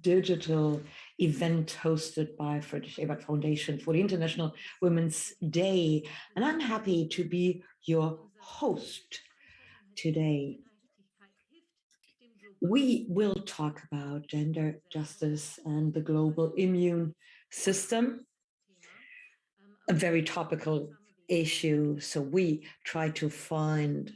digital event hosted by Friedrich Ebert Foundation for the International Women's Day. And I'm happy to be your host today. We will talk about gender justice and the global immune system, a very topical issue. So we try to find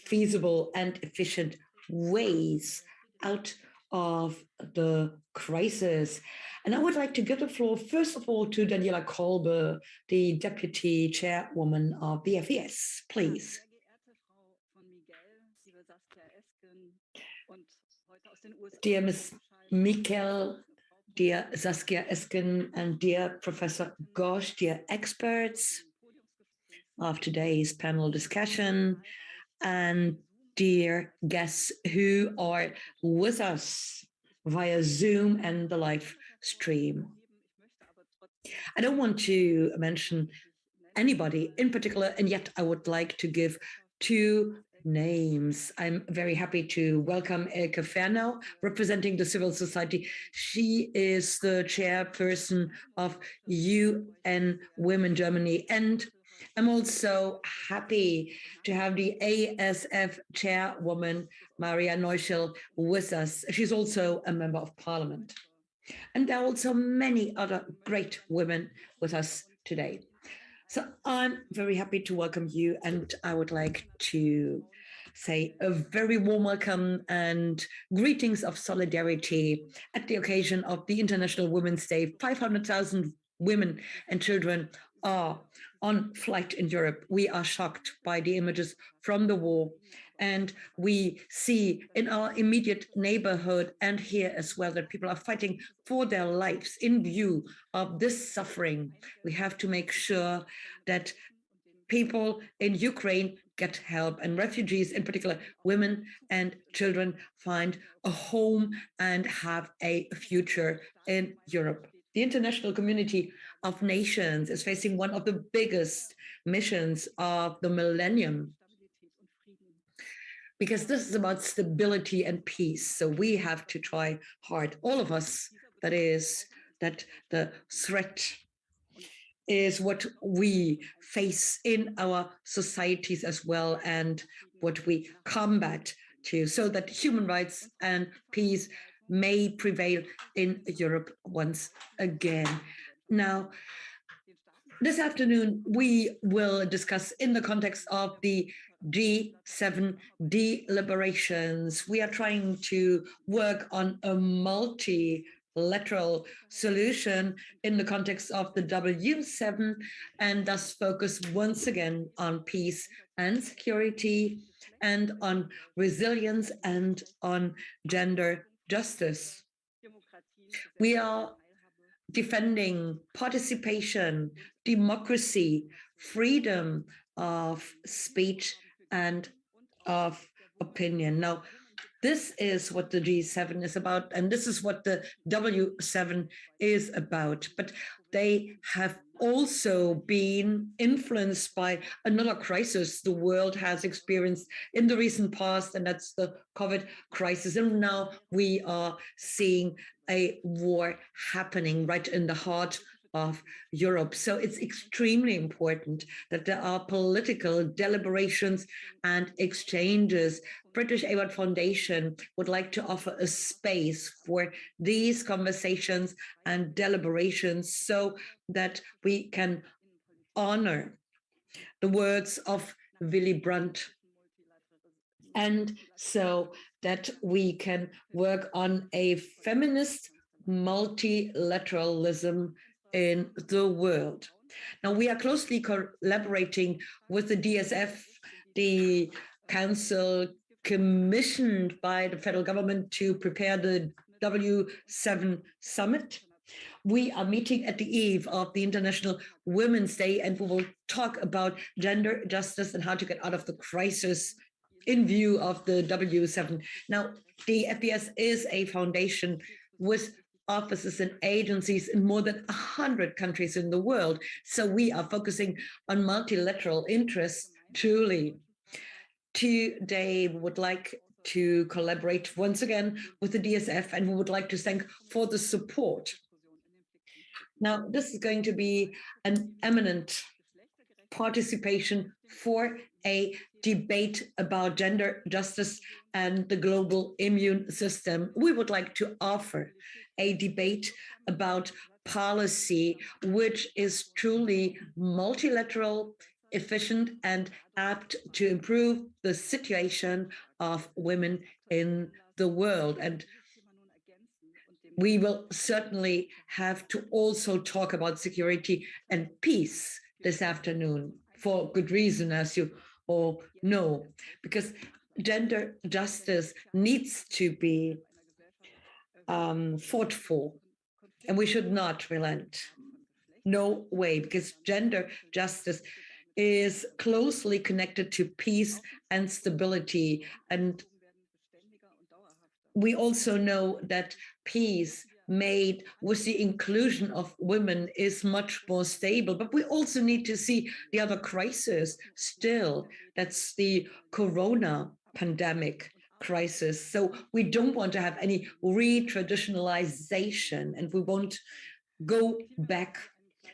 feasible and efficient ways out of the crisis. And I would like to give the floor, first of all, to Daniela Kolbe, the Deputy Chairwoman of the FES, please. Dear Ms. Mikkel, dear Saskia Esken, and dear Professor Gosch, dear experts of today's panel discussion, and dear guests who are with us via Zoom and the live stream. I don't want to mention anybody in particular, and yet I would like to give two names. I'm very happy to welcome Elke Fernau, representing the civil society. She is the chairperson of UN Women Germany, and I'm also happy to have the ASF chairwoman, Maria Neuschel, with us. She's also a member of parliament. And there are also many other great women with us today. So I'm very happy to welcome you, and I would like to say a very warm welcome and greetings of solidarity at the occasion of the International Women's Day. 500,000 women and children are on flight in Europe. We are shocked by the images from the war, and we see in our immediate neighborhood and here as well that people are fighting for their lives. In view of this suffering, we have to make sure that people in Ukraine get help, and refugees, in particular women and children, find a home and have a future in Europe. The international community of nations is facing one of the biggest missions of the millennium, because this is about stability and peace. So we have to try hard, all of us, that is, that the threat is what we face in our societies as well, and what we combat to, so that human rights and peace may prevail in Europe once again. Now, this afternoon, we will discuss in the context of the G7 deliberations. We are trying to work on a multilateral solution in the context of the W7, and thus focus once again on peace and security, and on resilience, and on gender justice. We are defending participation, democracy, freedom of speech and of opinion. Now, this is what the G7 is about, and this is what the W7 is about. But they have also been influenced by another crisis the world has experienced in the recent past, and that's the COVID crisis. And now we are seeing a war happening right in the heart of Europe. So it's extremely important that there are political deliberations and exchanges. British Ebert Foundation would like to offer a space for these conversations and deliberations, so that we can honor the words of Willy Brandt, and so that we can work on a feminist multilateralism in the world. Now, we are closely collaborating with the DSF, the council commissioned by the federal government to prepare the W7 Summit. We are meeting at the eve of the International Women's Day, and we will talk about gender justice and how to get out of the crisis in view of the W7. Now, the FBS is a foundation with offices and agencies in more than 100 countries in the world. So we are focusing on multilateral interests, truly. Today, we would like to collaborate once again with the DSF, and we would like to thank for the support. Now, this is going to be an eminent participation for a debate about gender justice and the global immune system. We would like to offer a debate about policy which is truly multilateral, efficient, and apt to improve the situation of women in the world. And we will certainly have to also talk about security and peace this afternoon, for good reason, as you all know, because gender justice needs to be fought for, and we should not relent. No way, because gender justice is closely connected to peace and stability. And we also know that peace made with the inclusion of women is much more stable. But we also need to see the other crisis still. That's the corona pandemic crisis. So we don't want to have any re-traditionalization, and we won't go back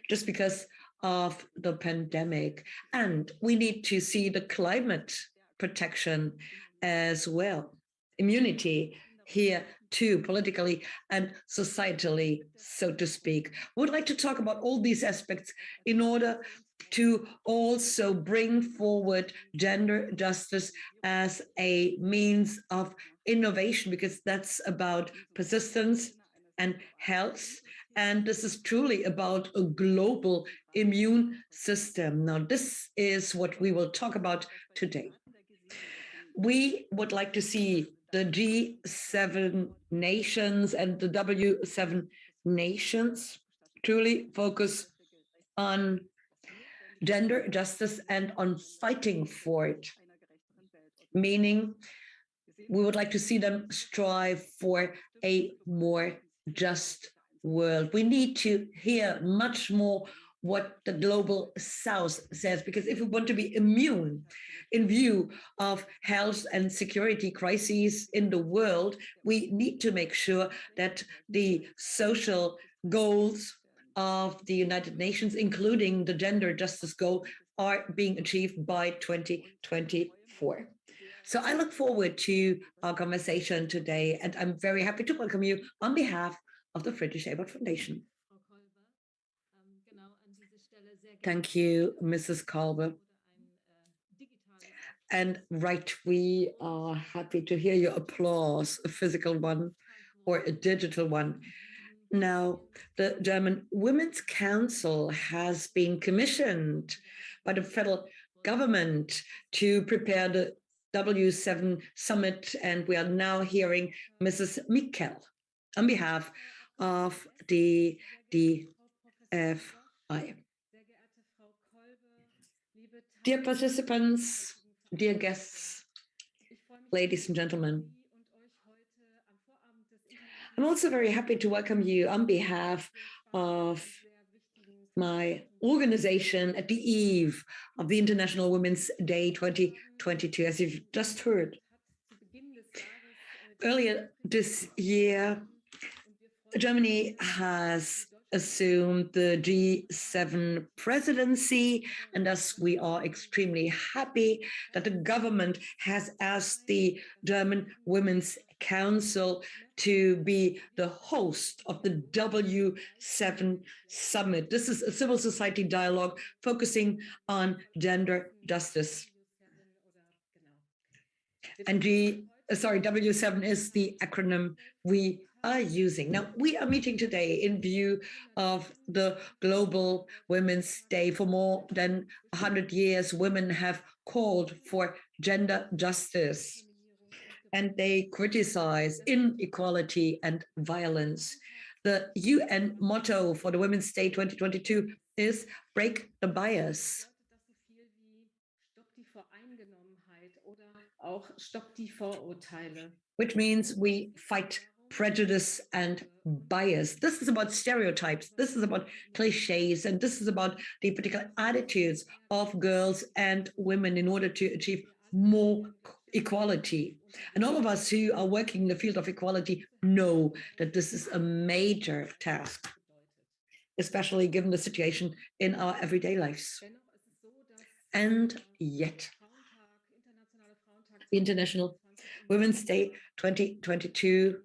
just because of the pandemic. And we need to see the climate protection as well. Immunity here too, politically and societally, so to speak. We would like to talk about all these aspects in order to also bring forward gender justice as a means of innovation, because that's about persistence and health. And this is truly about a global immune system. Now, this is what we will talk about today. We would like to see the G7 nations and the W7 nations truly focus on gender justice and on fighting for it, meaning we would like to see them strive for a more just world. We need to hear much more what the global south says, because if we want to be immune in view of health and security crises in the world, we need to make sure that the social goals of the United Nations, including the gender justice goal, are being achieved by 2024. So I look forward to our conversation today, and I'm very happy to welcome you on behalf of the Friedrich Ebert Foundation. Thank you, Mrs. Kolbe. And right, we are happy to hear your applause, a physical one or a digital one. Now, the German Women's Council has been commissioned by the federal government to prepare the W7 Summit, and we are now hearing Mrs. Mikkel on behalf of the DFI. Dear participants, dear guests, ladies and gentlemen, I'm also very happy to welcome you on behalf of my organization at the eve of the International Women's Day 2022, as you've just heard. Earlier this year, Germany has assumed the G7 presidency, and thus we are extremely happy that the government has asked the German Women's Council to be the host of the W7 Summit. This is a civil society dialogue focusing on gender justice. And W7 is the acronym we are using. Now, we are meeting today in view of the Global Women's Day. For more than 100 years, women have called for gender justice, and they criticize inequality and violence. The UN motto for the Women's Day 2022 is "Break the Bias." Which means we fight prejudice and bias. This is about stereotypes, this is about cliches, and this is about the particular attitudes of girls and women in order to achieve more equality. And all of us who are working in the field of equality know that this is a major task, especially given the situation in our everyday lives. And yet, the International Women's Day 2022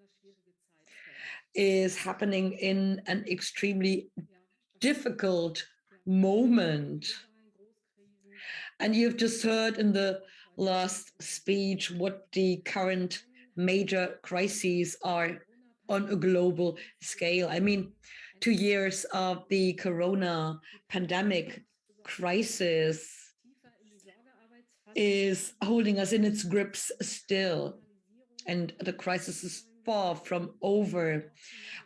is happening in an extremely difficult moment. And you've just heard in the last speech what the current major crises are on a global scale. I mean, 2 years of the corona pandemic crisis is holding us in its grips still, and the crisis is far from over.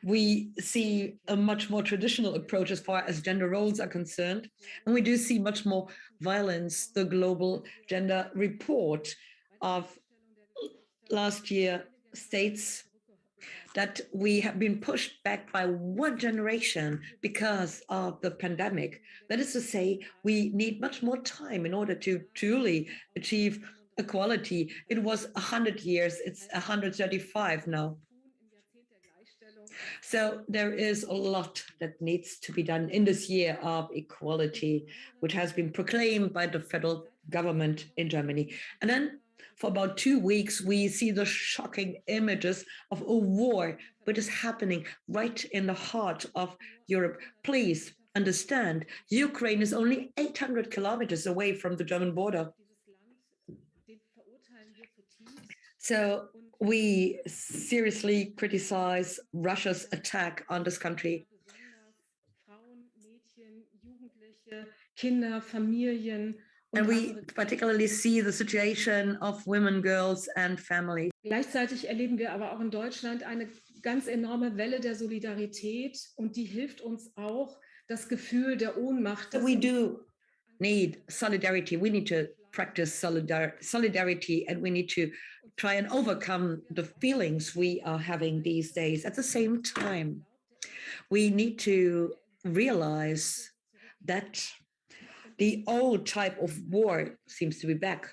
We see a much more traditional approach as far as gender roles are concerned, and we do see much more violence. The Global Gender Report of last year states that we have been pushed back by one generation because of the pandemic. That is to say, we need much more time in order to truly achieve equality. It was 100 years, it's 135 now. So there is a lot that needs to be done in this year of equality, which has been proclaimed by the federal government in Germany. And then for about 2 weeks, we see the shocking images of a war which is happening right in the heart of Europe. Please understand, Ukraine is only 800 kilometers away from the German border. So we seriously criticize Russia's attack on this country. And we particularly see the situation of women, girls, and families. Gleichzeitig erleben wir aber auch in Deutschland eine ganz enorme Welle der Solidarität, und die hilft uns auch, das Gefühl der Ohnmacht. We do need solidarity. We need to practice solidarity, and we need to try and overcome the feelings we are having these days. At the same time, we need to realize that the old type of war seems to be back.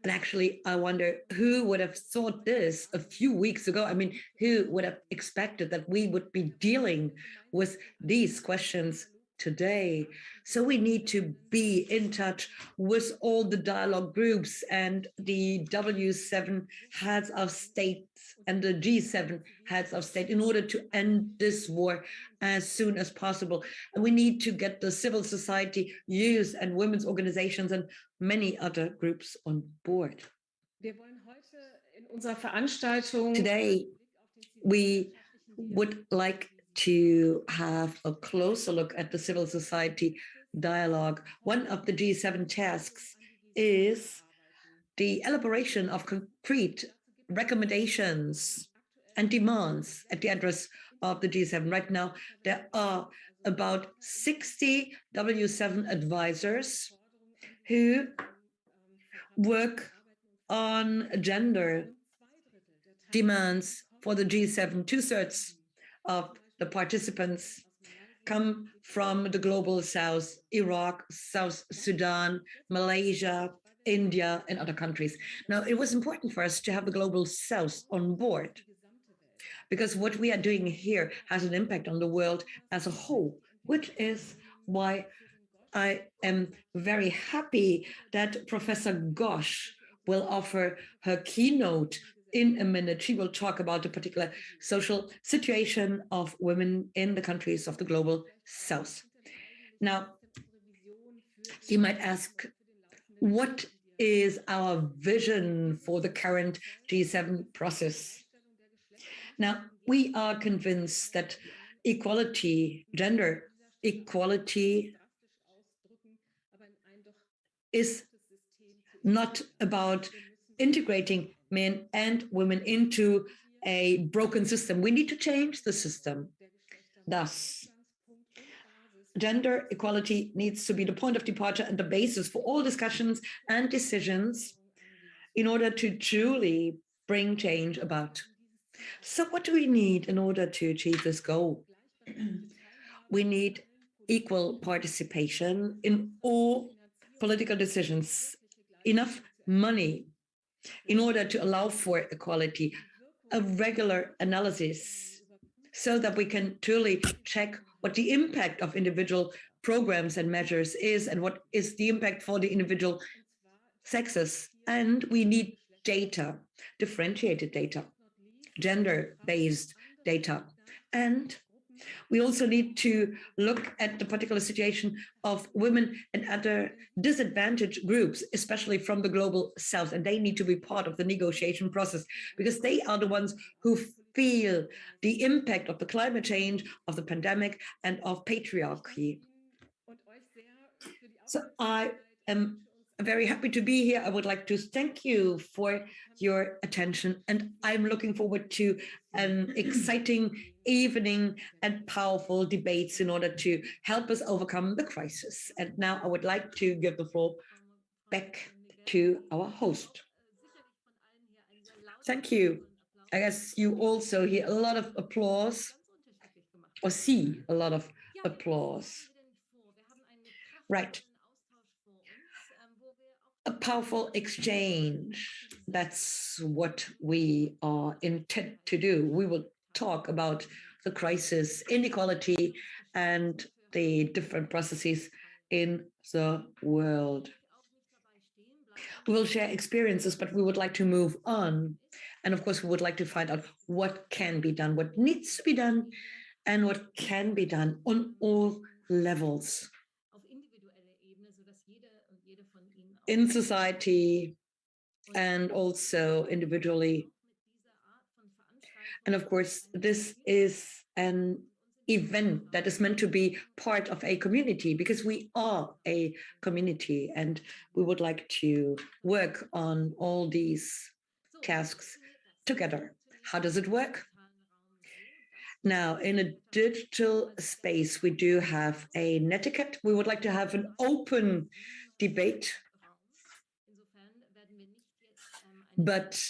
And actually, I wonder who would have thought this a few weeks ago? I mean, who would have expected that we would be dealing with these questions today? So we need to be in touch with all the dialogue groups and the W7 heads of state and the G7 heads of state in order to end this war as soon as possible. And we need to get the civil society, youth and women's organizations and many other groups on board. Today, we would like to have a closer look at the civil society dialogue. One of the G7 tasks is the elaboration of concrete recommendations and demands at the address of the G7. Right now, there are about 60 W7 advisors who work on gender demands for the G7. 2/3 of the participants come from the global south, Iraq, South Sudan, Malaysia, India, and other countries. Now, it was important for us to have the global south on board, because what we are doing here has an impact on the world as a whole, which is why I am very happy that Professor Gosch will offer her keynote in a minute. She will talk about the particular social situation of women in the countries of the global south. Now, you might ask, what is our vision for the current G7 process? Now, we are convinced that equality, gender equality, is not about integrating men and women into a broken system. We need to change the system. Thus, gender equality needs to be the point of departure and the basis for all discussions and decisions in order to truly bring change about. So what do we need in order to achieve this goal? We need equal participation in all political decisions, enough money in order to allow for equality, a regular analysis, so that we can truly check what the impact of individual programs and measures is, and what is the impact for the individual sexes. And we need data, differentiated data, gender-based data. And we also need to look at the particular situation of women and other disadvantaged groups, especially from the global south. And they need to be part of the negotiation process, because they are the ones who feel the impact of the climate change, of the pandemic, and of patriarchy. So I am very happy to be here. I would like to thank you for your attention, and I'm looking forward to an exciting evening and powerful debates in order to help us overcome the crisis. And now I would like to give the floor back to our host. Thank you. I guess you also hear a lot of applause, or see a lot of applause. Right. A powerful exchange. That's what we are intent to do. We will talk about the crisis, inequality, and the different processes in the world. We will share experiences, but we would like to move on. And of course, we would like to find out what can be done, what needs to be done, and what can be done on all levels. In society and also individually. And of course, this is an event that is meant to be part of a community, because we are a community and we would like to work on all these tasks together. How does it work? Now, in a digital space, we do have a netiquette. We would like to have an open debate, but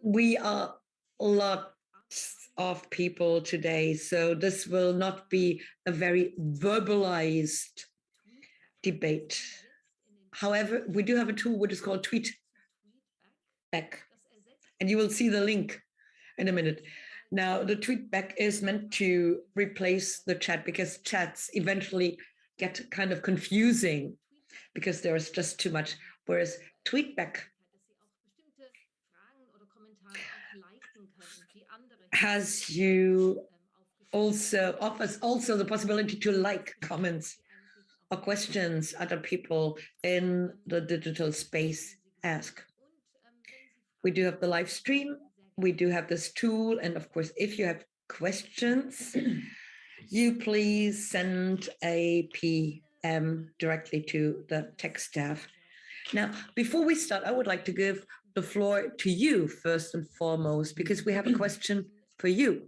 we are lots of people today, so this will not be a very verbalized debate. However, we do have a tool which is called Tweet Back, and you will see the link in a minute. Now, the Tweet Back is meant to replace the chat, because chats eventually get kind of confusing because there's just too much, whereas Tweet Back has you also offers also the possibility to like comments or questions other people in the digital space ask. We do have the live stream, we do have this tool, and of course, if you have questions, you please send a PM directly to the tech staff. Now, before we start, I would like to give the floor to you first and foremost, because we have a question for you.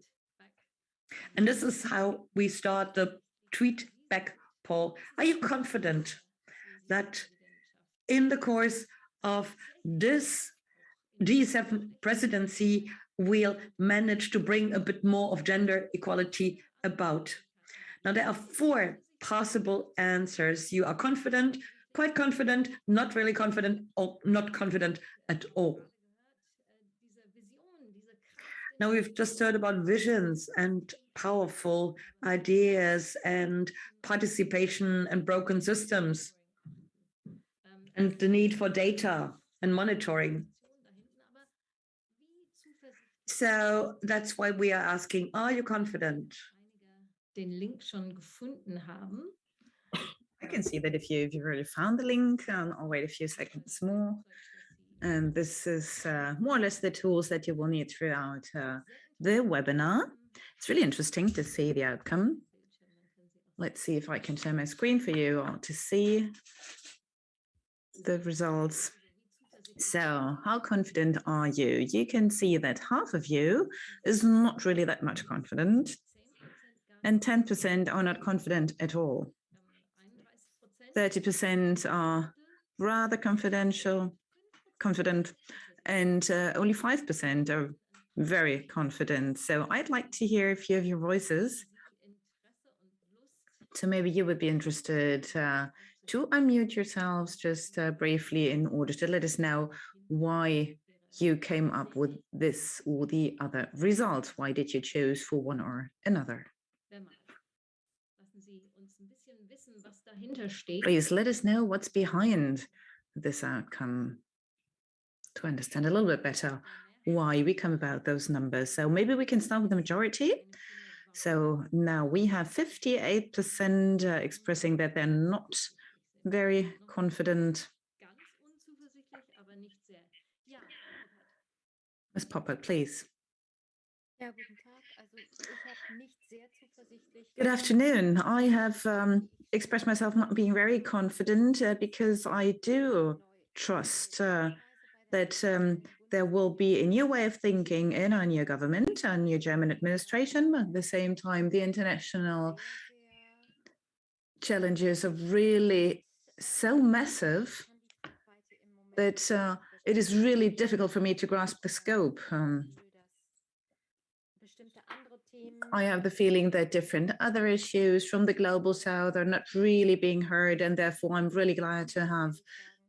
And this is how we start the Tweet Back poll. Are you confident that in the course of this G7 presidency, we'll manage to bring a bit more of gender equality about? Now, there are 4 possible answers. You are confident, quite confident, not really confident, or not confident at all. Now, we've just heard about visions and powerful ideas and participation and broken systems and the need for data and monitoring. So that's why we are asking, are you confident? Den Link schon gefunden haben. I can see that if you've already found the link, I'll wait a few seconds more. And this is more or less the tools that you will need throughout the webinar. It's really interesting to see the outcome. Let's see if I can share my screen for you or to see the results. So how confident are you? You can see that half of you is not really that much confident, and 10% are not confident at all. 30% are rather confident, and only 5% are very confident. So I'd like to hear a few of your voices. So maybe you would be interested to unmute yourselves just briefly in order to let us know why you came up with this or the other result. Why did you choose for one or another? Please let us know what's behind this outcome to understand a little bit better why we come about those numbers. So maybe we can start with the majority. So now we have 58% expressing that they're not very confident. Ms. Poppert, please. Good afternoon. I have expressed myself not being very confident because I do trust that there will be a new way of thinking in our new government, our new German administration, but at the same time, the international challenges are really so massive that it is really difficult for me to grasp the scope. I have the feeling that different other issues from the global south are not really being heard, and therefore I'm really glad to have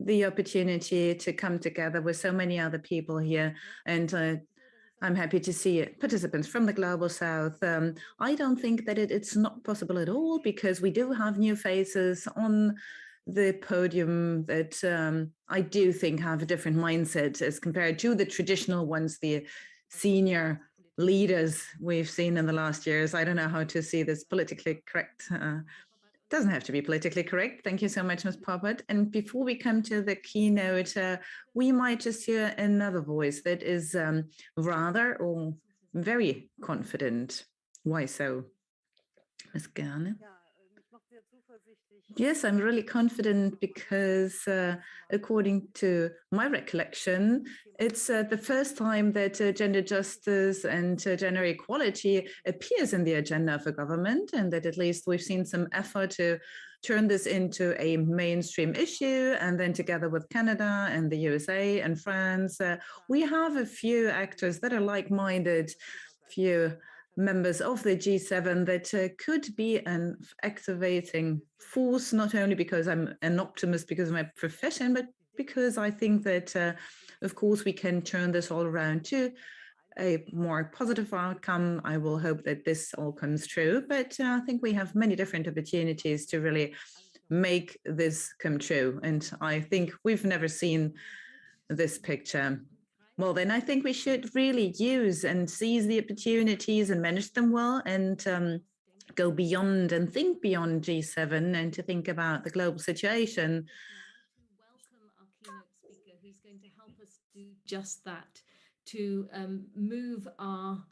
the opportunity to come together with so many other people here, and I'm happy to see participants from the global south. I don't think that it's not possible at all, because we do have new faces on the podium that I do think have a different mindset as compared to the traditional ones, the senior leaders we've seen in the last years. I don't know how to see this politically correct. Doesn't have to be politically correct. Thank you so much, Ms. Poppert. And before we come to the keynote, we might just hear another voice that is rather or very confident. Why so? Ms. Gerne. Yes, I'm really confident because according to my recollection, it's the first time that gender justice and gender equality appears in the agenda of a government, and that at least we've seen some effort to turn this into a mainstream issue. And then together with Canada and the USA and France, we have a few actors that are like-minded, few members of the G7 that could be an activating force, not only because I'm an optimist because of my profession, but because I think that, of course, we can turn this all around to a more positive outcome. I will hope that this all comes true, but I think we have many different opportunities to really make this come true. And I think we've never seen this picture. Well, then I think we should really use and seize the opportunities and manage them well, and go beyond and think beyond G7 and to think about the global situation. Welcome our keynote speaker, who's going to help us do just that, to move our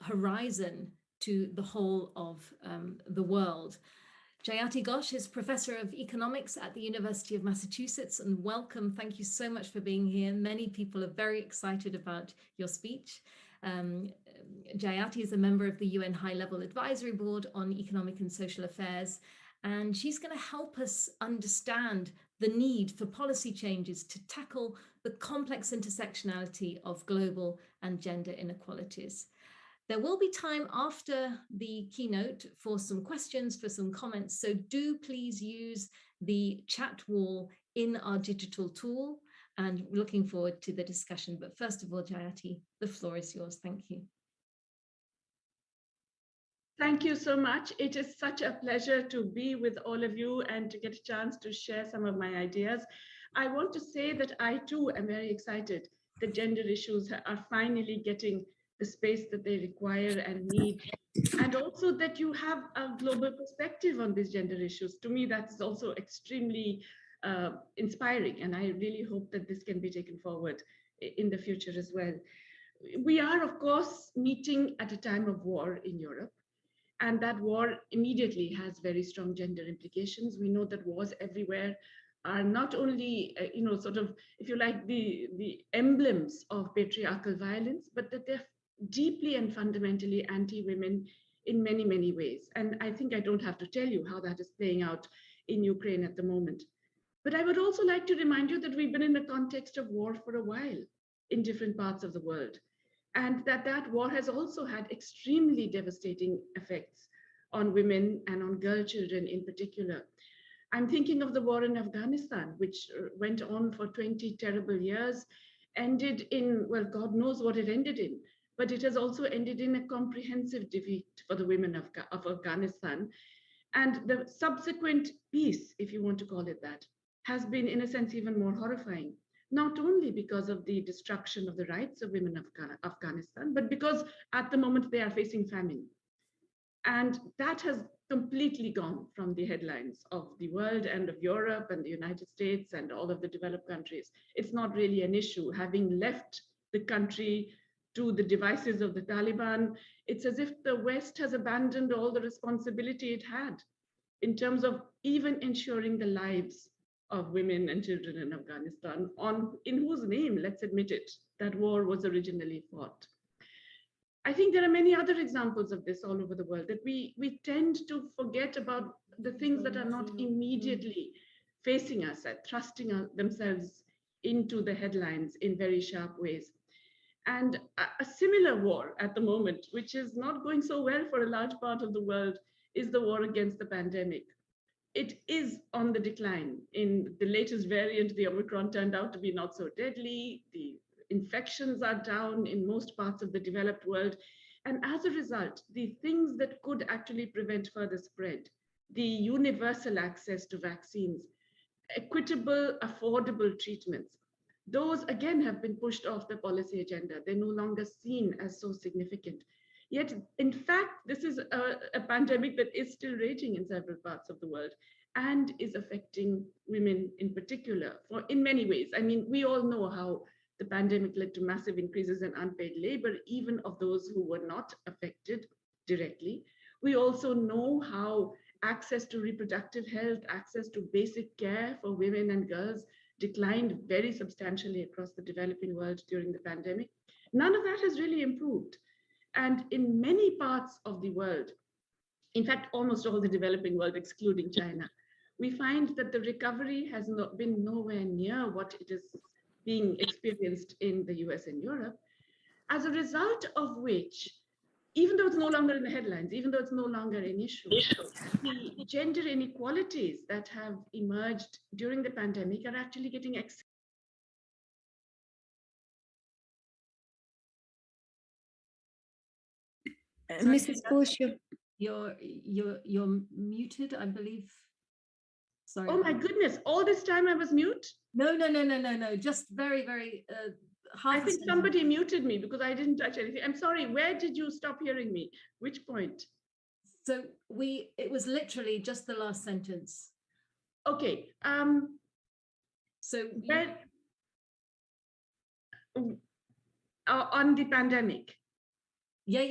horizon to the whole of the world. Jayati Ghosh is Professor of Economics at the University of Massachusetts, and welcome. Thank you so much for being here. Many people are very excited about your speech. Jayati is a member of the UN High-Level Advisory Board on Economic and Social Affairs, and she's going to help us understand the need for policy changes to tackle the complex intersectionality of global and gender inequalities. There will be time after the keynote for some questions, for some comments, so do please use the chat wall in our digital tool, and we're looking forward to the discussion. But first of all, Jayati, the floor is yours. Thank you. Thank you so much. It is such a pleasure to be with all of you and to get a chance to share some of my ideas. I want to say that I too am very excited that gender issues are finally getting the space that they require and need, and also that you have a global perspective on these gender issues. To me, that is also extremely inspiring, and I really hope that this can be taken forward in the future as well. We are, of course, meeting at a time of war in Europe, and that war immediately has very strong gender implications. We know that wars everywhere are not only, sort of, if you like, the emblems of patriarchal violence, but that they're deeply and fundamentally anti-women in many, many ways. And I think I don't have to tell you how that is playing out in Ukraine at the moment. But I would also like to remind you that we've been in a context of war for a while in different parts of the world, and that war has also had extremely devastating effects on women and on girl children in particular. I'm thinking of the war in Afghanistan, which went on for 20 terrible years, ended in, well, God knows what it ended in, but it has also ended in a comprehensive defeat for the women of Afghanistan. And the subsequent peace, if you want to call it that, has been, in a sense, even more horrifying, not only because of the destruction of the rights of women of Afghanistan, but because at the moment they are facing famine. And that has completely gone from the headlines of the world and of Europe and the United States and all of the developed countries. It's not really an issue. Having left the country to the devices of the Taliban, it's as if the West has abandoned all the responsibility it had in terms of even ensuring the lives of women and children in Afghanistan, in whose name, let's admit it, that war was originally fought. I think there are many other examples of this all over the world, that we tend to forget about the things that are not immediately facing us, thrusting themselves into the headlines in very sharp ways. And a similar war at the moment, which is not going so well for a large part of the world, is the war against the pandemic. It is on the decline. In the latest variant, the Omicron turned out to be not so deadly. The infections are down in most parts of the developed world. And as a result, the things that could actually prevent further spread, the universal access to vaccines, equitable, affordable treatments, those again have been pushed off the policy agenda. They're no longer seen as so significant. Yet, in fact, this is a pandemic that is still raging in several parts of the world and is affecting women in particular, in many ways. I mean, we all know how the pandemic led to massive increases in unpaid labor, even of those who were not affected directly. We also know how access to reproductive health, access to basic care for women and girls declined very substantially across the developing world during the pandemic. None of that has really improved. And in many parts of the world, in fact, almost all the developing world, excluding China, we find that the recovery has been nowhere near what it is being experienced in the US and Europe, as a result of which, even though it's no longer in the headlines, even though it's no longer an issue, the gender inequalities that have emerged during the pandemic are actually getting Mrs. Bush, you're muted, I believe. Sorry. Oh my goodness, all this time I was mute? No. Just very, very half. I think somebody muted me because I didn't touch anything. I'm sorry, where did you stop hearing me? Which point? So it was literally just the last sentence. Okay. So on the pandemic. Yeah.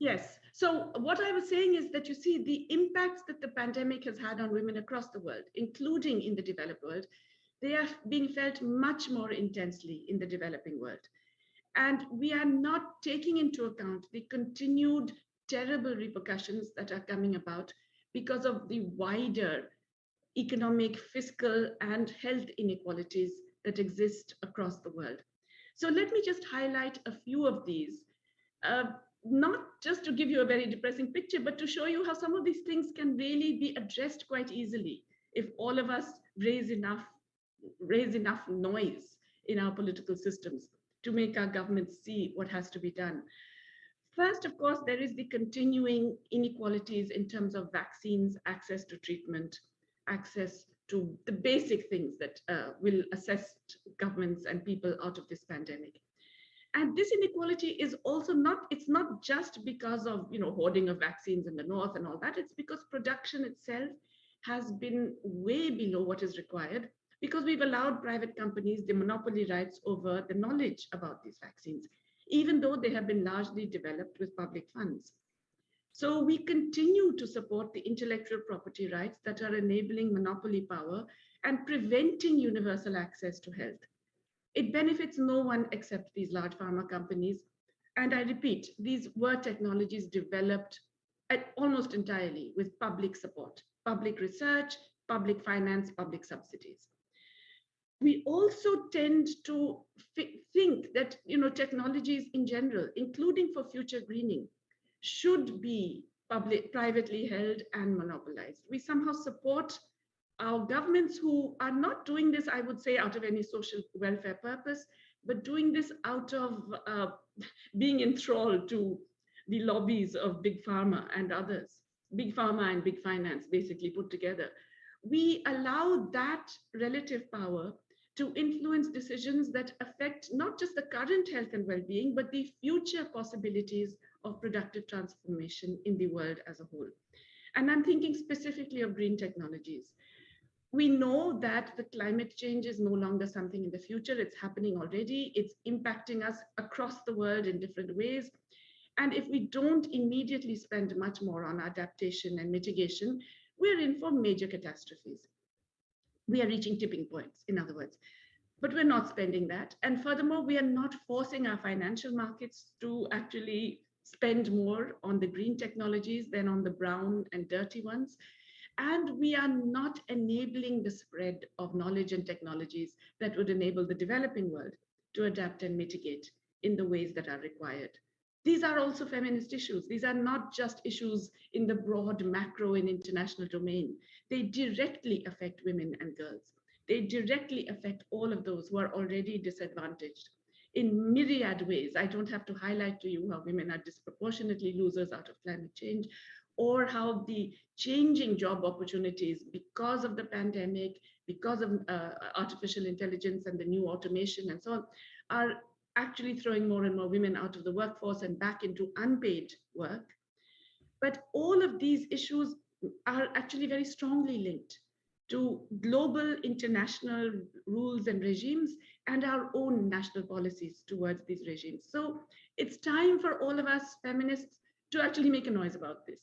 Yes. So what I was saying is that, you see, the impacts that the pandemic has had on women across the world, including in the developed world, they are being felt much more intensely in the developing world. And we are not taking into account the continued terrible repercussions that are coming about because of the wider economic, fiscal, and health inequalities that exist across the world. So let me just highlight a few of these. Not just to give you a very depressing picture, but to show you how some of these things can really be addressed quite easily if all of us raise enough noise in our political systems to make our governments see what has to be done. First, of course, there is the continuing inequalities in terms of vaccines, access to treatment, access to the basic things that will assist governments and people out of this pandemic. And this inequality is also it's not just because of, hoarding of vaccines in the north and all that. It's because production itself has been way below what is required, because we've allowed private companies the monopoly rights over the knowledge about these vaccines, even though they have been largely developed with public funds. So we continue to support the intellectual property rights that are enabling monopoly power and preventing universal access to health. It benefits no one except these large pharma companies. And I repeat, these were technologies developed almost entirely with public support, public research, public finance, public subsidies. We also tend to think that technologies in general, including for future greening, should be privately held and monopolized. We somehow support our governments who are not doing this, I would say, out of any social welfare purpose, but doing this out of being enthralled to the lobbies of big pharma and others, big pharma and big finance basically put together. We allow that relative power to influence decisions that affect not just the current health and well-being, but the future possibilities of productive transformation in the world as a whole. And I'm thinking specifically of green technologies. We know that the climate change is no longer something in the future. It's happening already. It's impacting us across the world in different ways. And if we don't immediately spend much more on adaptation and mitigation, we're in for major catastrophes. We are reaching tipping points, in other words, but we're not spending that. And furthermore, we are not forcing our financial markets to actually spend more on the green technologies than on the brown and dirty ones. And we are not enabling the spread of knowledge and technologies that would enable the developing world to adapt and mitigate in the ways that are required. These are also feminist issues. These are not just issues in the broad macro and international domain. They directly affect women and girls. They directly affect all of those who are already disadvantaged in myriad ways. I don't have to highlight to you how women are disproportionately losers out of climate change, or how the changing job opportunities because of the pandemic, because of artificial intelligence and the new automation and so on, are actually throwing more and more women out of the workforce and back into unpaid work. But all of these issues are actually very strongly linked to global international rules and regimes and our own national policies towards these regimes. So it's time for all of us feminists to actually make a noise about this,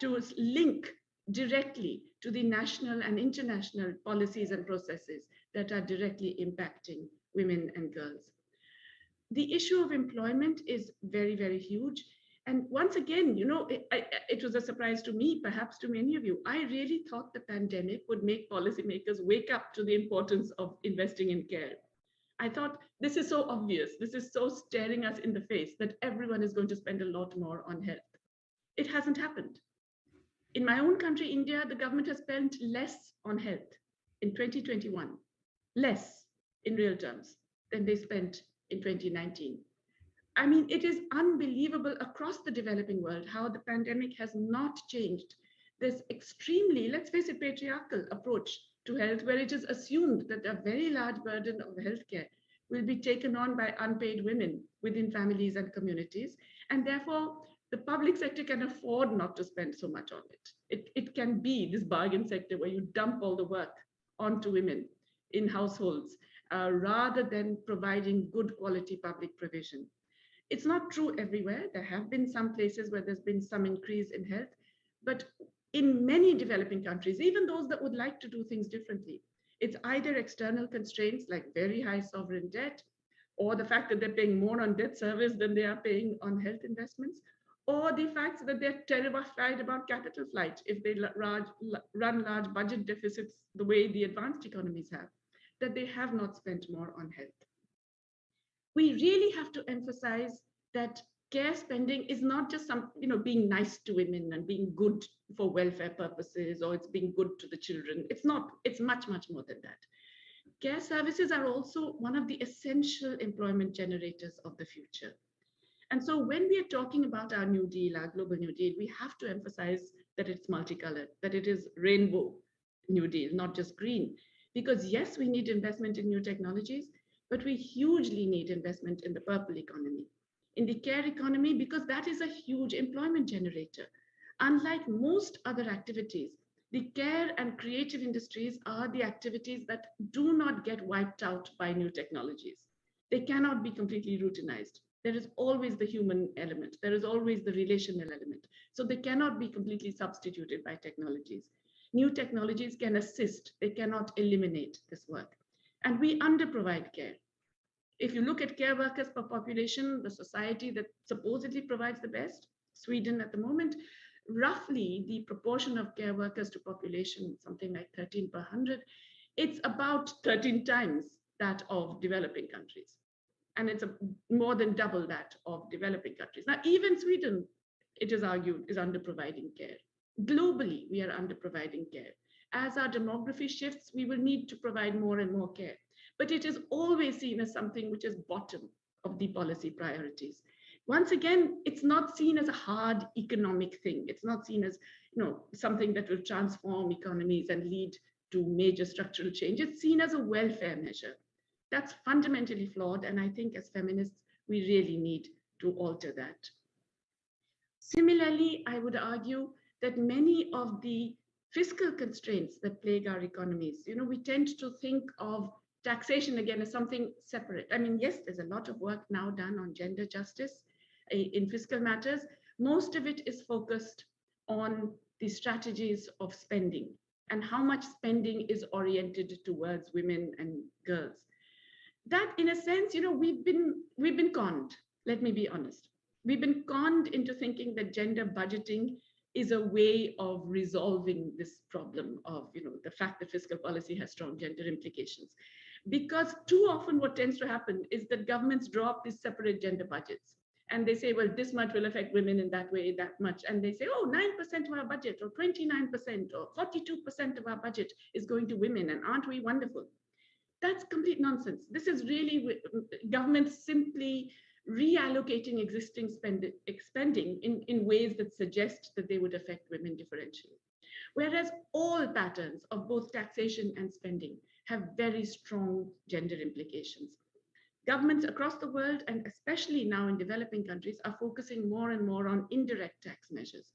to link directly to the national and international policies and processes that are directly impacting women and girls. The issue of employment is very, very huge. And once again, you know, it was a surprise to me, perhaps to many of you. I really thought the pandemic would make policymakers wake up to the importance of investing in care. I thought this is so obvious. This is so staring us in the face that everyone is going to spend a lot more on health. It hasn't happened. In my own country, India, the government has spent less on health in 2021, less in real terms than they spent in 2019. I mean, it is unbelievable across the developing world how the pandemic has not changed this extremely, let's face it, patriarchal approach to health, where it is assumed that a very large burden of healthcare will be taken on by unpaid women within families and communities. And therefore, the public sector can afford not to spend so much on it. It can be this bargain sector where you dump all the work onto women in households rather than providing good quality public provision. It's not true everywhere. There have been some places where there's been some increase in health, but in many developing countries, even those that would like to do things differently, it's either external constraints like very high sovereign debt, or the fact that they're paying more on debt service than they are paying on health investments, or the fact that they're terrified about capital flight if they run large budget deficits the way the advanced economies have, that they have not spent more on health. We really have to emphasize that care spending is not just some, being nice to women and being good for welfare purposes, or it's being good to the children. It's not, it's much, much more than that. Care services are also one of the essential employment generators of the future. And so when we are talking about our New Deal, our Global New Deal, we have to emphasize that it's multicolored, that it is rainbow New Deal, not just green. Because yes, we need investment in new technologies, but we hugely need investment in the purple economy, in the care economy, because that is a huge employment generator. Unlike most other activities, the care and creative industries are the activities that do not get wiped out by new technologies. They cannot be completely routinized. There is always the human element. There is always the relational element. So they cannot be completely substituted by technologies. New technologies can assist. They cannot eliminate this work. And we underprovide care. If you look at care workers per population, the society that supposedly provides the best, Sweden at the moment, roughly the proportion of care workers to population, something like 13 per 100, it's about 13 times that of developing countries. And it's more than double that of developing countries. Now, even Sweden, it is argued, is underproviding care. Globally, we are underproviding care. as our demography shifts, we will need to provide more and more care. But it is always seen as something which is bottom of the policy priorities. Once again, it's not seen as a hard economic thing. It's not seen as, something that will transform economies and lead to major structural change. It's seen as a welfare measure. That's fundamentally flawed. And I think as feminists, we really need to alter that. Similarly, I would argue that many of the fiscal constraints that plague our economies, we tend to think of taxation again as something separate. I mean, yes, there's a lot of work now done on gender justice in fiscal matters. Most of it is focused on the strategies of spending and how much spending is oriented towards women and girls. That, in a sense, we've been conned. Let me be honest. We've been conned into thinking that gender budgeting is a way of resolving this problem of, the fact that fiscal policy has strong gender implications. Because too often what tends to happen is that governments draw up these separate gender budgets. And they say, well, this much will affect women in that way, that much. And they say, oh, 9% of our budget, or 29%, or 42% of our budget is going to women. And aren't we wonderful? That's complete nonsense. This is really governments simply reallocating existing spending in ways that suggest that they would affect women differentially. Whereas all patterns of both taxation and spending have very strong gender implications. Governments across the world, and especially now in developing countries, are focusing more and more on indirect tax measures,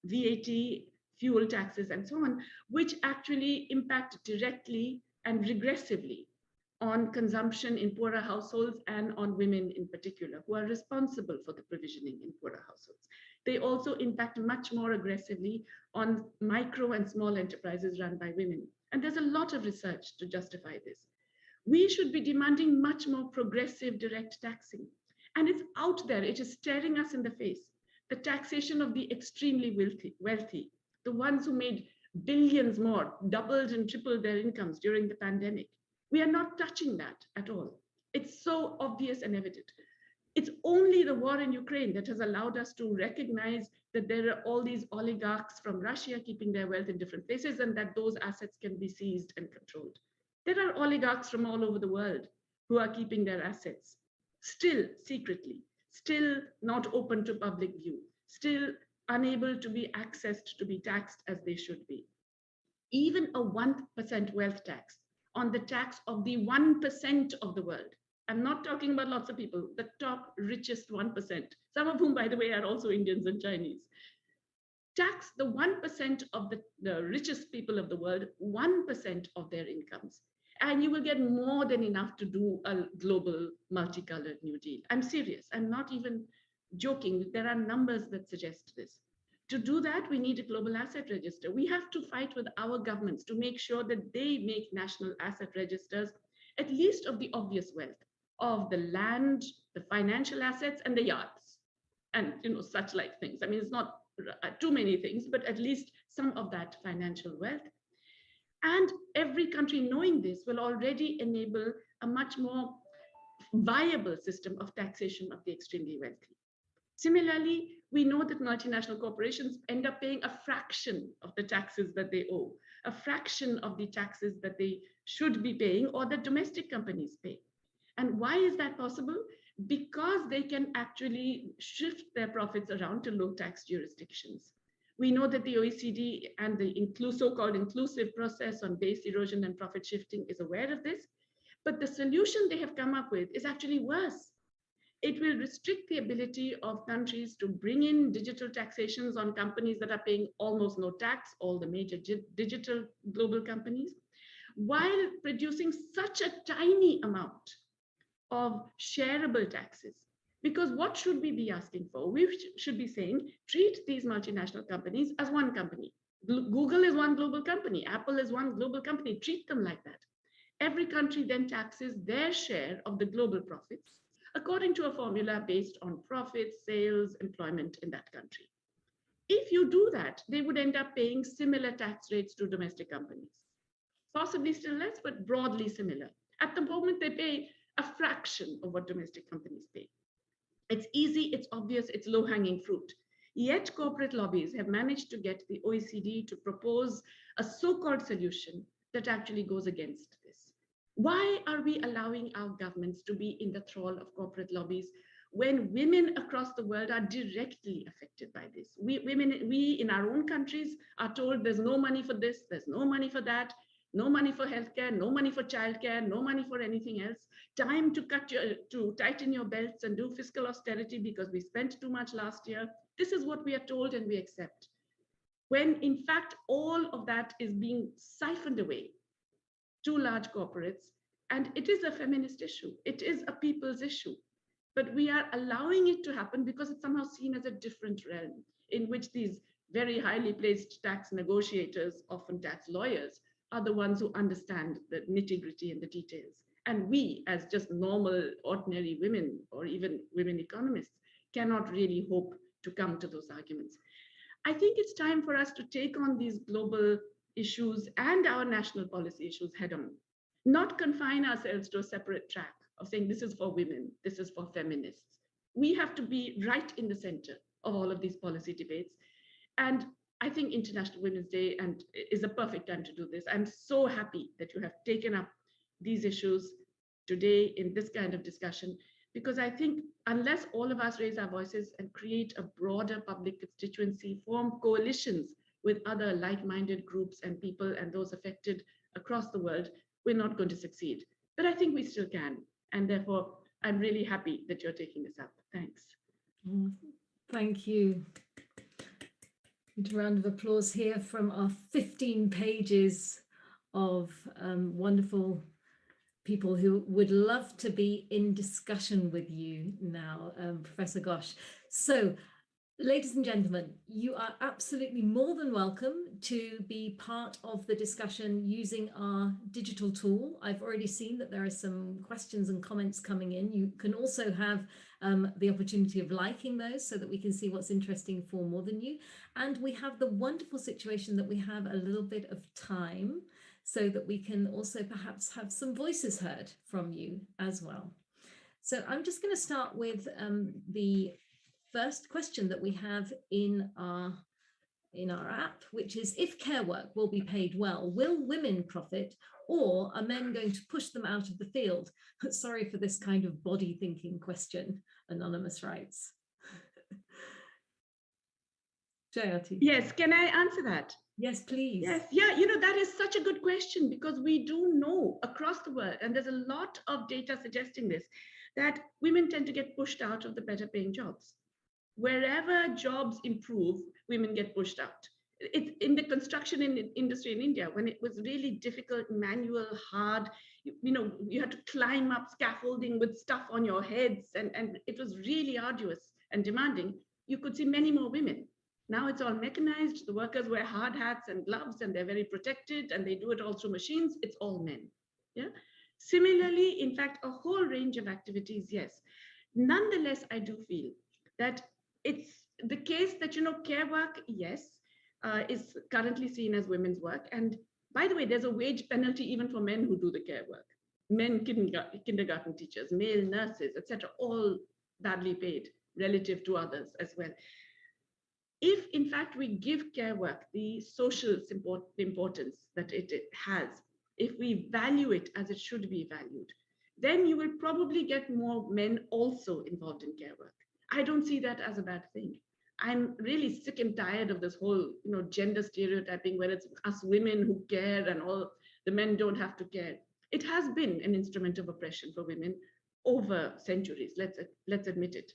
VAT, fuel taxes, and so on, which actually impact directly and regressively on consumption in poorer households and on women in particular, who are responsible for the provisioning in poorer households. They also impact much more aggressively on micro and small enterprises run by women. And there's a lot of research to justify this. We should be demanding much more progressive direct taxing. And it's out there, it is staring us in the face. The taxation of the extremely wealthy, the ones who made billions more, doubled and tripled their incomes during the pandemic. We are not touching that at all. It's so obvious and evident. It's only the war in Ukraine that has allowed us to recognize that there are all these oligarchs from Russia keeping their wealth in different places and that those assets can be seized and controlled. There are oligarchs from all over the world who are keeping their assets, still secretly, still not open to public view, still unable to be accessed to be taxed as they should be. Even a 1% wealth tax on the tax of the 1% of the world. I'm not talking about lots of people, the top richest 1%, some of whom, by the way, are also Indians and Chinese. Tax the 1% of the richest people of the world, 1% of their incomes. And you will get more than enough to do a global multicolored New Deal. I'm serious, I'm not even joking. There are numbers that suggest this. To do that, we need a global asset register. We have to fight with our governments to make sure that they make national asset registers, at least of the obvious wealth, of the land, the financial assets, and the yachts, and such like things. I mean, it's not too many things, but at least some of that financial wealth. And every country knowing this will already enable a much more viable system of taxation of the extremely wealthy. Similarly, we know that multinational corporations end up paying a fraction of the taxes that they owe, a fraction of the taxes that they should be paying or that domestic companies pay. And why is that possible? Because they can actually shift their profits around to low tax jurisdictions. We know that the OECD and the so-called inclusive process on base erosion and profit shifting is aware of this, but the solution they have come up with is actually worse. It will restrict the ability of countries to bring in digital taxations on companies that are paying almost no tax, all the major digital global companies, while producing such a tiny amount of shareable taxes. Because what should we be asking for? We should be saying, treat these multinational companies as one company. Google is one global company. Apple is one global company. Treat them like that. Every country then taxes their share of the global profits according to a formula based on profits, sales, employment in that country. If you do that, they would end up paying similar tax rates to domestic companies. Possibly still less, but broadly similar. At the moment, they pay a fraction of what domestic companies pay. It's easy, it's obvious, it's low-hanging fruit. Yet corporate lobbies have managed to get the OECD to propose a so-called solution that actually goes against this. Why are we allowing our governments to be in the thrall of corporate lobbies when women across the world are directly affected by this? We in our own countries are told there's no money for this, there's no money for that, no money for healthcare, no money for childcare, no money for anything else. Time to tighten your belts and do fiscal austerity because we spent too much last year. This is what we are told and we accept. When in fact, all of that is being siphoned away to large corporates. And it is a feminist issue. It is a people's issue. But we are allowing it to happen because it's somehow seen as a different realm in which these very highly placed tax negotiators, often tax lawyers, are the ones who understand the nitty-gritty and the details. And we, as just normal, ordinary women, or even women economists, cannot really hope to come to those arguments. I think it's time for us to take on these global issues and our national policy issues head on, not confine ourselves to a separate track of saying this is for women, this is for feminists. We have to be right in the center of all of these policy debates. And I think International Women's Day is a perfect time to do this. I'm so happy that you have taken up these issues today in this kind of discussion, because I think unless all of us raise our voices and create a broader public constituency, form coalitions with other like-minded groups and people and those affected across the world, we're not going to succeed. But I think we still can. And therefore, I'm really happy that you're taking this up. Thanks. Thank you. A round of applause here from our 15 pages of wonderful people who would love to be in discussion with you now, Professor Ghosh. So, ladies and gentlemen, you are absolutely more than welcome to be part of the discussion using our digital tool. I've already seen that there are some questions and comments coming in. You can also have the opportunity of liking those so that we can see what's interesting for more than you. And we have the wonderful situation that we have a little bit of time so that we can also perhaps have some voices heard from you as well. So I'm just going to start with the first question that we have in our app, which is, if care work will be paid well, will women profit, or are men going to push them out of the field? Sorry for this kind of body thinking question, Anonymous writes. Jayati. Yes, can I answer that? Yes, please. Yes, yeah, you know, that is such a good question, because we do know across the world, and there's a lot of data suggesting this, that women tend to get pushed out of the better paying jobs. Wherever jobs improve, women get pushed out. It's in the construction industry in India, when it was really difficult, manual, hard, you had to climb up scaffolding with stuff on your heads, and it was really arduous and demanding. You could see many more women. Now it's all mechanized. The workers wear hard hats and gloves, and they're very protected, and they do it all through machines. It's all men. Yeah. Similarly, in fact, a whole range of activities, yes. Nonetheless, I do feel that it's the case that, care work, yes, is currently seen as women's work. And by the way, there's a wage penalty even for men who do the care work. Men kindergarten teachers, male nurses, etc., all badly paid relative to others as well. If, in fact, we give care work the social importance that it has, if we value it as it should be valued, then you will probably get more men also involved in care work. I don't see that as a bad thing. I'm really sick and tired of this whole, gender stereotyping where it's us women who care and all the men don't have to care. It has been an instrument of oppression for women over centuries. Let's admit it.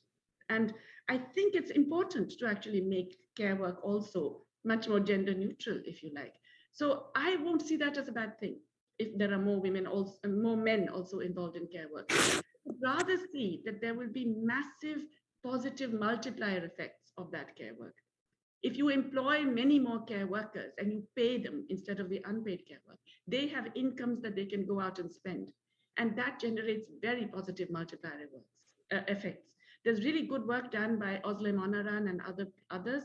And I think it's important to actually make care work also much more gender neutral, if you like. So I won't see that as a bad thing if there are more women also, and more men also involved in care work. I'd rather see that there will be massive positive multiplier effects of that care work. If you employ many more care workers and you pay them instead of the unpaid care work, they have incomes that they can go out and spend. And that generates very positive multiplier effects. There's really good work done by Özlem Onaran and others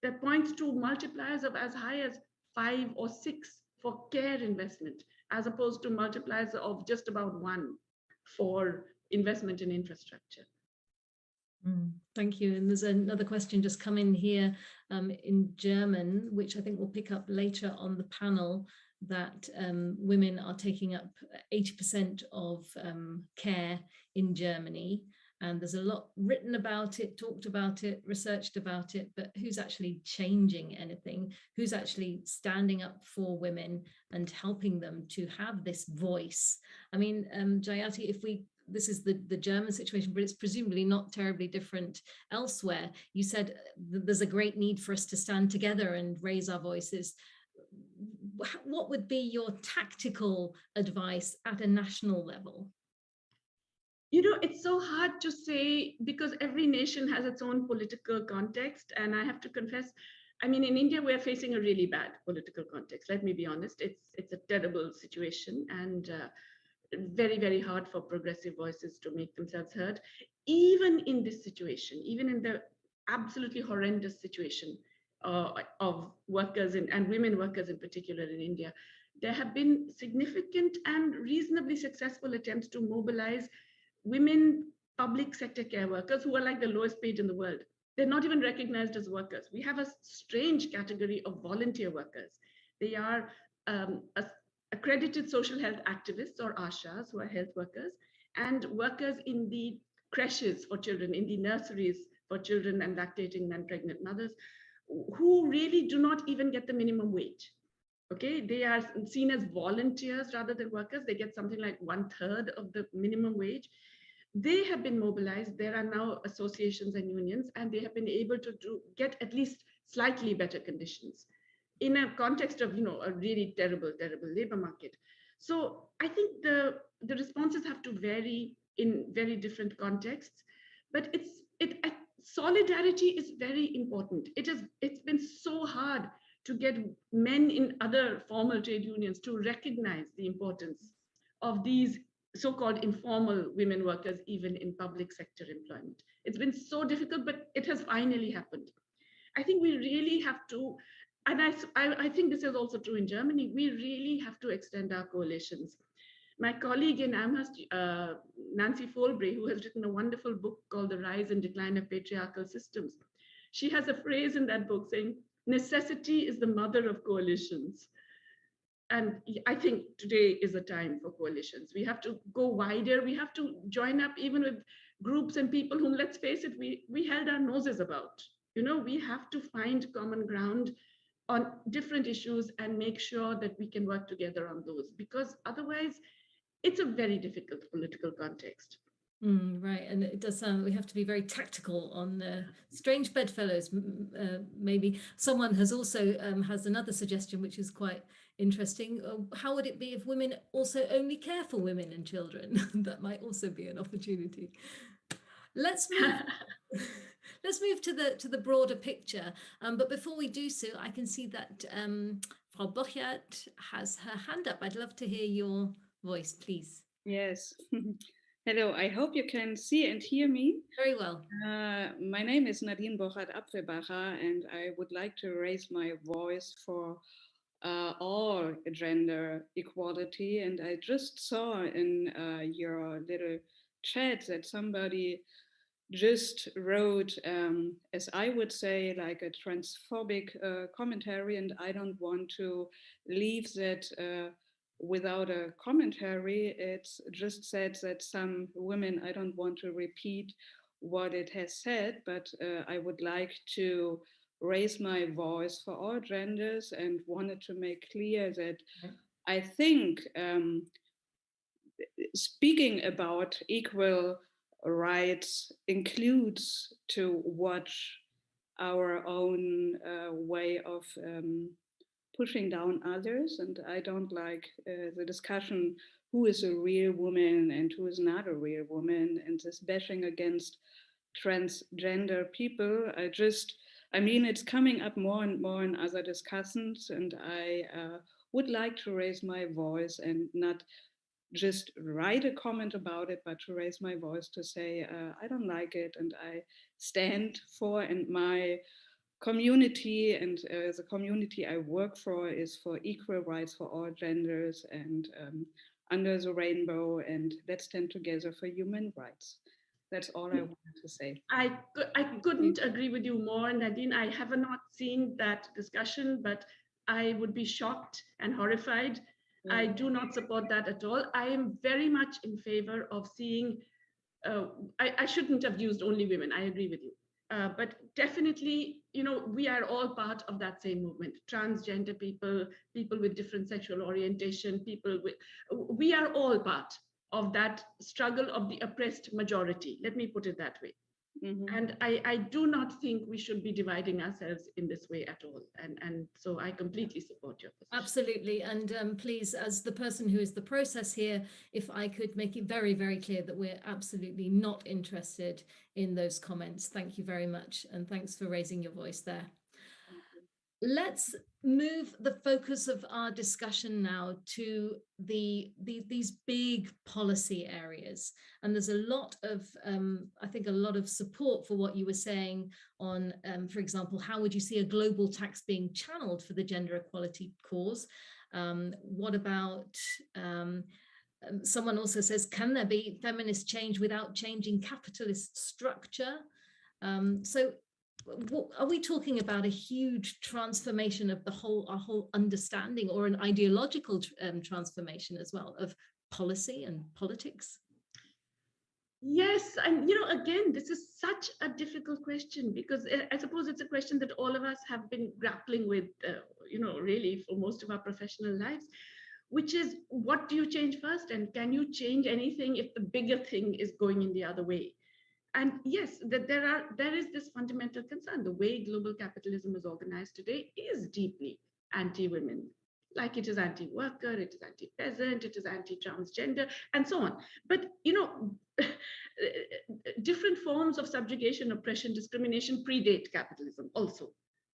that points to multipliers of as high as 5 or 6 for care investment, as opposed to multipliers of just about 1 for investment in infrastructure. Thank you. And there's another question just come in here in German, which I think we'll pick up later on the panel, that women are taking up 80% of care in Germany. And there's a lot written about it, talked about it, researched about it, but who's actually changing anything? Who's actually standing up for women and helping them to have this voice? I mean, Jayati, this is the German situation, but it's presumably not terribly different elsewhere. You said there's a great need for us to stand together and raise our voices. What would be your tactical advice at a national level? You know, it's so hard to say because every nation has its own political context. And I have to confess, I mean, in India, we're facing a really bad political context. Let me be honest. It's a terrible situation and very, very hard for progressive voices to make themselves heard. Even in this situation, even in the absolutely horrendous situation of workers and women workers in particular in India, there have been significant and reasonably successful attempts to mobilize women public sector care workers who are like the lowest paid in the world. They're not even recognized as workers. We have a strange category of volunteer workers. They are accredited social health activists or ASHAs, who are health workers, and workers in the creches for children, in the nurseries for children and lactating and pregnant mothers, who really do not even get the minimum wage. Okay, they are seen as volunteers rather than workers. They get something like 1/3 of the minimum wage. They have been mobilized. There are now associations and unions, and they have been able to get at least slightly better conditions in a context of, you know, a really terrible labor market. So I think the responses have to vary in very different contexts, but solidarity is very important. It's been so hard to get men in other formal trade unions to recognize the importance of these so-called informal women workers, even in public sector employment. It's been so difficult, but it has finally happened. I think we really have to, and I think this is also true in Germany, we really have to extend our coalitions. My colleague in Amherst, Nancy Folbray, who has written a wonderful book called The Rise and Decline of Patriarchal Systems, she has a phrase in that book saying, necessity is the mother of coalitions. And I think today is a time for coalitions. We have to go wider. We have to join up even with groups and people whom, let's face it, we held our noses about. You know, we have to find common ground on different issues and make sure that we can work together on those, because otherwise it's a very difficult political context. Right, and it does sound we have to be very tactical on strange bedfellows. Maybe someone has also has another suggestion, which is quite interesting. How would it be if women also only care for women and children? That might also be an opportunity. Let's move. Let's move to the broader picture. But before we do so, I can see that Frau Bochert has her hand up. I'd love to hear your voice, please. Yes. Hello, I hope you can see and hear me. Very well. My name is Nadine Bochert-Apfelbacher, and I would like to raise my voice for all gender equality. And I just saw in your little chat that somebody just wrote, as I would say, like a transphobic commentary, and I don't want to leave that without a commentary. It's just said that some women, I don't want to repeat what it has said, but I would like to raise my voice for all genders and wanted to make clear that I think speaking about equal rights includes to watch our own way of pushing down others. And I don't like the discussion who is a real woman and who is not a real woman, and this bashing against transgender people. I mean, it's coming up more and more in other discussions, and I would like to raise my voice and not just write a comment about it, but to raise my voice to say, I don't like it, and I stand for, and my community and the community I work for is for equal rights for all genders and under the rainbow, and let's stand together for human rights. That's all I wanted to say. I couldn't agree with you more, Nadine. I have not seen that discussion, but I would be shocked and horrified. I do not support that at all. I am very much in favor of seeing, I shouldn't have used only women, I agree with you. But definitely, we are all part of that same movement. Transgender people, people with different sexual orientation, we are all part of that struggle of the oppressed majority. Let me put it that way. Mm-hmm. And I do not think we should be dividing ourselves in this way at all. And so I completely support your position. Absolutely. And please, as the person who is the process here, if I could make it very, very clear that we're absolutely not interested in those comments. Thank you very much. And thanks for raising your voice there. Let's move the focus of our discussion now to these big policy areas. And there's a lot of, I think, a lot of support for what you were saying on, for example, how would you see a global tax being channeled for the gender equality cause? What about, someone also says, can there be feminist change without changing capitalist structure? So are we talking about a huge transformation of our whole understanding, or an ideological transformation as well of policy and politics? Yes, and again, this is such a difficult question, because I suppose it's a question that all of us have been grappling with, really for most of our professional lives, which is, what do you change first, and can you change anything if the bigger thing is going in the other way? And yes, that there is this fundamental concern. The way global capitalism is organized today is deeply anti-women, like it is anti-worker, it is anti-peasant, it is anti-transgender, and so on. But different forms of subjugation, oppression, discrimination predate capitalism also.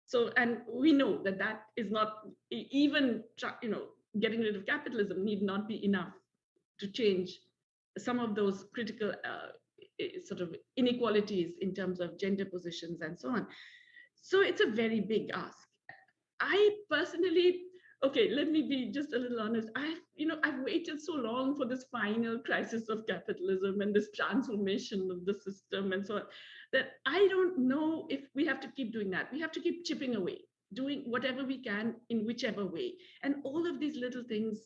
So, and we know that is not even, getting rid of capitalism need not be enough to change some of those critical sort of inequalities in terms of gender positions and so on. So it's a very big ask. I personally, okay, let me be just a little honest. I've waited so long for this final crisis of capitalism and this transformation of the system and so on, that I don't know if we have to keep doing that. We have to keep chipping away, doing whatever we can in whichever way. And all of these little things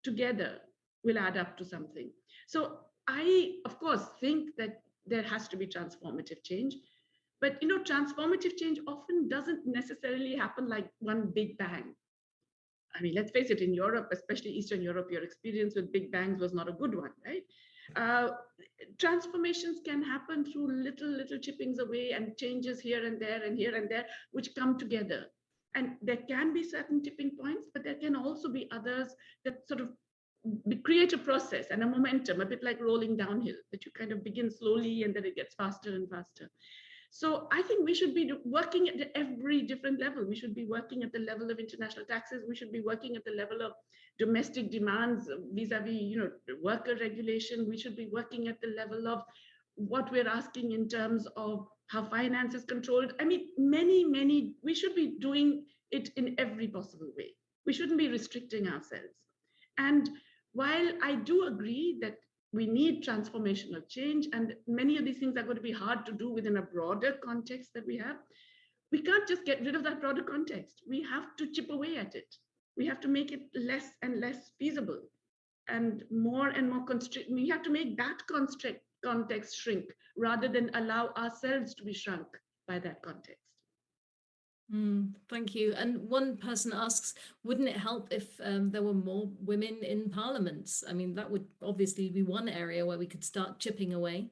together will add up to something. So I, of course, think that there has to be transformative change, but transformative change often doesn't necessarily happen like one big bang. I mean, let's face it, in Europe, especially Eastern Europe, your experience with big bangs was not a good one, right? Transformations can happen through little chippings away and changes here and there, which come together. And there can be certain tipping points, but there can also be others that sort of create a process and a momentum, a bit like rolling downhill, that you kind of begin slowly and then it gets faster and faster. So I think we should be working at every different level. We should be working at the level of international taxes. We should be working at the level of domestic demands vis-a-vis, worker regulation. We should be working at the level of what we're asking in terms of how finance is controlled. I mean, many, we should be doing it in every possible way. We shouldn't be restricting ourselves. And while I do agree that we need transformational change, and many of these things are going to be hard to do within a broader context that we have, we can't just get rid of that broader context. We have to chip away at it. We have to make it less and less feasible and more constrict. We have to make that context shrink rather than allow ourselves to be shrunk by that context. Thank you. And one person asks, wouldn't it help if there were more women in parliaments? I mean, that would obviously be one area where we could start chipping away.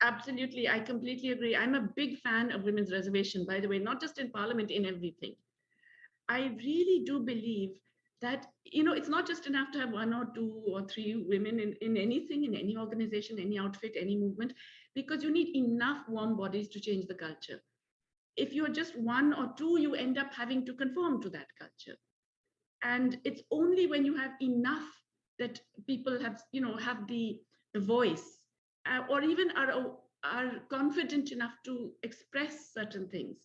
Absolutely. I completely agree. I'm a big fan of women's reservation, by the way, not just in parliament, in everything. I really do believe that, it's not just enough to have 1 or 2 or 3 women in anything, in any organization, any outfit, any movement, because you need enough warm bodies to change the culture. If you're just 1 or 2, you end up having to conform to that culture. And it's only when you have enough that people have, have the voice or even are confident enough to express certain things,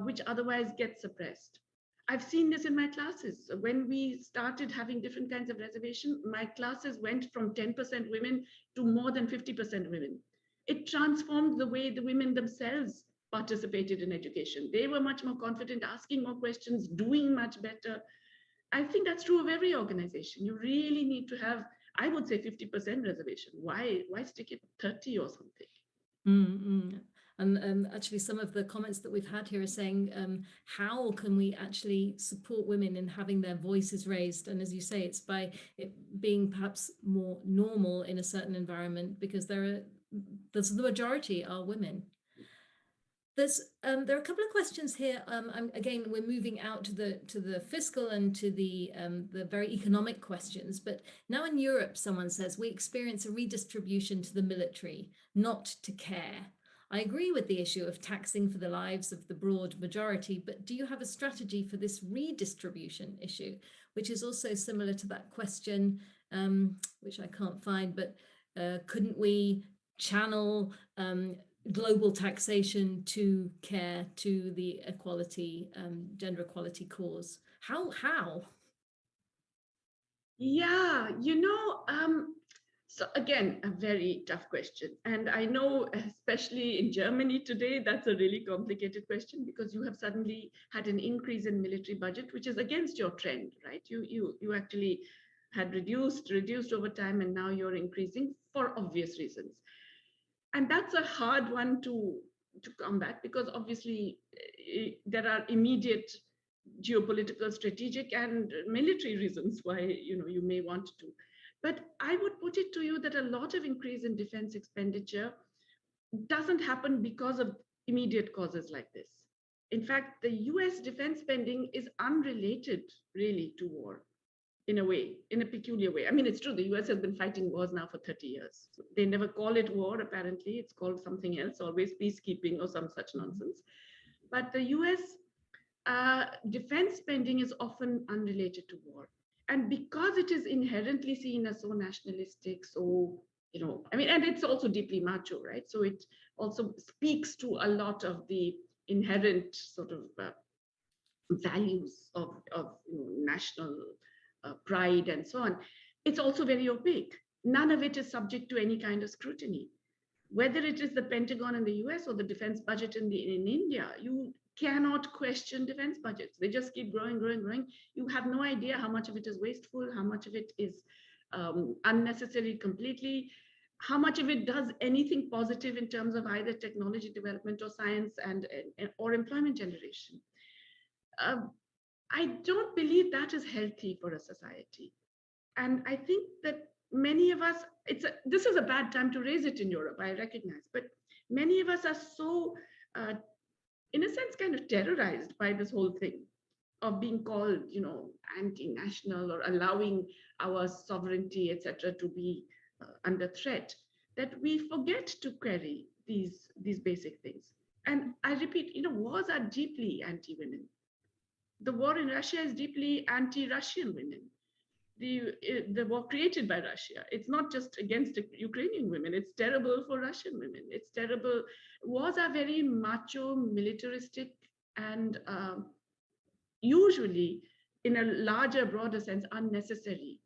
which otherwise get suppressed. I've seen this in my classes. When we started having different kinds of reservation, my classes went from 10% women to more than 50% women. It transformed the way the women themselves participated in education. They were much more confident, asking more questions, doing much better. I think that's true of every organization. You really need to have, I would say, 50% reservation. Why stick it 30 or something? Mm-hmm. And actually, some of the comments that we've had here are saying, how can we actually support women in having their voices raised? And as you say, it's by it being perhaps more normal in a certain environment, because the majority are women. There are a couple of questions here. Again, we're moving out to the fiscal and to the very economic questions. But now in Europe, someone says we experience a redistribution to the military, not to care. I agree with the issue of taxing for the lives of the broad majority, but do you have a strategy for this redistribution issue, which is also similar to that question, which I can't find, but couldn't we channel global taxation to care, to the equality, gender equality cause? How? Yeah, so again, a very tough question. And I know, especially in Germany today, that's a really complicated question, because you have suddenly had an increase in military budget, which is against your trend, right? You actually had reduced over time, and now you're increasing for obvious reasons. And that's a hard one to combat, because obviously there are immediate geopolitical, strategic, and military reasons why you may want to. But I would put it to you that a lot of increase in defense expenditure doesn't happen because of immediate causes like this. In fact, the US defense spending is unrelated really to war, in a way, in a peculiar way. I mean, it's true, the US has been fighting wars now for 30 years. They never call it war, apparently. It's called something else, always peacekeeping or some such nonsense. But the US defense spending is often unrelated to war. And because it is inherently seen as so nationalistic, so, and it's also deeply macho, right? So it also speaks to a lot of the inherent sort of values of national pride and so on. It's also very opaque. None of it is subject to any kind of scrutiny. Whether it is the Pentagon in the US or the defense budget in India, you cannot question defense budgets. They just keep growing. You have no idea how much of it is wasteful, how much of it is unnecessary completely, how much of it does anything positive in terms of either technology development or science or employment generation. I don't believe that is healthy for a society. And I think that many of us, this is a bad time to raise it in Europe, I recognize, but many of us are so, in a sense, kind of terrorized by this whole thing of being called, anti-national, or allowing our sovereignty, etc., to be under threat, that we forget to query these basic things. And I repeat, wars are deeply anti-women. The war in Russia is deeply anti-Russian women. The war created by Russia, it's not just against Ukrainian women, it's terrible for Russian women. It's terrible. Wars are very macho, militaristic, and usually, in a larger, broader sense, unnecessary.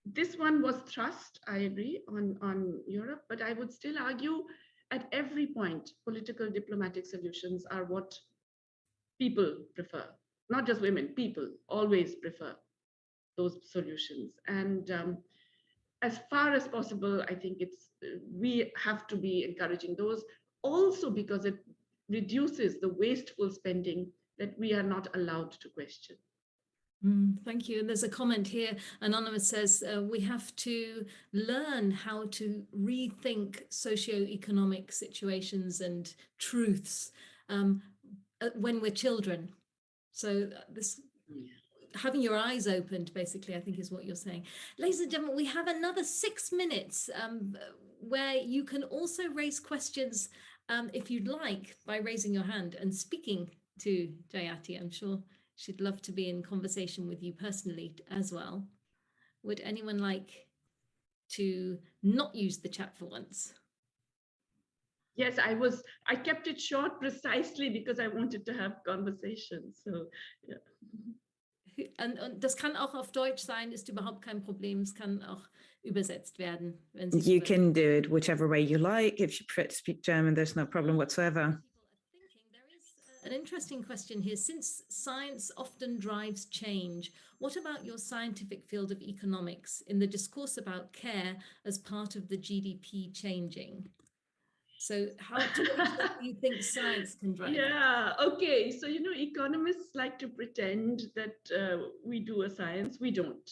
This one was thrust, I agree, on Europe, but I would still argue at every point, political diplomatic solutions are what people prefer. Not just women, people always prefer those solutions. And as far as possible, I think we have to be encouraging those, also because it reduces the wasteful spending that we are not allowed to question. Thank you. And there's a comment here. Anonymous says, we have to learn how to rethink socioeconomic situations and truths when we're children. So this... having your eyes opened, basically, I think is what you're saying. Ladies and gentlemen, we have another 6 minutes where you can also raise questions if you'd like, by raising your hand and speaking to Jayati. I'm sure she'd love to be in conversation with you personally as well. Would anyone like to not use the chat for once? Yes, I kept it short precisely because I wanted to have conversations. So, yeah. Und das kann auch auf Deutsch sein, ist überhaupt kein Problem. Es kann auch übersetzt werden, wenn Sie You wollen. can do it whichever way you like. If you prefer to speak German, there's no problem whatsoever. There is an interesting question here. Since science often drives change, what about your scientific field of economics in the discourse about care as part of the GDP changing? So how to what extent do you think science can drive? Yeah, okay. So, economists like to pretend that we do a science. We don't.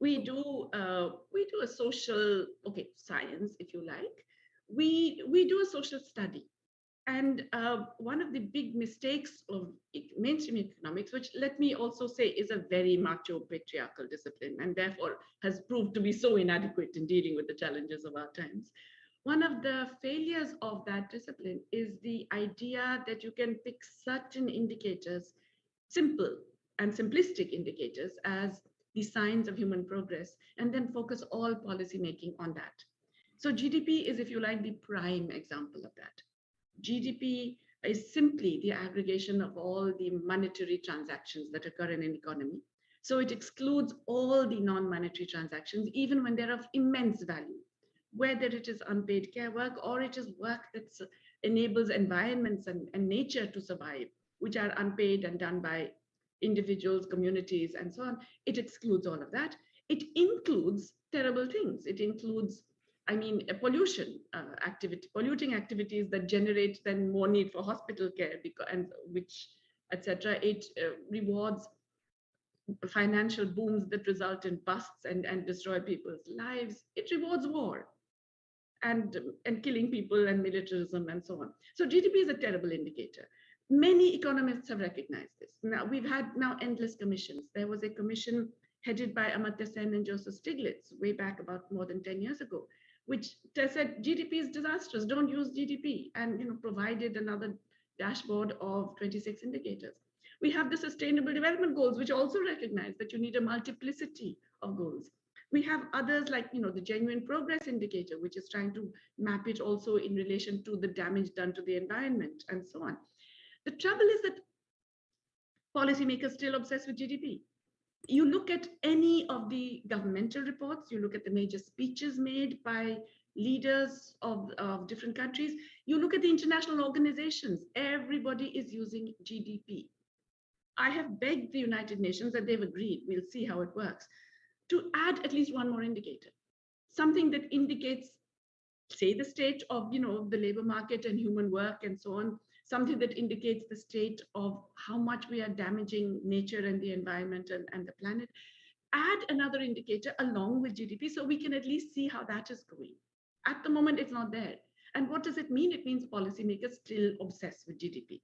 We do a social, science, if you like. We do a social study. And one of the big mistakes of mainstream economics, which let me also say is a very macho patriarchal discipline and therefore has proved to be so inadequate in dealing with the challenges of our times. One of the failures of that discipline is the idea that you can pick certain indicators, simple and simplistic indicators, as the signs of human progress, and then focus all policy making on that. So GDP is, if you like, the prime example of that. GDP is simply the aggregation of all the monetary transactions that occur in an economy. So it excludes all the non-monetary transactions, even when they're of immense value, whether it is unpaid care work or it is work that enables environments and nature to survive, which are unpaid and done by individuals, communities, and so on. It excludes all of that. It includes terrible things. It includes, pollution polluting activities that generate then more need for hospital care, and which, etc. It rewards financial booms that result in busts and destroy people's lives. It rewards war and killing people and militarism and so on. So GDP is a terrible indicator. Many economists have recognized this. Now, we've had endless commissions. There was a commission headed by Amartya Sen and Joseph Stiglitz way back about more than 10 years ago, which said GDP is disastrous, don't use GDP, and provided another dashboard of 26 indicators. We have the Sustainable Development Goals, which also recognize that you need a multiplicity of goals. We have others like the Genuine Progress Indicator, which is trying to map it also in relation to the damage done to the environment and so on. The trouble is that policymakers still obsessed with GDP. You look at any of the governmental reports, you look at the major speeches made by leaders of different countries, you look at the international organizations, everybody is using GDP. I have begged the United Nations, and they've agreed, we'll see how it works, to add at least one more indicator, something that indicates, say, the state of the labor market and human work and so on, something that indicates the state of how much we are damaging nature and the environment and the planet. Add another indicator along with GDP so we can at least see how that is going. At the moment, it's not there. And what does it mean? It means policymakers still obsessed with GDP.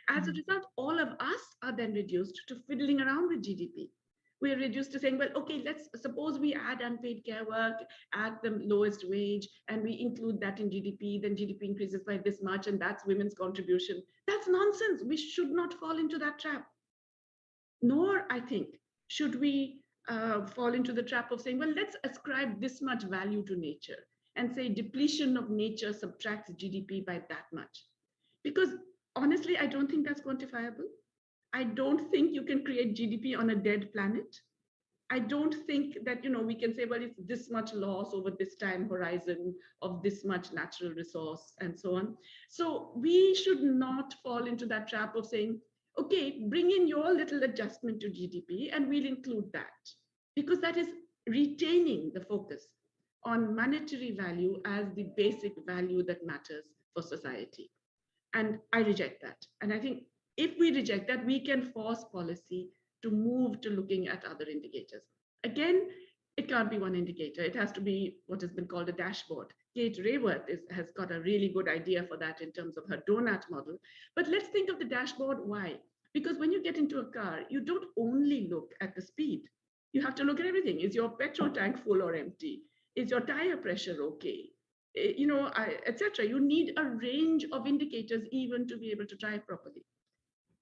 As a result, all of us are then reduced to fiddling around with GDP. We're reduced to saying, well, okay, let's suppose we add unpaid care work, add the lowest wage, and we include that in GDP, then GDP increases by this much, and that's women's contribution. That's nonsense. We should not fall into that trap. Nor, I think, should we fall into the trap of saying, well, let's ascribe this much value to nature and say depletion of nature subtracts GDP by that much. Because honestly, I don't think that's quantifiable. I don't think you can create GDP on a dead planet. I don't think that we can say, well, it's this much loss over this time horizon of this much natural resource and so on. So we should not fall into that trap of saying, okay, bring in your little adjustment to GDP and we'll include that, because that is retaining the focus on monetary value as the basic value that matters for society. And I reject that. And I think if we reject that, we can force policy to move to looking at other indicators. Again, it can't be one indicator. It has to be what has been called a dashboard. Kate Raworth has got a really good idea for that in terms of her donut model. But let's think of the dashboard. Why? Because when you get into a car, you don't only look at the speed. You have to look at everything. Is your petrol tank full or empty? Is your tire pressure okay? Etc. You need a range of indicators even to be able to drive properly.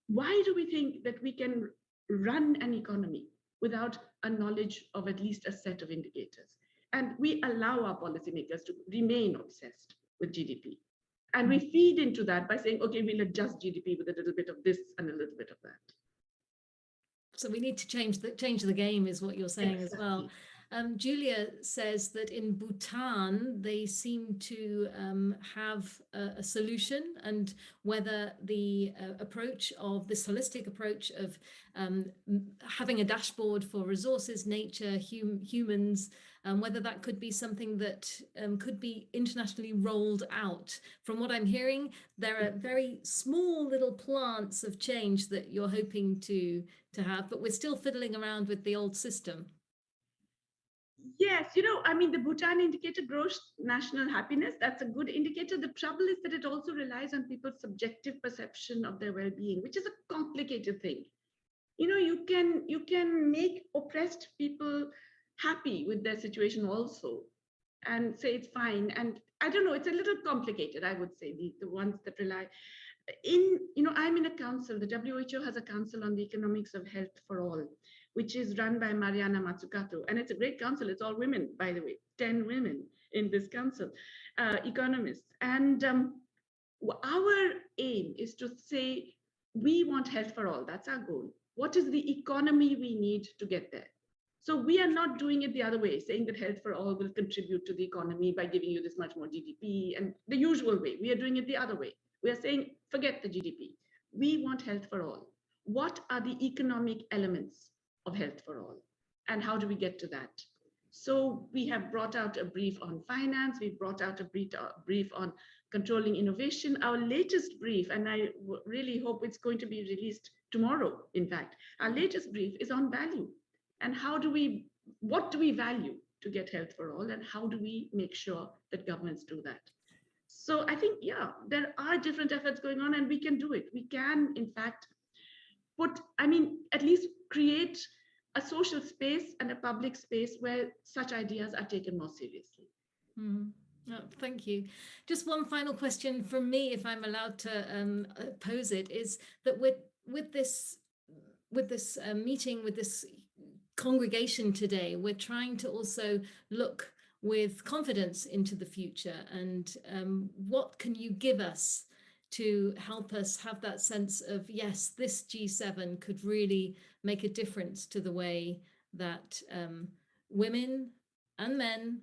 Why do we think that we can run an economy without a knowledge of at least a set of indicators? And we allow our policymakers to remain obsessed with GDP. And we feed into that by saying, okay, we'll adjust GDP with a little bit of this and a little bit of that. So we need to change the game, is what you're saying as well. Julia says that in Bhutan, they seem to have a solution, and whether the approach of this holistic approach of having a dashboard for resources, nature, humans, whether that could be something that could be internationally rolled out. From what I'm hearing, there are very small little plants of change that you're hoping to have, but we're still fiddling around with the old system. Yes, you know, I mean, the Bhutan indicator gross national happiness, that's a good indicator. The trouble is that it also relies on people's subjective perception of their well-being, which is a complicated thing. You know, you can make oppressed people happy with their situation also and say it's fine. And I don't know, it's a little complicated, I would say, the ones that rely I'm in a council. The WHO has a council on the economics of health for all, which is run by Mariana Mazzucato. And it's a great council. It's all women, by the way, 10 women in this council, economists. And our aim is to say, we want health for all. That's our goal. What is the economy we need to get there? So we are not doing it the other way, saying that health for all will contribute to the economy by giving you this much more GDP and the usual way. We are doing it the other way. We are saying, forget the GDP. We want health for all. What are the economic elements of health for all? And how do we get to that? So we have brought out a brief on finance. We've brought out a brief on controlling innovation. Our latest brief, and I really hope it's going to be released tomorrow, in fact, our latest brief is on value. And what do we value to get health for all? And how do we make sure that governments do that? So I think, yeah, there are different efforts going on and we can do it. We can, in fact, at least create a social space and a public space where such ideas are taken more seriously. Oh, thank you. Just one final question from me, if I'm allowed to pose it, is that with this meeting, with this congregation today, we're trying to also look with confidence into the future. And what can you give us to help us have that sense of, yes, this G7 could really make a difference to the way that women and men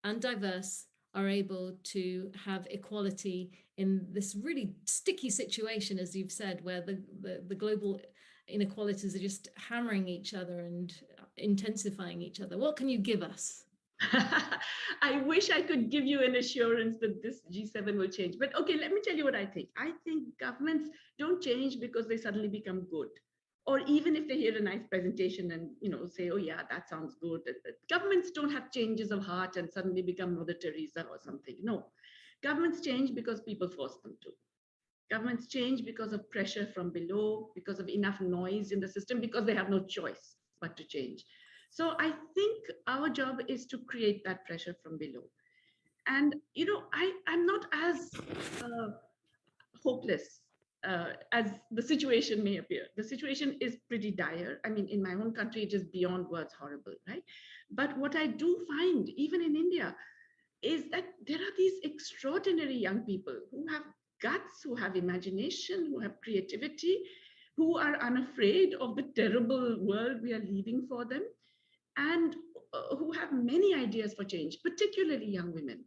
and diverse are able to have equality in this really sticky situation, as you've said, where the global inequalities are just hammering each other and intensifying each other. What can you give us? I wish I could give you an assurance that this G7 will change. But okay, let me tell you what I think. I think governments don't change because they suddenly become good. Or even if they hear a nice presentation and say, oh yeah, that sounds good. Governments don't have changes of heart and suddenly become Mother Teresa or something. No, governments change because people force them to. Governments change because of pressure from below, because of enough noise in the system, because they have no choice but to change. So I think our job is to create that pressure from below. And, I'm not as hopeless as the situation may appear. The situation is pretty dire. I mean, in my own country, it is beyond words horrible, right? But what I do find, even in India, is that there are these extraordinary young people who have guts, who have imagination, who have creativity, who are unafraid of the terrible world we are leaving for them, and who have many ideas for change, particularly young women.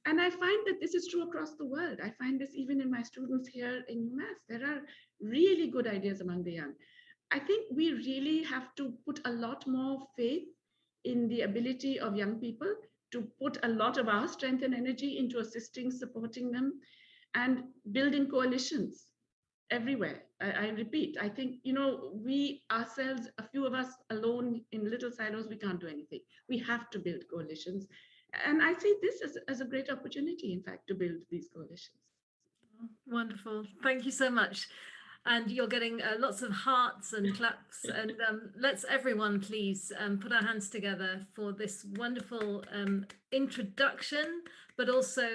And I find that this is true across the world. I find this even in my students here in UMass. There are really good ideas among the young. I think we really have to put a lot more faith in the ability of young people to put a lot of our strength and energy into assisting, supporting them, and building coalitions everywhere. I repeat, I think, we ourselves, a few of us alone in little silos, we can't do anything. We have to build coalitions. And I see this as a great opportunity, in fact, to build these coalitions. Wonderful. Thank you so much. And you're getting lots of hearts and claps. And let's everyone please put our hands together for this wonderful introduction, but also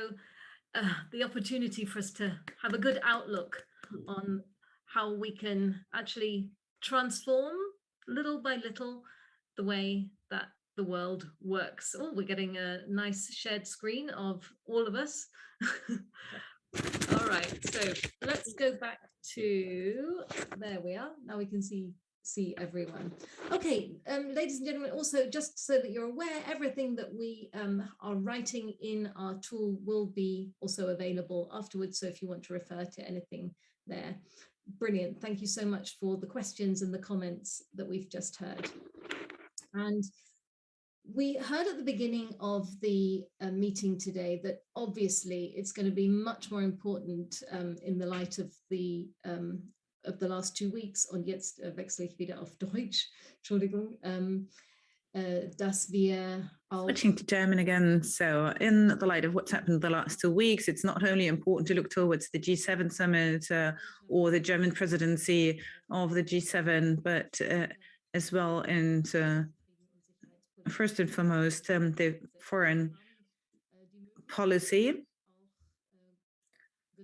the opportunity for us to have a good outlook on how we can actually transform little by little the way that the world works. Oh, we're getting a nice shared screen of all of us. All right, so let's go back to, there we are. Now we can see see everyone. Okay, ladies and gentlemen, also just so that you're aware, everything that we are writing in our tool will be also available afterwards. So if you want to refer to anything there. Brilliant. Thank you so much for the questions and the comments that we've just heard. And we heard at the beginning of the meeting today that obviously it's going to be much more important in the light of the last 2 weeks. Und jetzt wechsle ich wieder auf Deutsch. Entschuldigung. Dass wir auch Switching to German again. So in the light of what's happened the last 2 weeks, it's not only important to look towards the G7 summit or the German presidency of the G7, but as well, and first and foremost, the foreign policy,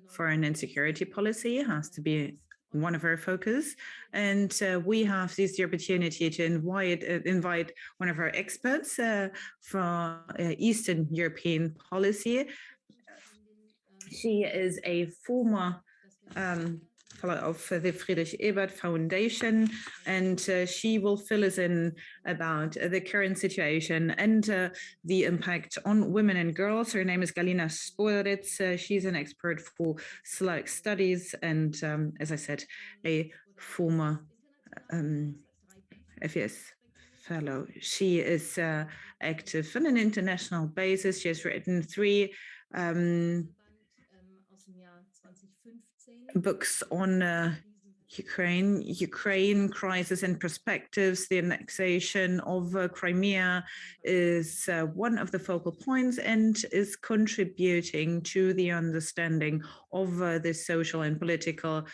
foreign and security policy has to be one of our focus. And we have seized the opportunity to invite one of our experts from Eastern European policy. She is a former fellow of the Friedrich Ebert Foundation, and she will fill us in about the current situation and the impact on women and girls. Her name is Galina Sporitz. She's an expert for Slavic studies and, as I said, a former FES fellow. She is active on an international basis. She has written 3 books on Ukraine crisis and perspectives. The annexation of Crimea is one of the focal points and is contributing to the understanding of the social and political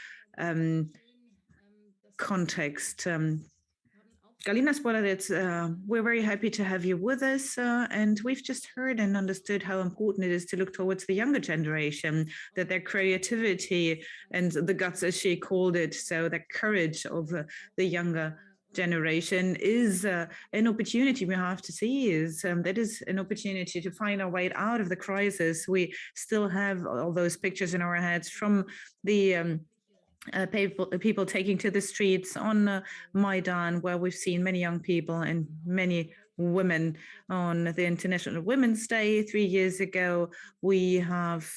context. Galina Sporitz, we're very happy to have you with us, and we've just heard and understood how important it is to look towards the younger generation, that their creativity and the guts, as she called it, so the courage of the younger generation is an opportunity we have to seize. That is an opportunity to find our way out of the crisis. We still have all those pictures in our heads from the people taking to the streets on Maidan, where we've seen many young people and many women. On the International Women's Day 3 years ago, we have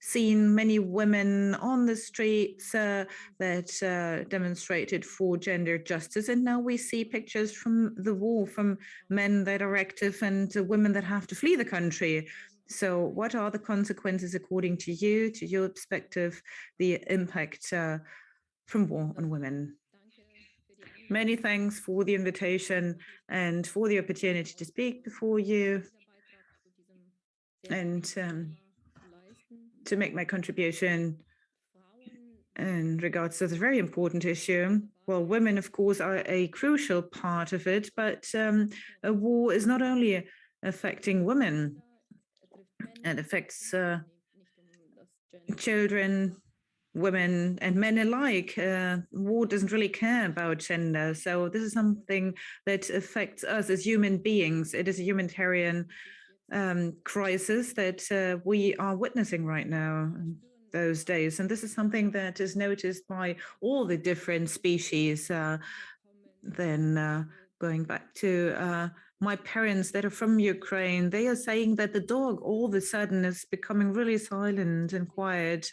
seen many women on the streets that demonstrated for gender justice. And now we see pictures from the war, from men that are active and women that have to flee the country. So what are the consequences, according to you, to your perspective, the impact from war on women? Many thanks for the invitation and for the opportunity to speak before you and to make my contribution in regards to this very important issue. Well, women, of course, are a crucial part of it, but a war is not only affecting women. It affects children, women, and men alike. War doesn't really care about gender. So this is something that affects us as human beings. It is a humanitarian crisis that we are witnessing right now in those days. And this is something that is noticed by all the different species. Then going back to my parents that are from Ukraine, they are saying that the dog all of a sudden is becoming really silent and quiet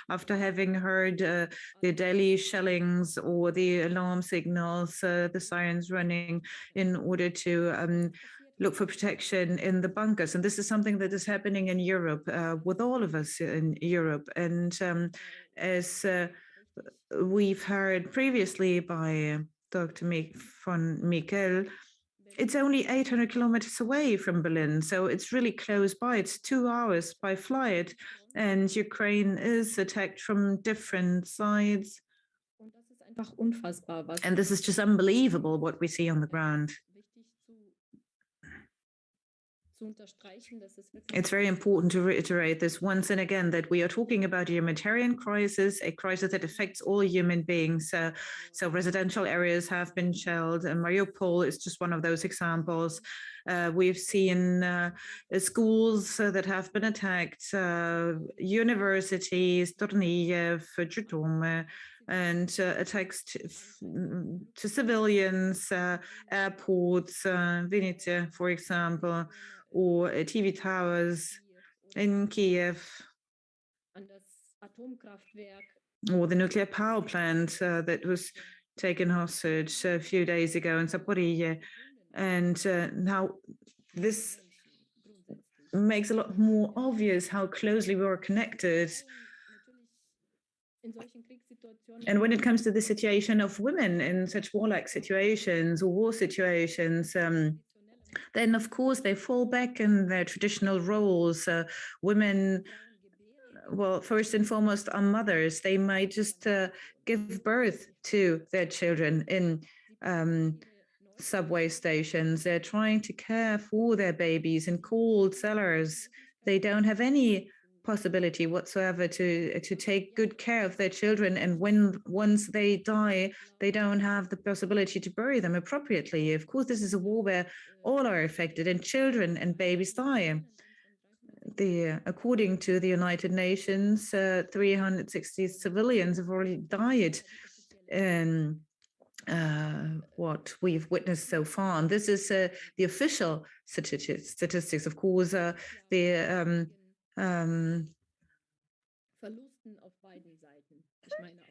after having heard the daily shellings or the alarm signals, the sirens running in order to look for protection in the bunkers. And this is something that is happening in Europe with all of us in Europe. And as we've heard previously by Dr. von Mikel, it's only 800 kilometers away from Berlin, so it's really close by. It's 2 hours by flight, and Ukraine is attacked from different sides. And this is just unbelievable what we see on the ground. It's very important to reiterate this once and again, that we are talking about a humanitarian crisis, a crisis that affects all human beings. So residential areas have been shelled, and Mariupol is just one of those examples. We've seen schools that have been attacked, universities, Torniyev, Zhytomyr, and attacks to civilians, airports, Vinnytsia, for example, or TV towers in Kiev, or the nuclear power plant that was taken hostage a few days ago in Zaporizhzhia. And now this makes a lot more obvious how closely we are connected. And when it comes to the situation of women in such warlike situations or war situations, then of course they fall back in their traditional roles. Women, well, first and foremost, are mothers. They might just give birth to their children in subway stations. They're trying to care for their babies in cold cellars. They don't have any possibility whatsoever to take good care of their children, and once they die, they don't have the possibility to bury them appropriately. Of course, this is a war where all are affected, and children and babies die. According to the United Nations, 360 civilians have already died in what we've witnessed so far. And this is the official statistics. Of course,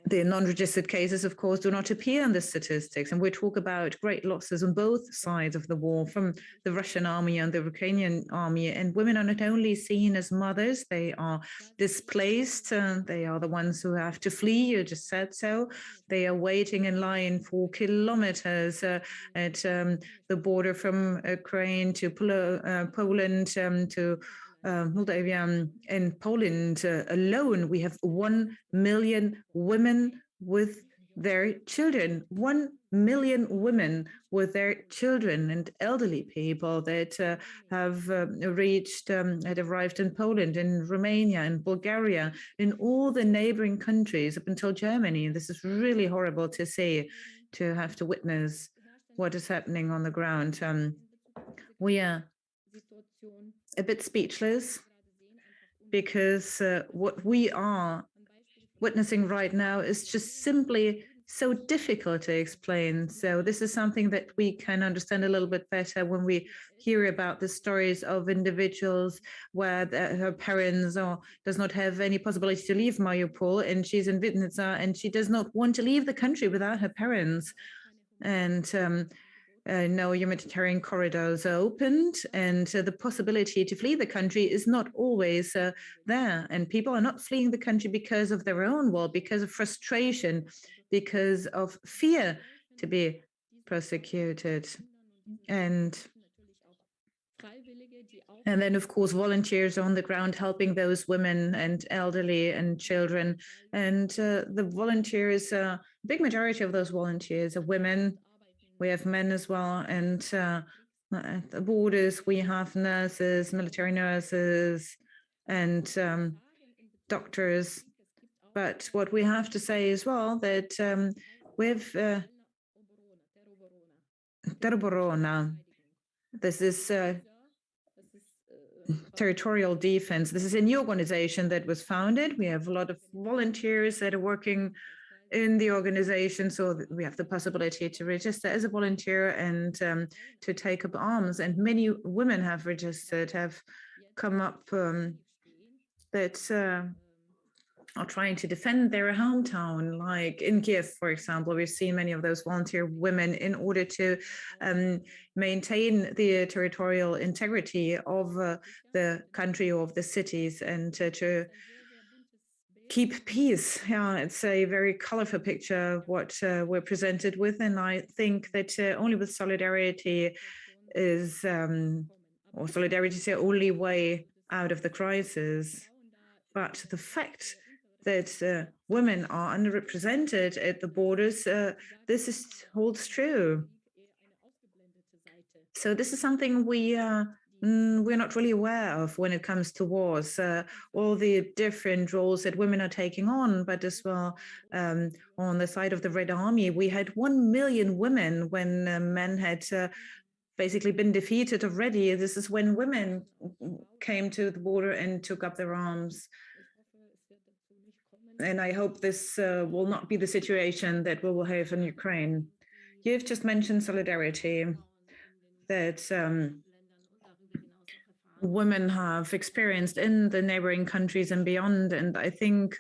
the non-registered cases, of course, do not appear in the statistics. And we talk about great losses on both sides of the war, from the Russian army and the Ukrainian army. And women are not only seen as mothers, they are displaced. They are the ones who have to flee. You just said so. They are waiting in line for kilometers at the border from Ukraine to Poland to Moldavia. In Poland alone, we have 1 million women with their children, 1 million women with their children and elderly people that have arrived in Poland, in Romania, in Bulgaria, in all the neighboring countries up until Germany. This is really horrible to see, to have to witness what is happening on the ground. We are a bit speechless because what we are witnessing right now is just simply so difficult to explain. So this is something that we can understand a little bit better when we hear about the stories of individuals where her parents does not have any possibility to leave Mariupol, and she's in Vinnytsia, and she does not want to leave the country without her parents. And no humanitarian corridors are opened, and the possibility to flee the country is not always there. And people are not fleeing the country because of their own will, because of frustration, because of fear to be persecuted. And then, of course, volunteers on the ground helping those women and elderly and children. And the volunteers, a big majority of those volunteers are women. We have men as well, and at the borders we have nurses, military nurses, and doctors. But what we have to say as well that with Teroborona, this is territorial defense. This is a new organization that was founded. We have a lot of volunteers that are working in the organization, so we have the possibility to register as a volunteer and to take up arms. And many women have registered, have come up that are trying to defend their hometown, like in Kiev, for example. We've seen many of those volunteer women in order to maintain the territorial integrity of the country or of the cities, and to keep peace. Yeah, it's a very colorful picture of what we're presented with, and I think that only with solidarity is, or solidarity is the only way out of the crisis. But the fact that women are underrepresented at the borders, this holds true. So this is something we're not really aware of when it comes to wars, all the different roles that women are taking on, but as well on the side of the Red Army, we had 1 million women when men had basically been defeated already. This is when women came to the border and took up their arms. And I hope this will not be the situation that we will have in Ukraine. You've just mentioned solidarity, that women have experienced in the neighboring countries and beyond. And I think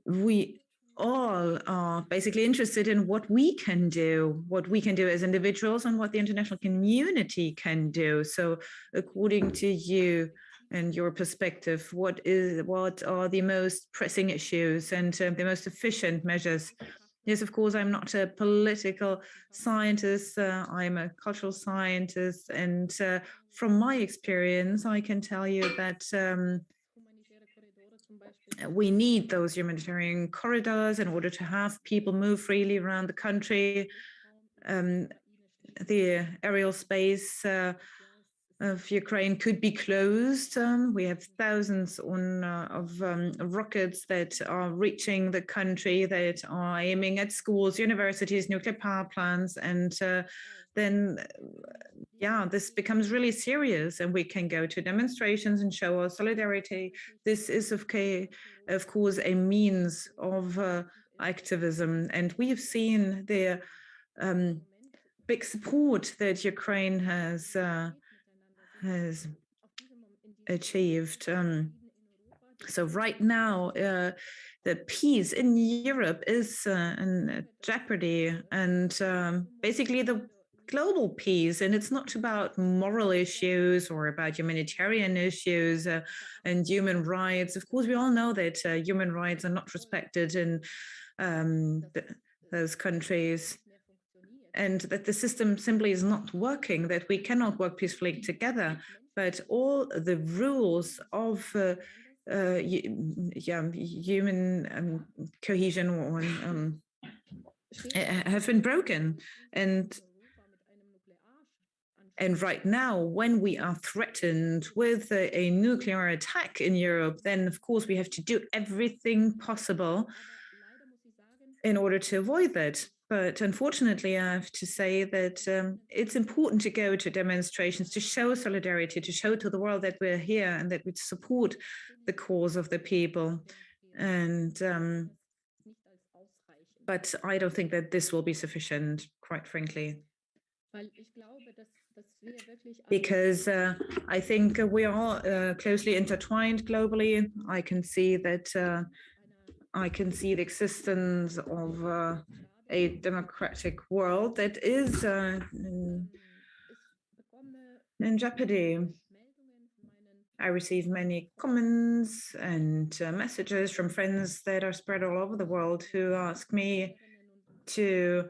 we all are basically interested in what we can do as individuals and what the international community can do. So according to you and your perspective, what are the most pressing issues and the most efficient measures? Yes, of course, I'm not a political scientist. I'm a cultural scientist. And from my experience, I can tell you that we need those humanitarian corridors in order to have people move freely around the country. The aerial space of Ukraine could be closed. We have thousands of rockets that are reaching the country, that are aiming at schools, universities, nuclear power plants, and then this becomes really serious, and we can go to demonstrations and show our solidarity. This is, of course, a means of activism, and we have seen the big support that Ukraine has achieved. So right now, the peace in Europe is in jeopardy, and basically the global peace. And it's not about moral issues or about humanitarian issues and human rights. Of course, we all know that human rights are not respected in those countries, and that the system simply is not working, that we cannot work peacefully together. But all the rules of human cohesion have been broken. And right now, when we are threatened with a nuclear attack in Europe, then of course we have to do everything possible in order to avoid that. But unfortunately, I have to say that it's important to go to demonstrations, to show solidarity, to show to the world that we're here and that we support the cause of the people. And but I don't think that this will be sufficient, quite frankly. Because I think we are closely intertwined globally. I can see that the existence of a democratic world that is in jeopardy. I receive many comments and messages from friends that are spread all over the world who ask me to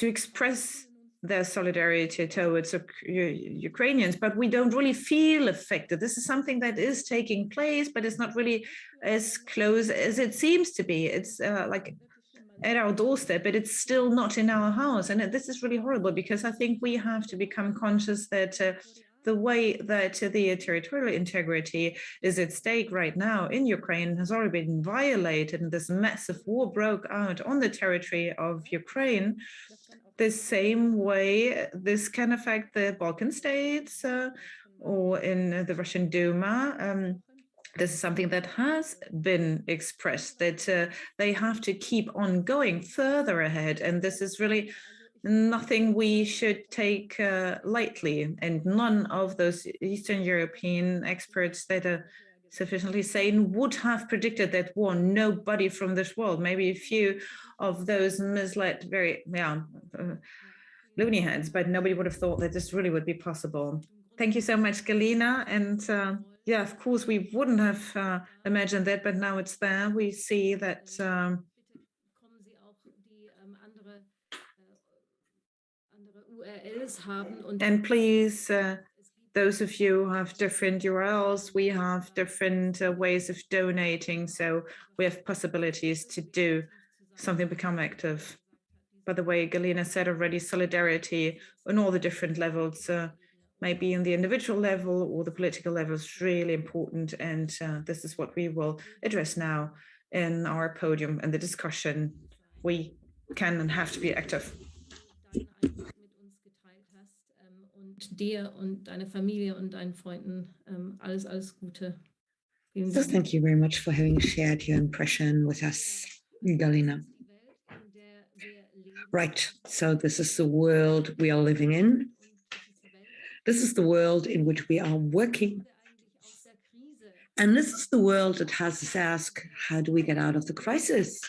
express their solidarity towards Ukrainians, but we don't really feel affected. This is something that is taking place, but it's not really as close as it seems to be. It's like at our doorstep, but it's still not in our house. And this is really horrible, because I think we have to become conscious that the way that the territorial integrity is at stake right now in Ukraine has already been violated, and this massive war broke out on the territory of Ukraine. The same way this can affect the Balkan states or in the Russian Duma. This is something that has been expressed, that they have to keep on going further ahead. And this is really nothing we should take lightly. And none of those Eastern European experts that are sufficiently sane would have predicted that war. Nobody from this world, maybe a few of those misled, very loony heads, but nobody would have thought that this really would be possible. Thank you so much, Galina. And of course, we wouldn't have imagined that, but now it's there. We see that. And please, those of you who have different URLs, we have different ways of donating. So we have possibilities to do something, become active. By the way, Galina said already, solidarity on all the different levels, maybe in the individual level or the political level, is really important. And this is what we will address now in our podium and the discussion. We can and have to be active. Und dir und deiner Familie und deinen Freunden alles Gute. So thank you very much for having shared your impression with us, Galina. Right, so this is the world we are living in. This is the world in which we are working. And this is the world that has us ask, how do we get out of the crisis?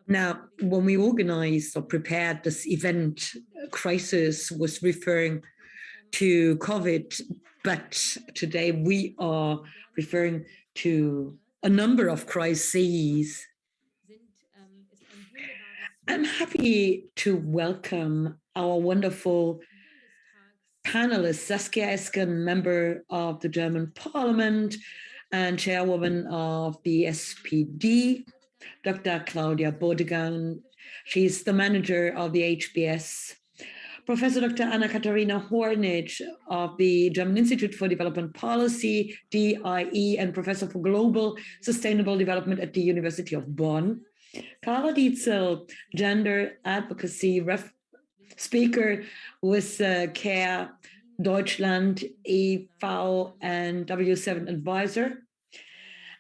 Now, when we organized or prepared this event, crisis was referring to COVID, but today we are referring to a number of crises. I'm happy to welcome our wonderful panelist, Saskia Esken, member of the German Parliament and chairwoman of the SPD, Dr. Claudia Bodegang. She's the manager of the HBS. Professor Dr. Anna-Katharina Hornitsch of the German Institute for Development Policy, DIE, and Professor for Global Sustainable Development at the University of Bonn. Carla Dietzel, gender advocacy speaker with CARE Deutschland, e.V. and W7 advisor.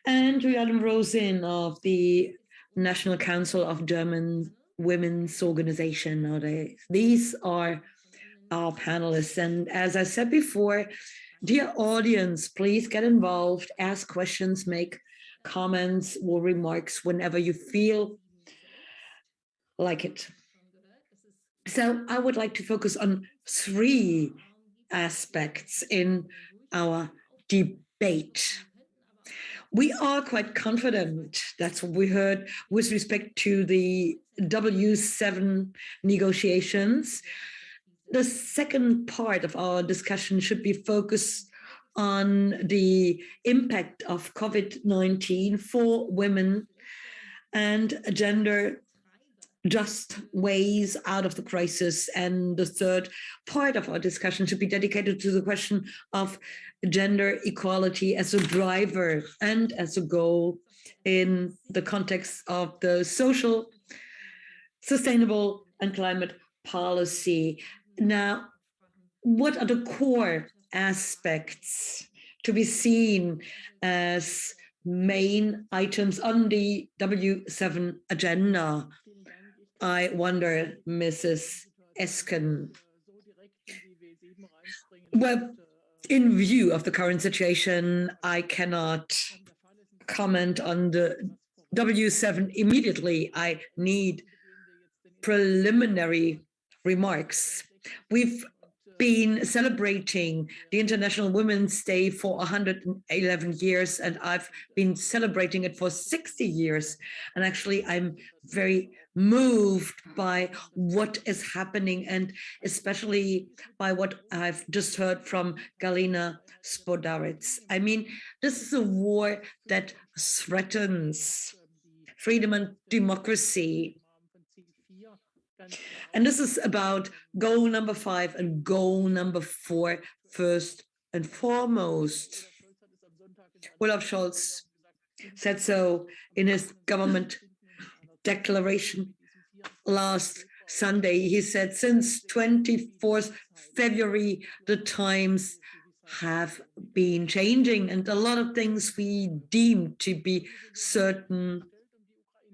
And Rhiannon Rosin of the National Council of German Women's Organization nowadays. These are our panelists. And as I said before, dear audience, please get involved, ask questions, make comments or remarks whenever you feel like it. So I would like to focus on three aspects in our debate. We are quite confident, that's what we heard, with respect to the W7 negotiations. The second part of our discussion should be focused on the impact of COVID-19 for women and gender just ways out of the crisis. And the third part of our discussion should be dedicated to the question of gender equality as a driver and as a goal in the context of the social, sustainable, and climate policy. Now, what are the core aspects to be seen as main items on the W7 agenda? I wonder, Mrs. Esken. Well, in view of the current situation, I cannot comment on the W7 immediately. I need preliminary remarks. We've been celebrating the International Women's Day for 111 years, and I've been celebrating it for 60 years. And actually, I'm very moved by what is happening, and especially by what I've just heard from Galina Spodaritz. I mean, this is a war that threatens freedom and democracy. And this is about goal number 5 and goal number 4, first and foremost. Olaf Scholz said so in his government declaration last Sunday. He said, since 24th February, the times have been changing, and a lot of things we deemed to be certain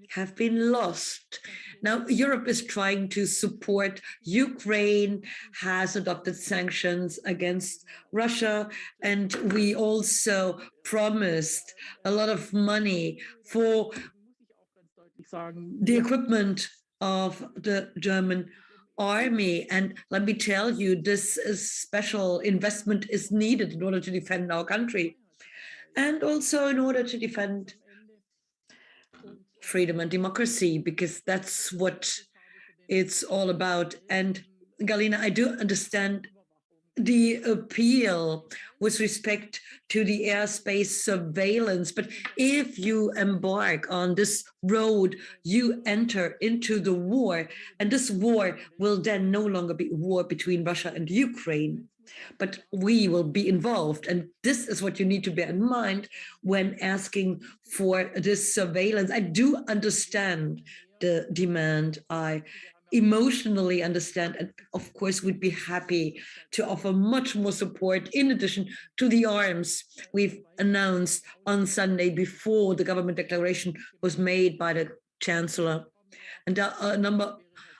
have been lost. Now, Europe is trying to support Ukraine, has adopted sanctions against Russia, and we also promised a lot of money for the equipment of the German army. And let me tell you, this special investment is needed in order to defend our country and also in order to defend freedom and democracy, because that's what it's all about. And Galina, I do understand the appeal with respect to the airspace surveillance, but if you embark on this road, you enter into the war, and this war will then no longer be a war between Russia and Ukraine, but we will be involved. And this is what you need to bear in mind when asking for this surveillance. I do understand the demand. I emotionally understand, and of course would be happy to offer much more support in addition to the arms we've announced on Sunday before the government declaration was made by the Chancellor. And there are a number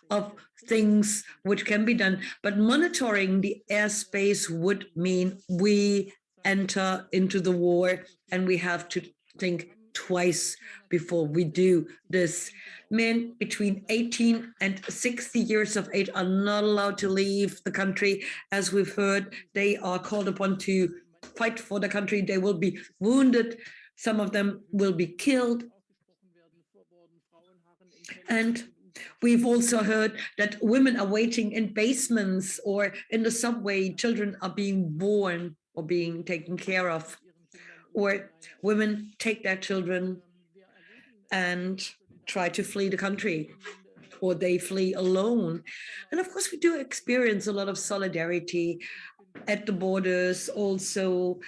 of things which can be done, but monitoring the airspace would mean we enter into the war, and we have to think twice before we do this. Men between 18 and 60 years of age are not allowed to leave the country. As we've heard, they are called upon to fight for the country. They will be wounded. Some of them will be killed. And we've also heard that women are waiting in basements or in the subway. Children are being born or being taken care of. Or women take their children and try to flee the country, or they flee alone. And of course, we do experience a lot of solidarity at the borders, also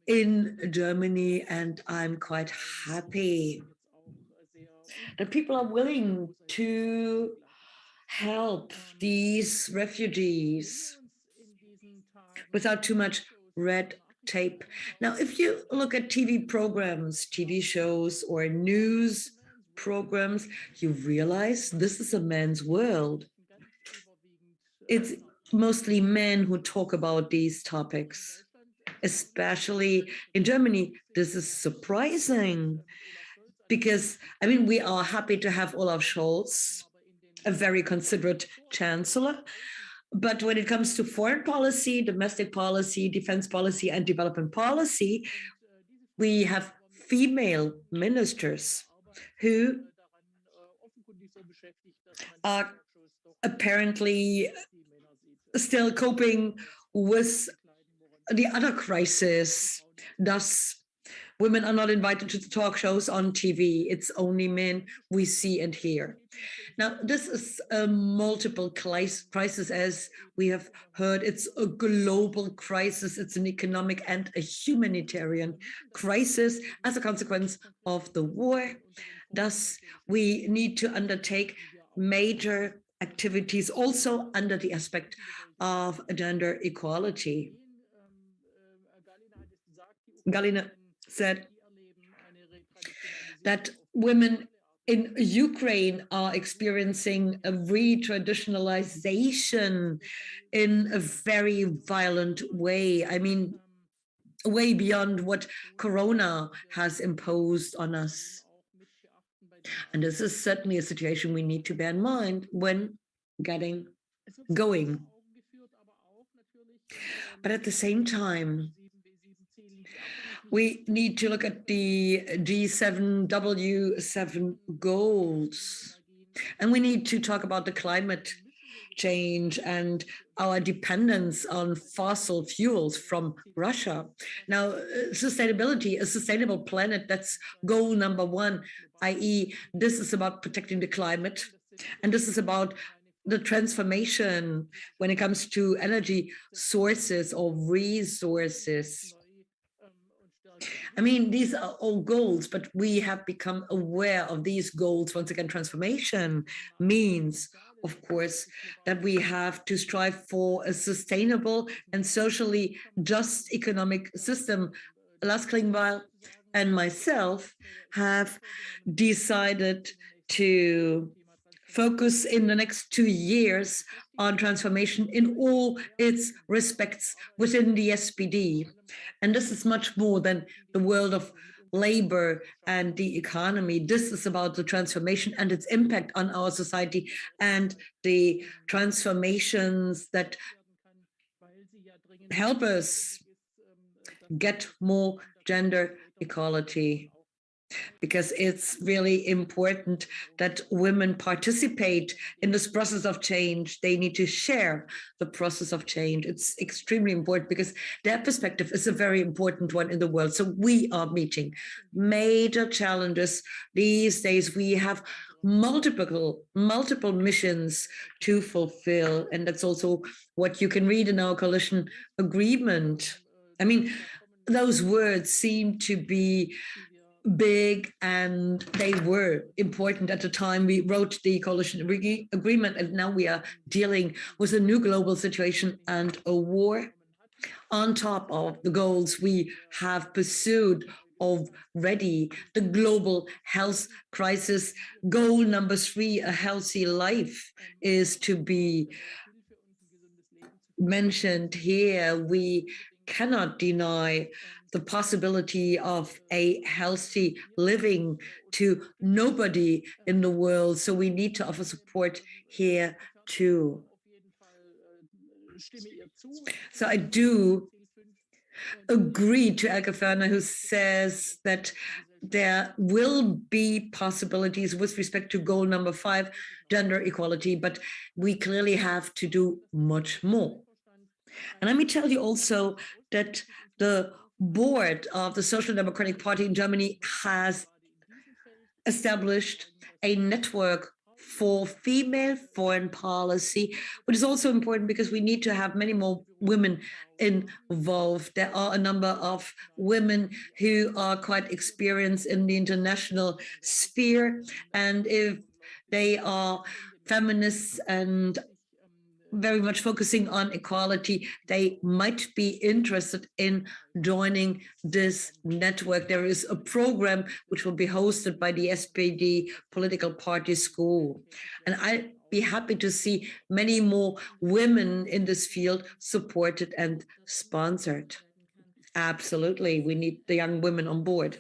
in Germany, and I'm quite happy that people are willing to help these refugees without too much red tape. Now, if you look at TV programs, TV shows, or news programs, you realize this is a man's world. It's mostly men who talk about these topics, especially in Germany. This is surprising because, I mean, we are happy to have Olaf Scholz, a very considerate chancellor. But when it comes to foreign policy, domestic policy, defense policy, and development policy, we have female ministers who are apparently still coping with the other crisis. Thus, women are not invited to the talk shows on TV. It's only men we see and hear. Now, this is a multiple crisis, as we have heard. It's a global crisis. It's an economic and a humanitarian crisis as a consequence of the war. Thus, we need to undertake major activities also under the aspect of gender equality. Galina said that women in Ukraine are experiencing a re-traditionalization in a very violent way. I mean, way beyond what Corona has imposed on us. And this is certainly a situation we need to bear in mind when getting going. But at the same time, we need to look at the G7, W7 goals. And we need to talk about the climate change and our dependence on fossil fuels from Russia. Now, sustainability, a sustainable planet, that's goal number one, i.e., this is about protecting the climate. And this is about the transformation when it comes to energy sources or resources. I mean, these are all goals, but we have become aware of these goals. Once again, transformation means, of course, that we have to strive for a sustainable and socially just economic system. Lars Klingbeil and myself have decided to focus in the next 2 years on transformation in all its respects within the SPD. And this is much more than the world of labor and the economy. This is about the transformation and its impact on our society and the transformations that help us get more gender equality. Because it's really important that women participate in this process of change. They need to share the process of change. It's extremely important because their perspective is a very important one in the world. So we are meeting major challenges these days. We have multiple missions to fulfill. And that's also what you can read in our coalition agreement. I mean, those words seem to be big and they were important at the time we wrote the coalition agreement, and now we are dealing with a new global situation and a war on top of the goals we have pursued already. The global health crisis, goal number 3, a healthy life, is to be mentioned here. We cannot deny the possibility of a healthy living to nobody in the world. So we need to offer support here too. So I do agree to Elke Ferner, who says that there will be possibilities with respect to goal number 5, gender equality, but we clearly have to do much more. And let me tell you also that the board of the Social Democratic Party in Germany has established a network for female foreign policy, which is also important because we need to have many more women involved. There are a number of women who are quite experienced in the international sphere, and if they are feminists and very much focusing on equality, they might be interested in joining this network. There is a program which will be hosted by the SPD political party school. And I'd be happy to see many more women in this field supported and sponsored. Absolutely, we need the young women on board.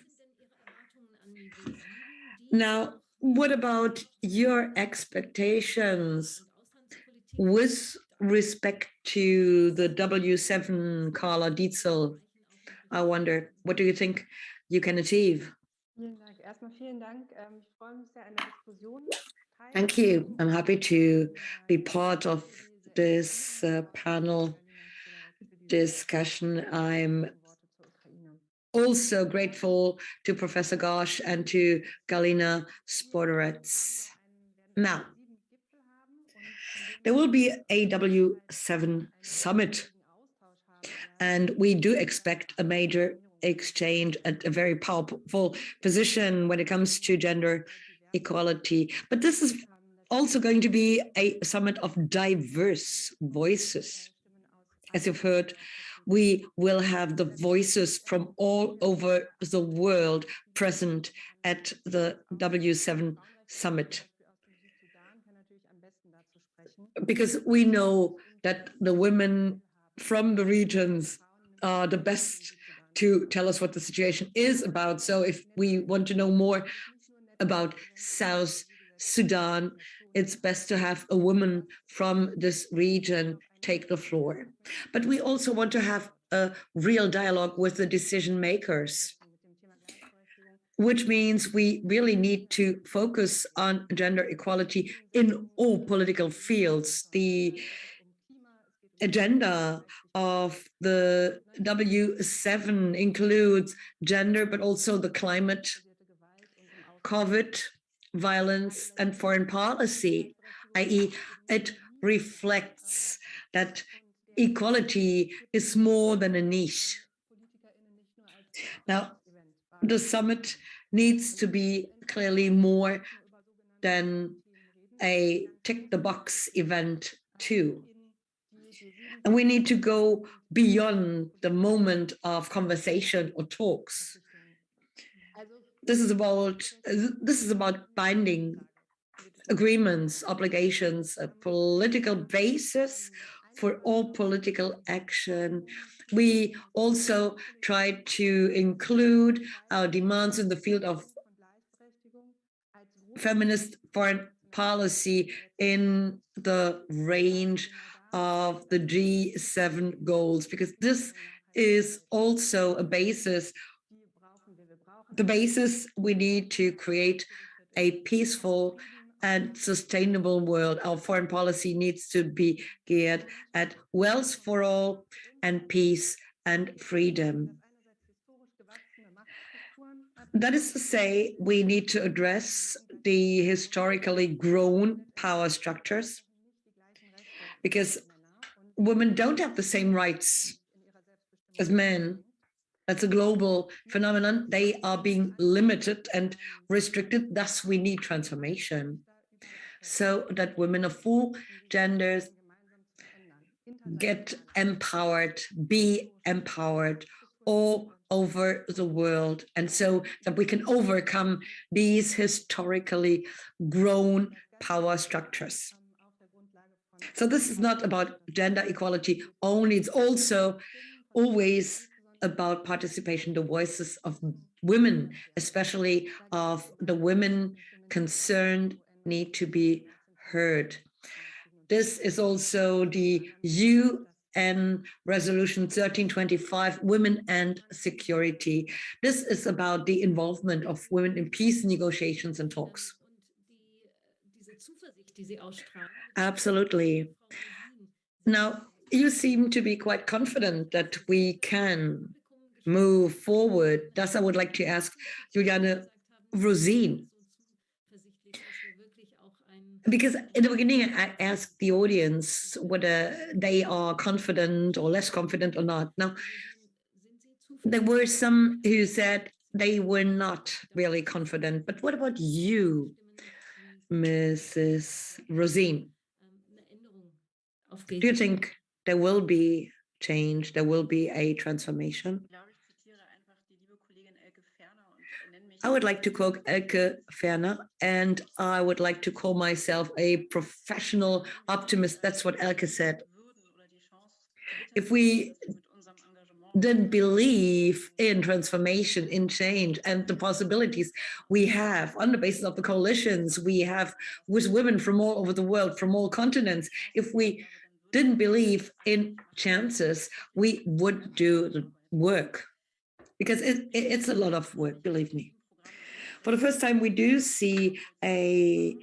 Now, what about your expectations with respect to the W7, Carla Dietzel? I wonder, what do you think you can achieve? Thank you. I'm happy to be part of this panel discussion. I'm also grateful to Professor Gosh and to Galina Spodorets. Now, there will be a W7 summit, and we do expect a major exchange at a very powerful position when it comes to gender equality. But this is also going to be a summit of diverse voices. As you've heard, we will have the voices from all over the world present at the W7 summit, because we know that the women from the regions are the best to tell us what the situation is about. So if we want to know more about South Sudan, it's best to have a woman from this region take the floor. But we also want to have a real dialogue with the decision makers, which means we really need to focus on gender equality in all political fields. The agenda of the W7 includes gender, but also the climate, COVID, violence, and foreign policy, i.e., it reflects that equality is more than a niche. Now, the summit needs to be clearly more than a tick-the-box event too. And we need to go beyond the moment of conversation or talks. This is about binding agreements, obligations, a political basis for all political action. We also try to include our demands in the field of feminist foreign policy in the range of the G7 goals, because this is also a basis, the basis we need to create a peaceful and sustainable world. Our foreign policy needs to be geared at wealth for all and peace and freedom. That is to say, we need to address the historically grown power structures, because women don't have the same rights as men That's a global phenomenon. They are being limited and restricted. Thus, we need transformation so that women of all genders get empowered, be empowered all over the world, and so that we can overcome these historically grown power structures. So this is not about gender equality only, it's also always about participation, the voices of women, especially of the women concerned, need to be heard. This is also the UN Resolution 1325, Women and Security. This is about the involvement of women in peace negotiations and talks. Absolutely. Now, you seem to be quite confident that we can move forward. Thus, I would like to ask Juliane Rosin. Because in the beginning, I asked the audience whether they are confident or less confident or not. Now, there were some who said they were not really confident. But what about you, Mrs. Rosin? Do you think there will be change, there will be a transformation? I would like to quote Elke Ferner, and I would like to call myself a professional optimist. That's what Elke said. If we didn't believe in transformation, in change, and the possibilities we have on the basis of the coalitions we have with women from all over the world, from all continents, if we didn't believe in chances, we would do the work. Because it's a lot of work, believe me. For the first time, we do see a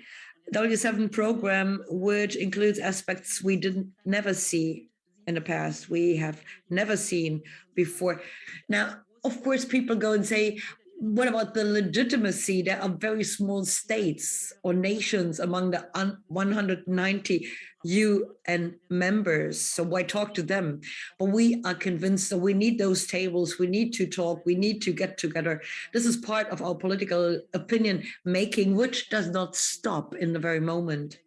W7 program which includes aspects we never see in the past, we have never seen before. Now, of course, people go and say, what about the legitimacy? There are very small states or nations among the 190 UN members, so why talk to them? But we are convinced that we need those tables, we need to talk, we need to get together. This is part of our political opinion making, which does not stop in the very moment.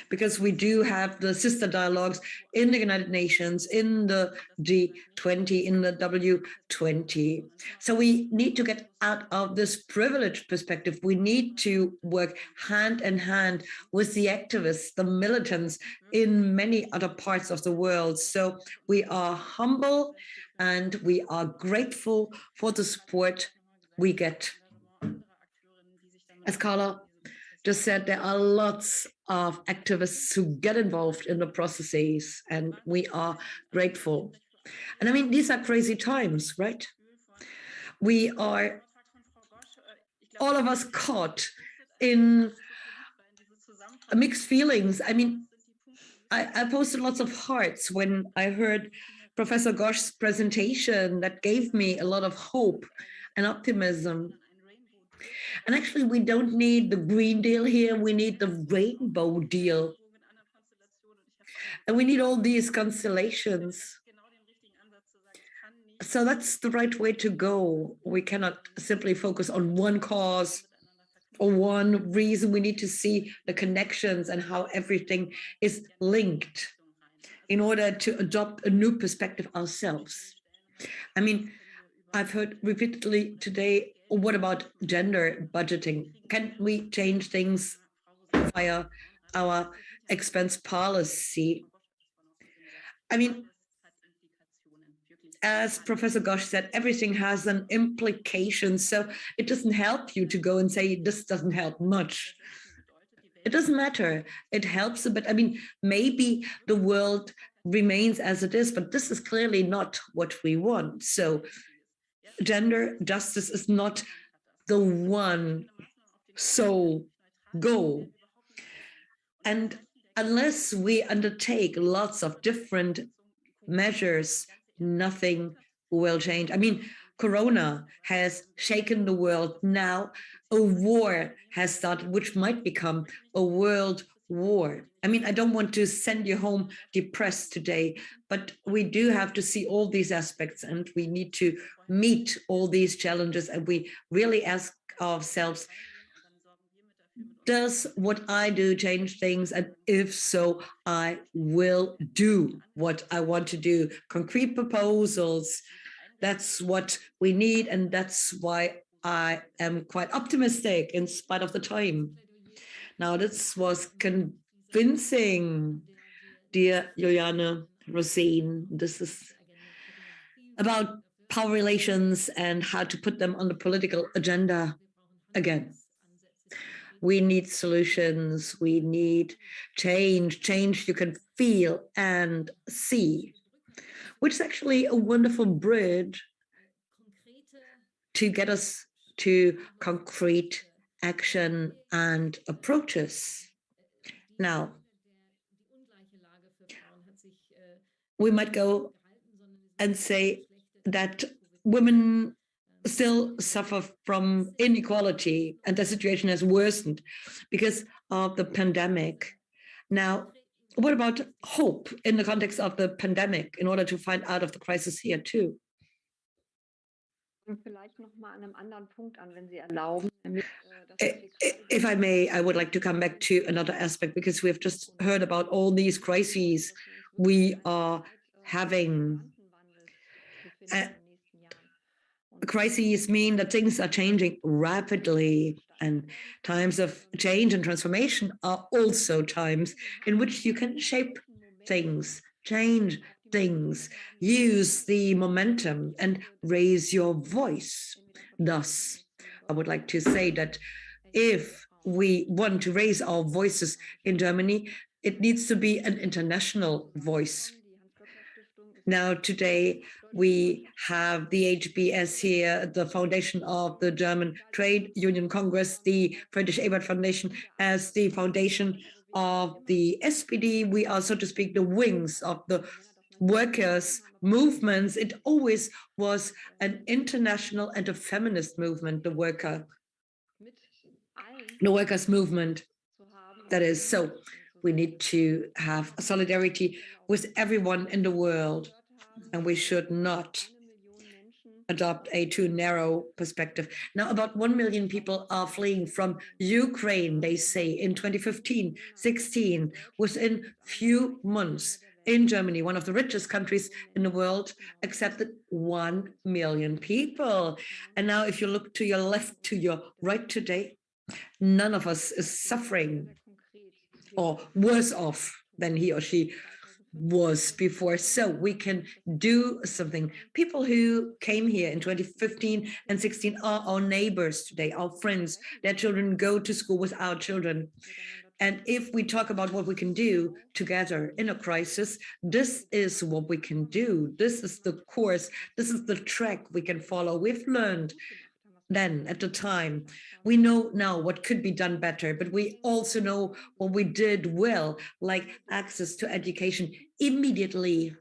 Because we do have the sister dialogues in the United Nations, in the G20, in the W20. So we need to get out of this privileged perspective. We need to work hand in hand with the activists, the militants in many other parts of the world. So we are humble and we are grateful for the support we get. As Carla just said, there are lots of activists who get involved in the processes, and we are grateful. And I mean, these are crazy times, right? We are, all of us, caught in mixed feelings. I mean, I posted lots of hearts when I heard Professor Gosch's presentation. That gave me a lot of hope and optimism. And actually, we don't need the Green Deal here, we need the Rainbow Deal. And we need all these constellations. So that's the right way to go. We cannot simply focus on one cause or one reason. We need to see the connections and how everything is linked in order to adopt a new perspective ourselves. I mean, I've heard repeatedly today, what about gender budgeting? Can we change things via our expense policy? I mean, as Professor Gosch said, everything has an implication. So it doesn't help you to go and say, this doesn't help much. It doesn't matter. It helps a bit. I mean, maybe the world remains as it is, but this is clearly not what we want. So gender justice is not the one sole goal. And unless we undertake lots of different measures, nothing will change. I mean, Corona has shaken the world. Now a war has started, which might become a world war. I mean, I don't want to send you home depressed today, but we do have to see all these aspects, and we need to meet all these challenges, and we really ask ourselves, does what I do change things? And if so, I will do what I want to do. Concrete proposals, that's what we need, and that's why I am quite optimistic in spite of the time. Now, this was convincing, dear Juliane Rosine. This is about power relations and how to put them on the political agenda again. We need solutions. We need change you can feel and see, which is actually a wonderful bridge to get us to concrete action and approaches. Now, we might go and say that women still suffer from inequality, and the situation has worsened because of the pandemic. Now, what about hope in the context of the pandemic in order to find out of the crisis here too? If I may, I would like to come back to another aspect, because we have just heard about all these crises we are having. Crises mean that things are changing rapidly, and times of change and transformation are also times in which you can shape things, change things, use the momentum, and raise your voice. Thus, I would like to say that if we want to raise our voices in Germany, it needs to be an international voice. Now, today, we have the HBS here, the foundation of the German Trade Union Congress, the Friedrich Ebert Foundation as the foundation of the SPD. We are, so to speak, the wings of the workers' movements. It always was an international and a feminist movement, the workers' movement. That is, so we need to have solidarity with everyone in the world, and we should not adopt a too narrow perspective. Now, about 1 million people are fleeing from Ukraine, they say, in 2015-16, within few months. In Germany, one of the richest countries in the world, accepted 1 million people. And now if you look to your left, to your right today, none of us is suffering or worse off than he or she was before. So we can do something. People who came here in 2015 and 16 are our neighbors today, our friends. Their children go to school with our children. And if we talk about what we can do together in a crisis, this is what we can do. This is the course. This is the track we can follow. We've learned then at the time. We know now what could be done better, but we also know what we did well, like access to education immediately.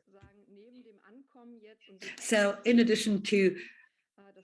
So in addition to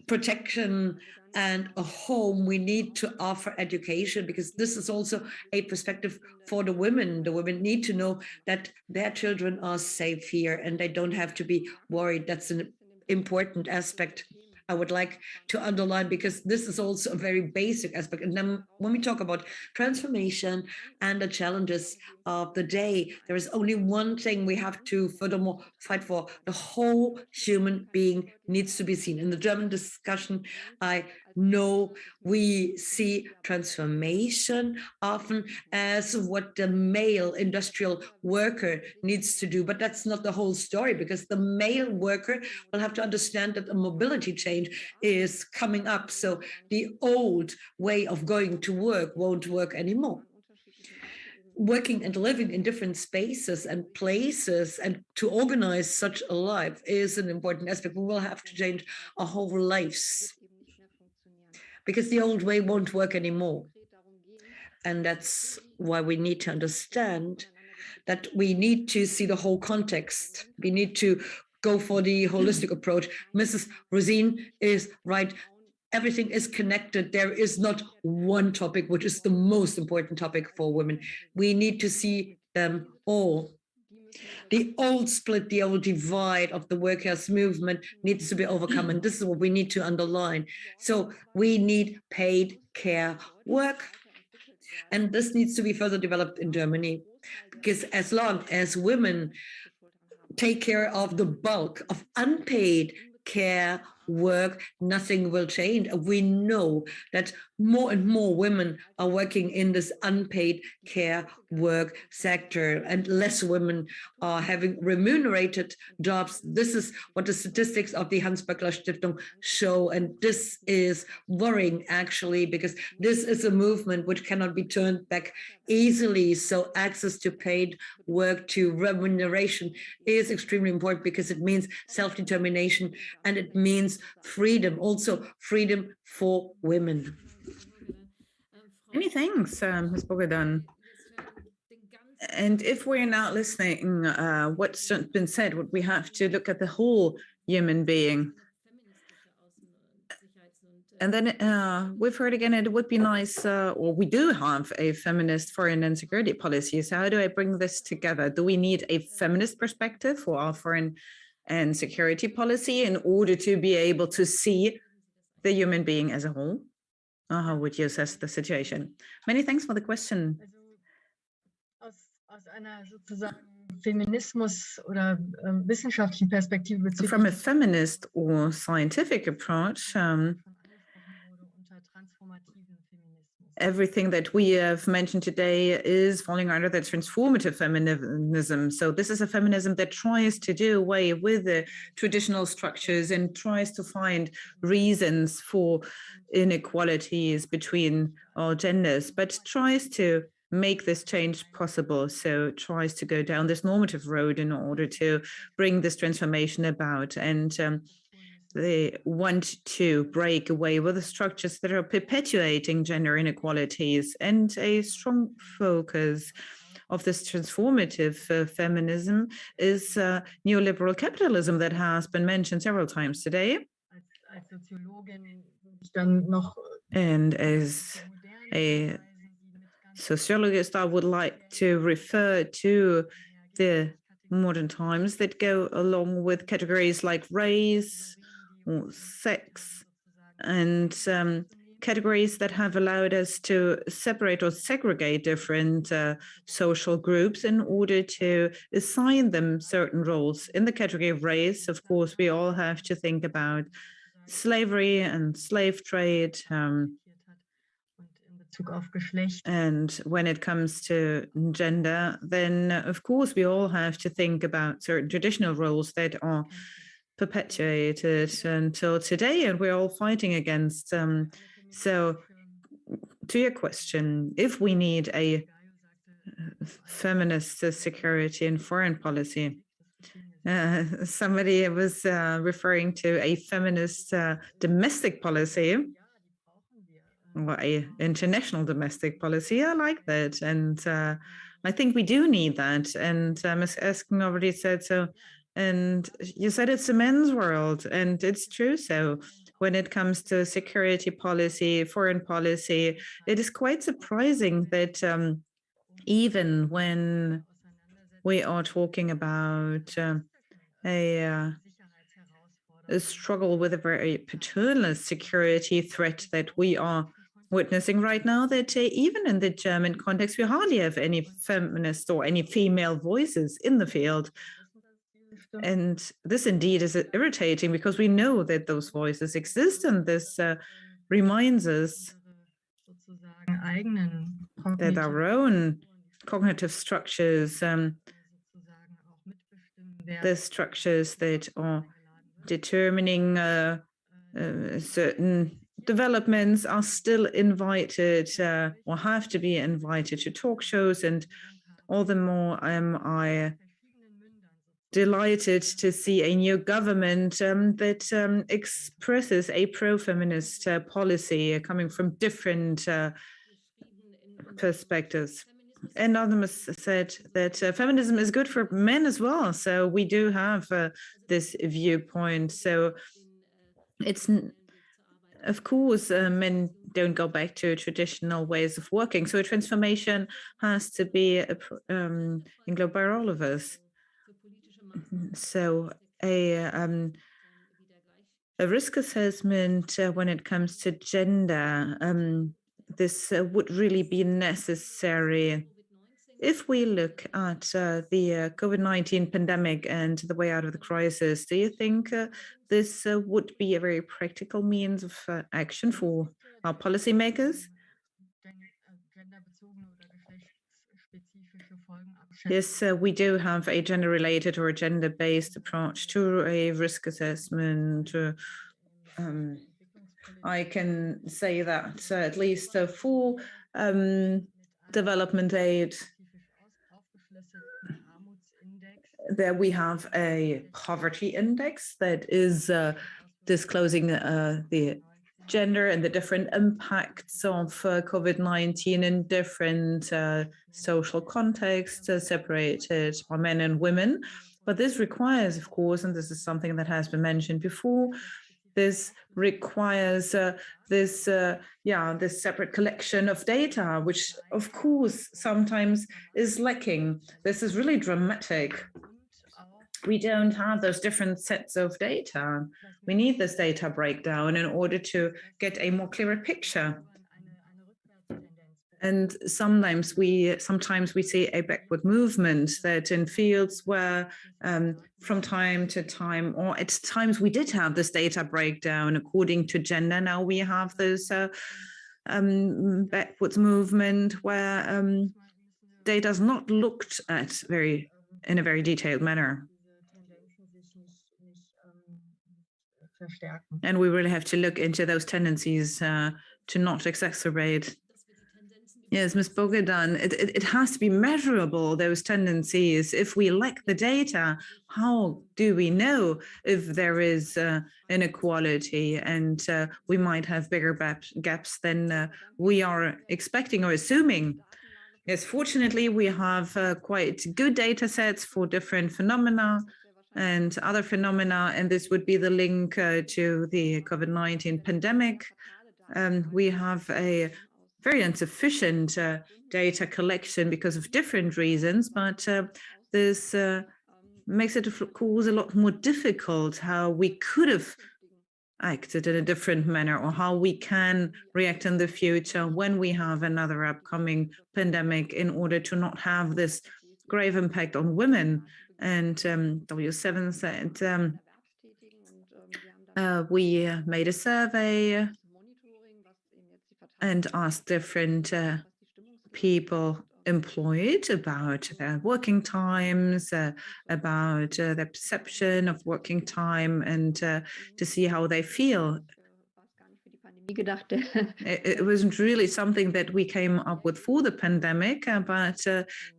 protection and a home, we need to offer education, because this is also a perspective for the women. The women need to know that their children are safe here and they don't have to be worried. That's an important aspect I would like to underline, because this is also a very basic aspect. And then when we talk about transformation and the challenges of the day, there is only one thing we have to furthermore fight for. The whole human being needs to be seen. In the German discussion, I know we see transformation often as what the male industrial worker needs to do, but that's not the whole story, because the male worker will have to understand that a mobility change is coming up. So the old way of going to work won't work anymore. Working and living in different spaces and places and to organize such a life is an important aspect. We will have to change our whole lives, because the old way won't work anymore. And that's why we need to understand that we need to see the whole context. We need to go for the holistic approach. Mrs. Rosine is right. everything is connected. There is not one topic, which is the most important topic for women. We need to see them all. The old split, the old divide of the workers' movement needs to be overcome. And this is what we need to underline. So we need paid care work. And this needs to be further developed in Germany, because as long as women take care of the bulk of unpaid care work, nothing will change. We know that more and more women are working in this unpaid care work sector, and less women are having remunerated jobs. This is what the statistics of the Hans-Böckler Stiftung show, and this is worrying actually, because this is a movement which cannot be turned back easily. So access to paid work, to remuneration is extremely important, because it means self-determination and it means freedom, also freedom for women. Many thanks, Ms. Bogodan. And if we're not listening, what's been said, we have to look at the whole human being. And then we've heard again, it would be nice, or we do have a feminist foreign and security policy. So how do I bring this together? Do we need a feminist perspective for our foreign and security policy in order to be able to see the human being as a whole? How would you assess the situation? Many thanks for the question. From a feminist or scientific approach, everything that we have mentioned today is falling under the transformative feminism. So this is a feminism that tries to do away with the traditional structures and tries to find reasons for inequalities between all genders, but tries to make this change possible. So tries to go down this normative road in order to bring this transformation about. And they want to break away with the structures that are perpetuating gender inequalities, and a strong focus of this transformative feminism is neoliberal capitalism that has been mentioned several times today. And as a sociologist, I would like to refer to the modern times that go along with categories like race or sex, and categories that have allowed us to separate or segregate different social groups in order to assign them certain roles. In the category of race, of course, we all have to think about slavery and slave trade. And when it comes to gender, then of course we all have to think about certain traditional roles that are perpetuated until today, and we're all fighting against them. So to your question, if we need a feminist security and foreign policy, somebody was referring to a feminist domestic policy, or a international domestic policy. I like that, and I think we do need that. And Ms. Esken already said so. And you said it's a men's world, and it's true. So when it comes to security policy, foreign policy, it is quite surprising that even when we are talking about a struggle with a very paternalist security threat that we are witnessing right now, that even in the German context, we hardly have any feminist or any female voices in the field. And this indeed is irritating, because we know that those voices exist, and this reminds us that our own cognitive structures, the structures that are determining certain developments, are still invited or have to be invited to talk shows. And all the more am I delighted to see a new government that expresses a pro-feminist policy coming from different perspectives. Anonymous said that feminism is good for men as well. So we do have this viewpoint. So it's of course, men don't go back to traditional ways of working. So a transformation has to be englobe by all of us. So a risk assessment when it comes to gender, this would really be necessary. If we look at the COVID-19 pandemic and the way out of the crisis, do you think this would be a very practical means of action for our policymakers? Yes, we do have a gender-related or gender-based approach to a risk assessment. I can say that at least for development aid, there we have a poverty index that is disclosing the gender and the different impacts of COVID-19 in different social contexts, separated by men and women. But this requires, of course, and this is something that has been mentioned before, this requires this separate collection of data, which of course sometimes is lacking. This is really dramatic. We don't have those different sets of data. We need this data breakdown in order to get a more clearer picture. And sometimes we see a backward movement that in fields where from time to time, or at times we did have this data breakdown according to gender, now we have this backwards movement where data is not looked at in a very detailed manner. And we really have to look into those tendencies to not exacerbate. Yes, Ms. Bogodan, it has to be measurable, those tendencies. If we lack the data, how do we know if there is inequality? And we might have bigger gaps than we are expecting or assuming. Yes, fortunately, we have quite good data sets for different phenomena and other phenomena, and this would be the link to the COVID-19 pandemic. We have a very insufficient data collection because of different reasons, but this makes it, of course, a lot more difficult how we could have acted in a different manner or how we can react in the future when we have another upcoming pandemic in order to not have this grave impact on women. And W7 said we made a survey and asked different people employed about their working times, about their perception of working time, and to see how they feel. It wasn't really something that we came up with for the pandemic, but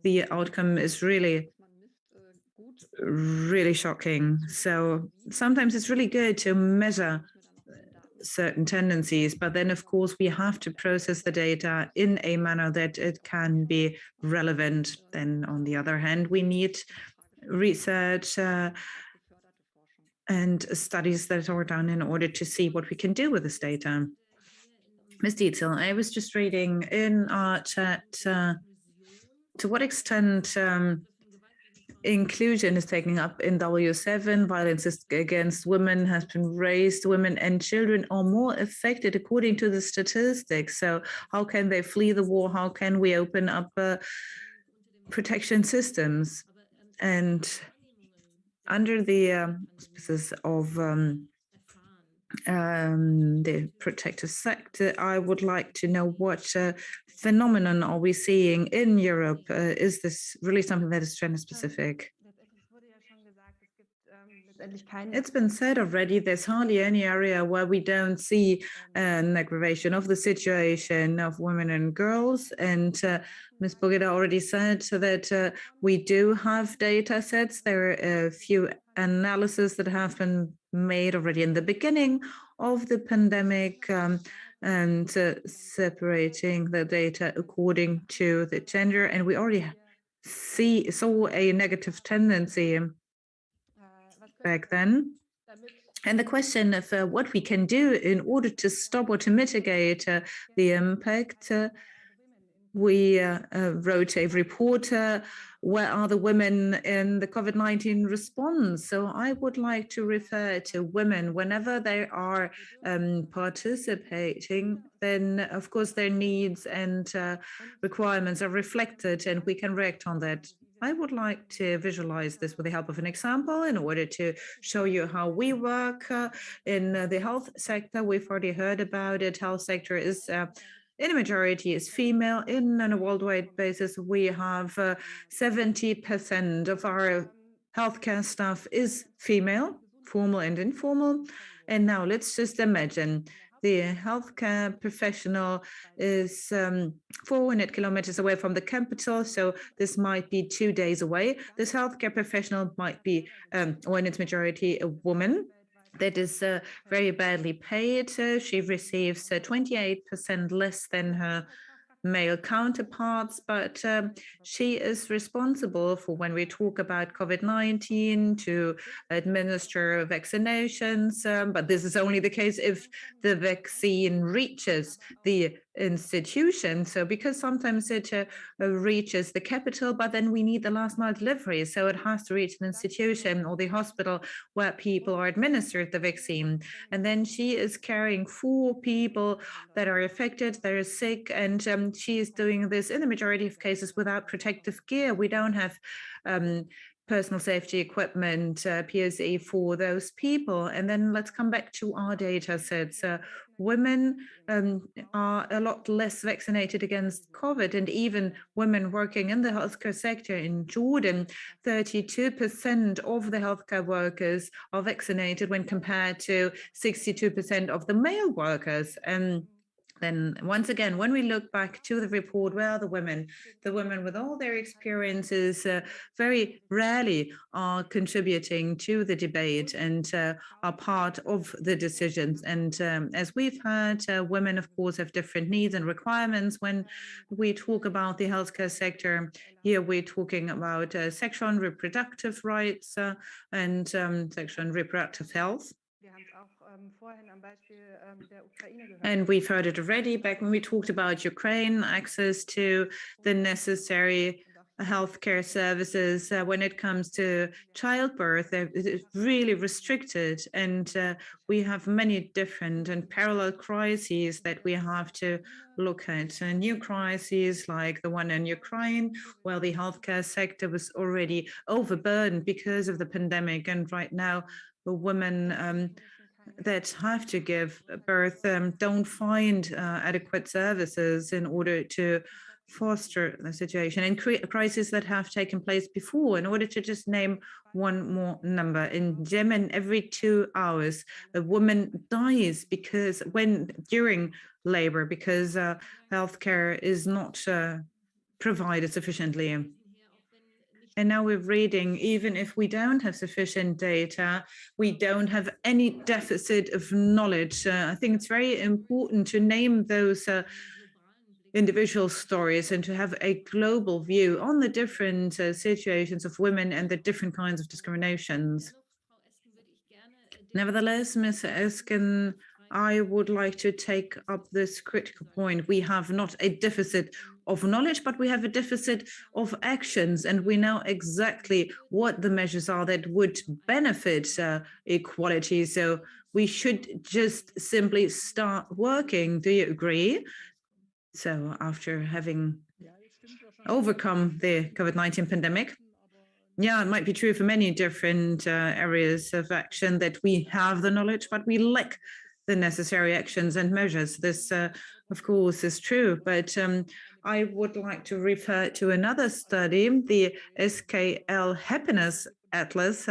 the outcome is really shocking. So sometimes it's really good to measure certain tendencies, but then of course we have to process the data in a manner that it can be relevant. Then on the other hand, we need research and studies that are done in order to see what we can do with this data. Ms. Dietzel, I was just reading in our chat to what extent inclusion is taken up in W7. Violence against women has been raised. Women and children are more affected according to the statistics. So how can they flee the war? How can we open up protection systems? And under the auspices of the protective sector, I would like to know what phenomenon are we seeing in Europe? Is this really something that is gender specific? It's been said already, there's hardly any area where we don't see an aggravation of the situation of women and girls. And Ms. Bogeda already said that we do have data sets. There are a few analyses that have been made already in the beginning of the pandemic and separating the data according to the gender. And we already saw a negative tendency back then. And the question of what we can do in order to stop or to mitigate the impact, we wrote a report, where are the women in the COVID-19 response? So I would like to refer to women whenever they are participating, then of course their needs and requirements are reflected and we can react on that. I would like to visualize this with the help of an example in order to show you how we work in the health sector. We've already heard about it. Health sector is in a majority is female. On a worldwide basis, we have 70% of our healthcare staff is female, formal and informal. And now let's just imagine the healthcare professional is 400 kilometers away from the capital, so this might be 2 days away. This healthcare professional might be, or in its majority, a woman that is very badly paid. She receives 28% less than her male counterparts, but she is responsible for, when we talk about COVID-19, to administer vaccinations. But this is only the case if the vaccine reaches the institution. So because sometimes it reaches the capital, but then we need the last mile delivery. So it has to reach an institution or the hospital where people are administered the vaccine. And then she is caring for people that are affected, that are sick, and she is doing this in the majority of cases without protective gear. We don't have personal safety equipment, PSE for those people. And then let's come back to our data sets. Women are a lot less vaccinated against COVID, and even women working in the healthcare sector in Jordan, 32% of the healthcare workers are vaccinated when compared to 62% of the male workers. And then once again, when we look back to the report, where are the women? The women with all their experiences very rarely are contributing to the debate and are part of the decisions. And as we've heard, women, of course, have different needs and requirements. When we talk about the healthcare sector, here we're talking about sexual and reproductive rights and sexual and reproductive health. And we've heard it already back when we talked about Ukraine, access to the necessary healthcare services. When it comes to childbirth, it is really restricted. And we have many different and parallel crises that we have to look at. New crises like the one in Ukraine, where the healthcare sector was already overburdened because of the pandemic. And right now, the women that have to give birth don't find adequate services in order to foster the situation, and crises that have taken place before. In order to just name one more number, in Yemen, every 2 hours, a woman dies during labor because healthcare is not provided sufficiently. And now we're reading, even if we don't have sufficient data, we don't have any deficit of knowledge. I think it's very important to name those individual stories and to have a global view on the different situations of women and the different kinds of discriminations. Nevertheless, Ms. Esken, I would like to take up this critical point. We have not a deficit of knowledge, but we have a deficit of actions, and we know exactly what the measures are that would benefit equality. So we should just simply start working. Do you agree? So after having overcome the COVID-19 pandemic, yeah, it might be true for many different areas of action that we have the knowledge, but we lack the necessary actions and measures. This, of course, is true, but I would like to refer to another study. The Skl Happiness Atlas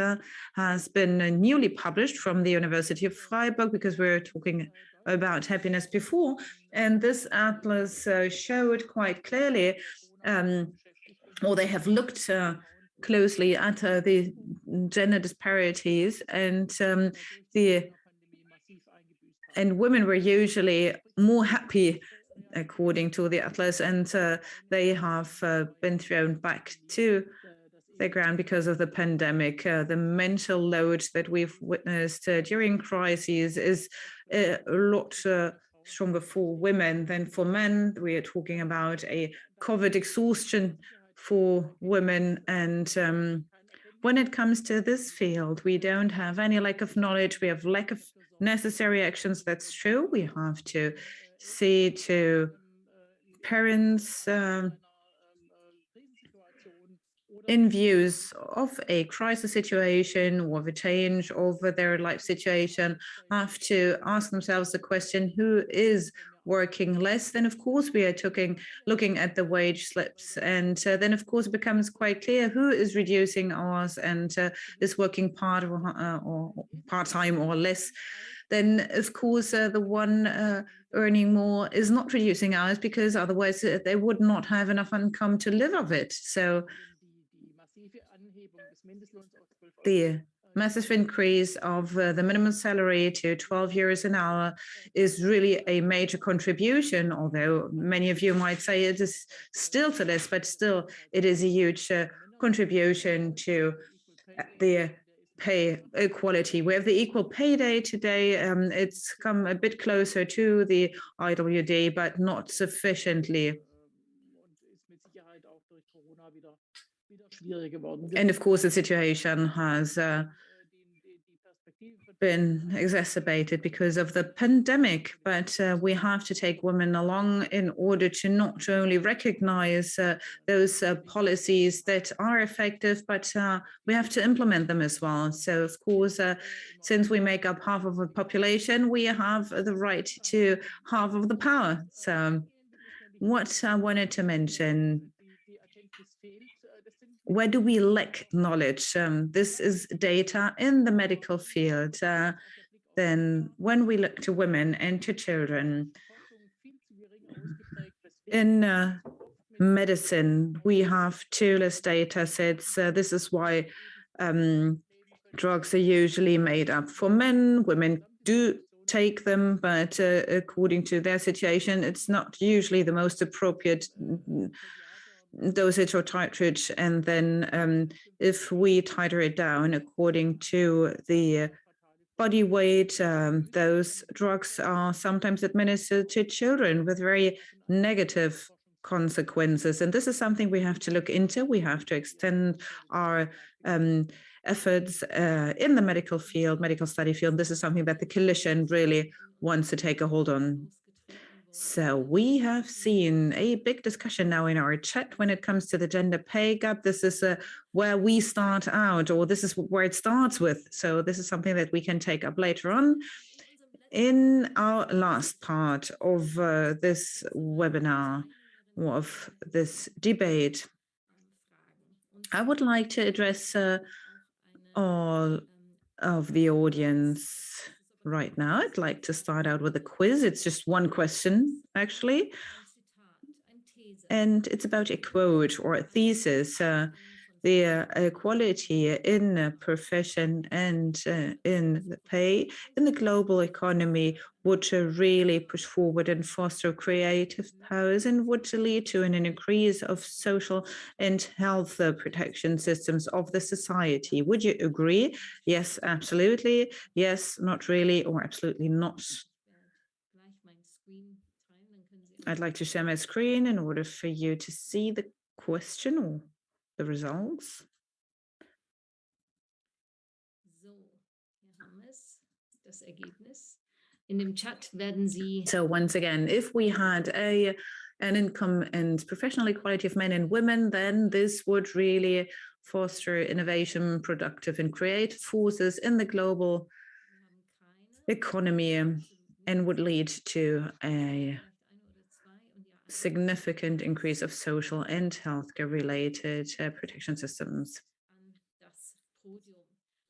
has been newly published from the University of Freiburg, because we were talking about happiness before. And this atlas showed quite clearly, or they have looked closely at the gender disparities, and women were usually more happy, according to the atlas, and they have been thrown back to the ground because of the pandemic. The mental load that we've witnessed during crises is a lot stronger for women than for men. We are talking about a COVID exhaustion for women. And when it comes to this field, we don't have any lack of knowledge. We have lack of necessary actions. That's true. We have to see to parents in views of a crisis situation or of a change over their life situation, have to ask themselves the question, who is working less? Then of course we are looking at the wage slips, and then of course it becomes quite clear who is reducing hours and is working part or part-time or less. Then of course the one earning more is not reducing hours, because otherwise they would not have enough income to live of it. So the massive increase of the minimum salary to 12 euros an hour is really a major contribution, although many of you might say it is still for this, but still it is a huge contribution to the pay equality. We have the Equal Pay Day today. It's come a bit closer to the IWD, but not sufficiently. And of course, the situation has been exacerbated because of the pandemic, but we have to take women along in order to not only recognize those policies that are effective, but we have to implement them as well. So of course, since we make up half of the population, we have the right to half of the power. So what I wanted to mention, where do we lack knowledge? This is data in the medical field. Then when we look to women and to children, in medicine, we have two less data sets. This is why drugs are usually made up for men. Women do take them, but according to their situation, it's not usually the most appropriate dosage or titrage. And then if we titer it down according to the body weight, those drugs are sometimes administered to children with very negative consequences. And this is something we have to look into. We have to extend our efforts in the medical field, medical study field. This is something that the coalition really wants to take a hold on. So we have seen a big discussion now in our chat when it comes to the gender pay gap. This is where we start out, or this is where it starts with. So this is something that we can take up later on. In our last part of this webinar, or of this debate, I would like to address all of the audience right now. I'd like to start out with a quiz. It's just one question, actually. And it's about a quote or a thesis. The equality in a profession and in the pay in the global economy would really push forward and foster creative powers, and would lead to an increase of social and health protection systems of the society. Would you agree? Yes, absolutely. Yes, not really, or absolutely not. I'd like to share my screen in order for you to see the question or the results. So once again, if we had an income and professional equality of men and women, then this would really foster innovation, productive and creative forces in the global economy, and would lead to a significant increase of social and healthcare related protection systems.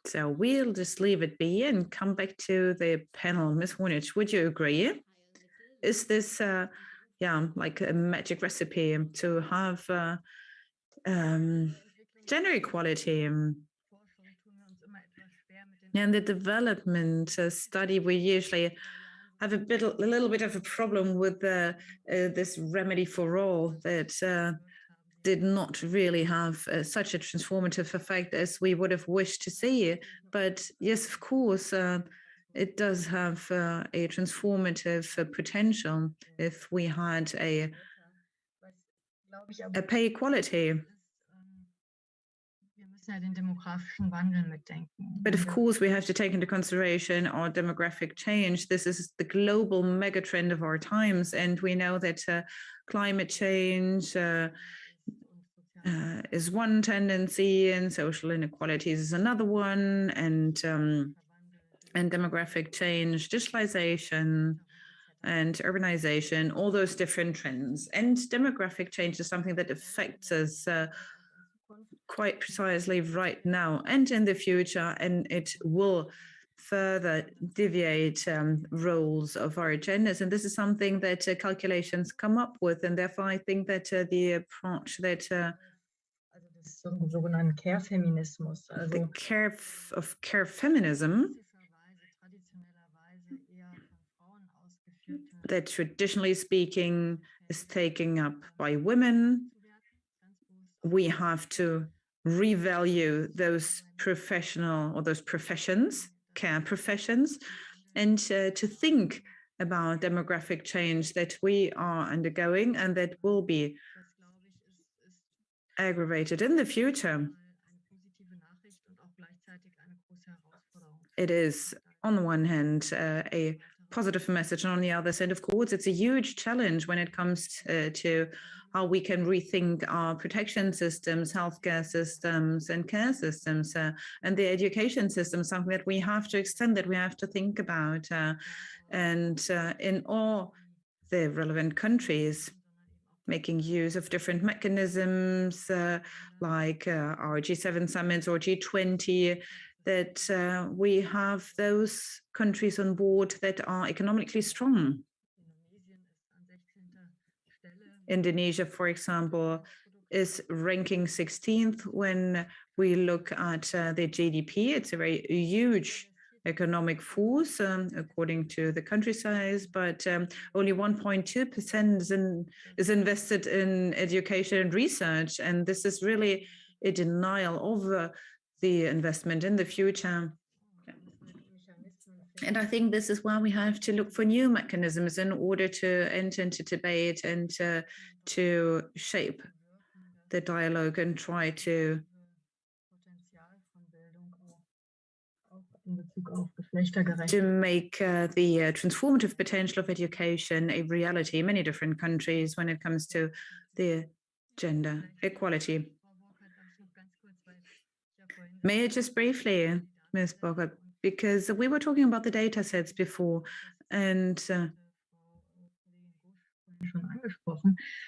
So we'll just leave it be and come back to the panel. Ms. Hornich, would you agree? Is this like a magic recipe to have gender equality? And the development study, we usually have a little bit of a problem with this remedy for all, that did not really have such a transformative effect as we would have wished to see. But yes, of course, it does have a transformative potential if we had a pay equality. But of course, we have to take into consideration our demographic change. This is the global megatrend of our times, and we know that climate change is one tendency, and social inequalities is another one, and demographic change, digitalization, and urbanization, all those different trends. And demographic change is something that affects us quite precisely right now and in the future, and it will further deviate roles of our agendas. And this is something that calculations come up with, and therefore I think that the approach that the care feminism that traditionally speaking is taken up by women, we have to revalue those professional or those professions, care professions, and to think about demographic change that we are undergoing and that will be aggravated in the future. It is, on the one hand, a positive message, and on the other side, of course, it's a huge challenge when it comes to how we can rethink our protection systems, healthcare systems, and care systems, and the education system, something that we have to extend, that we have to think about. And in all the relevant countries, making use of different mechanisms like our G7 summits or G20, that we have those countries on board that are economically strong. Indonesia, for example, is ranking 16th when we look at the GDP. It's a very huge economic force according to the country size, but only 1.2% is invested in education and research. And this is really a denial of the investment in the future. And I think this is why we have to look for new mechanisms in order to enter into debate and to shape the dialogue and try to make the transformative potential of education a reality in many different countries when it comes to the gender equality. May I just briefly, Ms. Bogart, because we were talking about the data sets before, and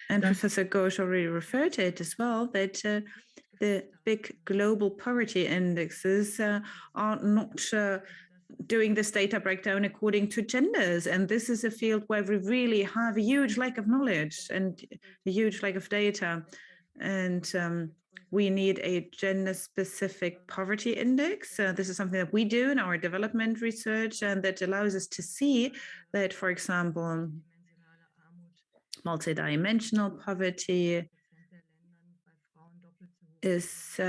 Professor Ghosh already referred to it as well, that the big global poverty indexes are not doing this data breakdown according to genders. And this is a field where we really have a huge lack of knowledge and a huge lack of data. And we need a gender-specific poverty index. This is something that we do in our development research, and that allows us to see that, for example, multidimensional poverty is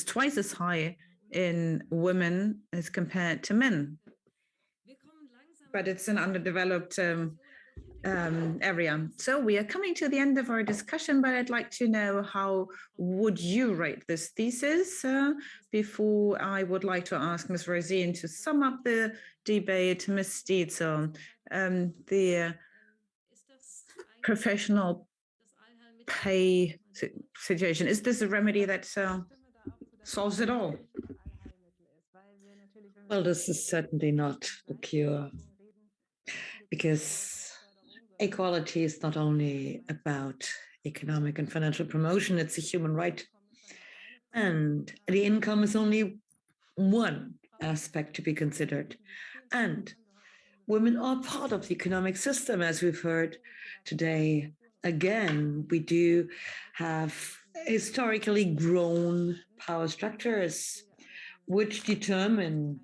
twice as high in women as compared to men. But it's an underdeveloped area. So we are coming to the end of our discussion, but I'd like to know, how would you rate this thesis? Before I would like to ask Ms. Rosine to sum up the debate. Ms. Stietzel, the professional pay situation, is this a remedy that solves it all? Well, this is certainly not the cure, because equality is not only about economic and financial promotion, it's a human right. And the income is only one aspect to be considered. And women are part of the economic system, as we've heard today. Again, we do have historically grown power structures which determine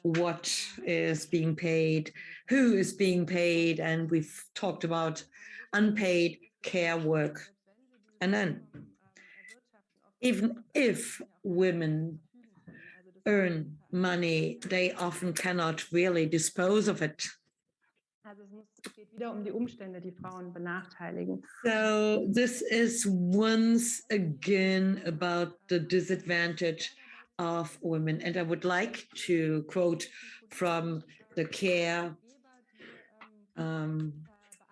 what is being paid, who is being paid, and we've talked about unpaid care work And then, even if women earn money, they often cannot really dispose of it. Es geht wieder die Umstände, die Frauen benachteiligen. So this is once again about the disadvantage of women. And I would like to quote from the CARE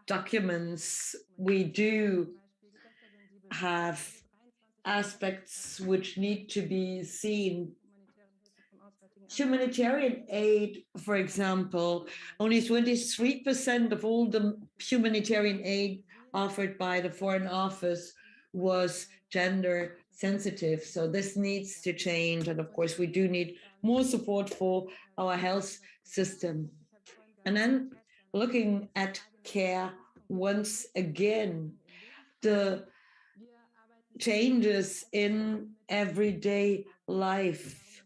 documents. We do have aspects which need to be seen. Humanitarian aid, for example, only 23% of all the humanitarian aid offered by the Foreign Office was gender sensitive. So this needs to change. And of course, we do need more support for our health system. And then looking at care once again, the changes in everyday life.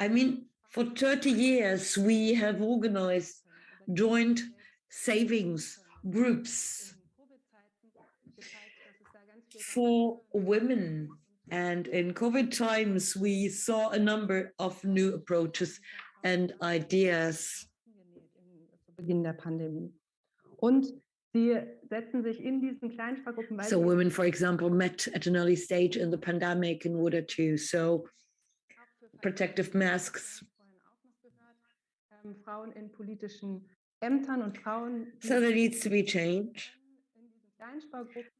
I mean, for 30 years, we have organized joint savings groups for women. And in COVID times, we saw a number of new approaches and ideas. Beginn der Pandemie. Und sie setzen sich in diesen kleinen Spargruppen So women, for example, met at an early stage in the pandemic in order to sew protective masks. Frauen in politischen Ämtern und Frauen. So there needs to be change.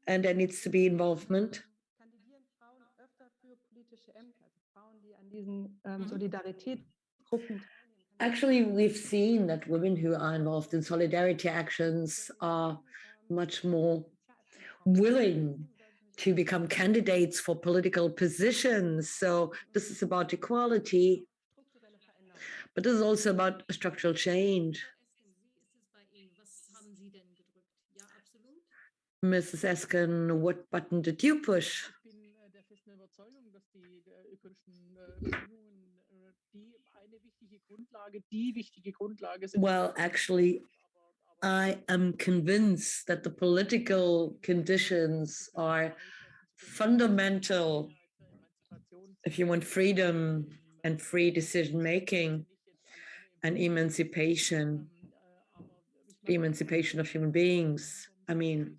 And there needs to be involvement. Kandidieren Frauen öfter für politische Ämter, also Frauen, die an diesen Solidaritätsgruppen. Actually, we've seen that women who are involved in solidarity actions are much more willing to become candidates for political positions. So this is about equality, but this is also about structural change. Mrs. Esken, what button did you push? Well, actually, I am convinced that the political conditions are fundamental if you want freedom and free decision making and emancipation, the emancipation of human beings. I mean,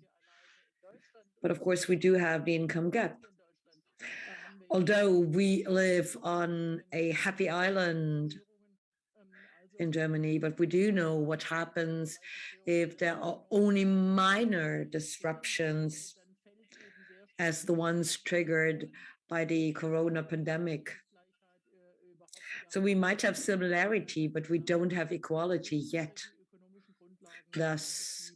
but of course, we do have the income gap. Although we live on a happy island in Germany, but we do know what happens if there are only minor disruptions as the ones triggered by the corona pandemic. So we might have similarity, but we don't have equality yet. Thus,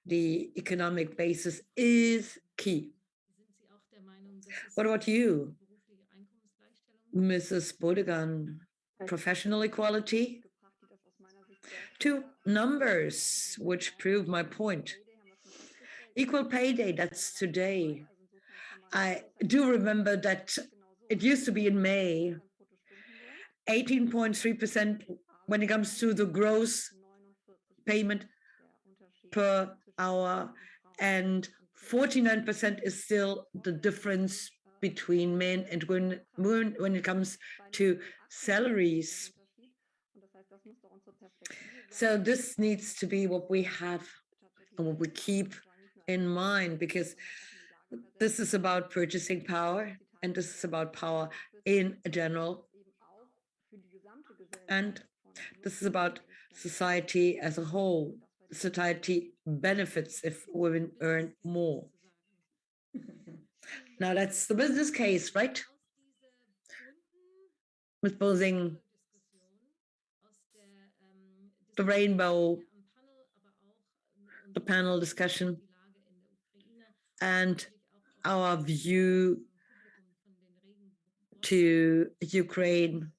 the economic basis is key. What about you, Mrs. Bodegan? Professional equality? Two numbers which prove my point. Equal pay day, that's today. I do remember that it used to be in May, 18.3% when it comes to the gross payment per hour, and 49% is still the difference between men and women when it comes to salaries. So this needs to be what we have and what we keep in mind, because this is about purchasing power, and this is about power in general. And this is about society as a whole. Society benefits if women earn more. Now that's the business case, right? With posing the rainbow, the panel discussion, and our view to Ukraine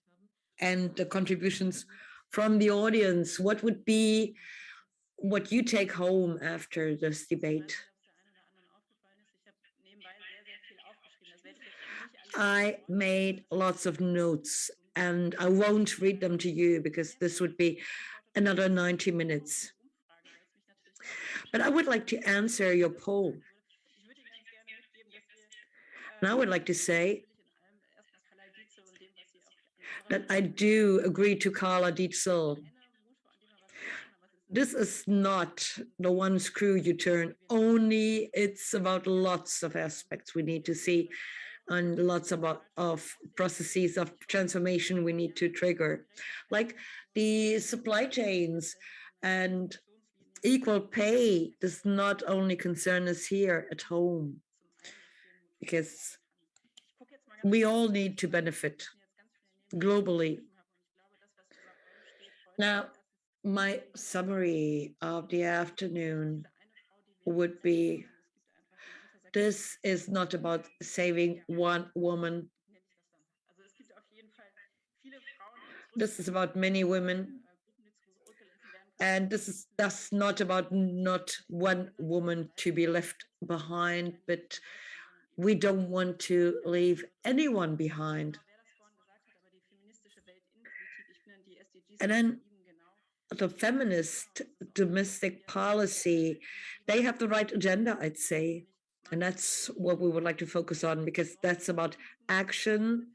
and the contributions from the audience. What would be what you take home after this debate? I made lots of notes, and I won't read them to you because this would be another 90 minutes. But I would like to answer your poll. And I would like to say that I do agree to Carla Dietzel. This is not the one screw you turn only. It's about lots of aspects we need to see and lots of processes of transformation we need to trigger, like the supply chains. And equal pay does not only concern us here at home, because we all need to benefit globally. Now, my summary of the afternoon would be, this is not about saving one woman. This is about many women. And this is thus not about not one woman to be left behind, but we don't want to leave anyone behind. And then the feminist domestic policy, they have the right agenda, I'd say. And that's what we would like to focus on, because that's about action,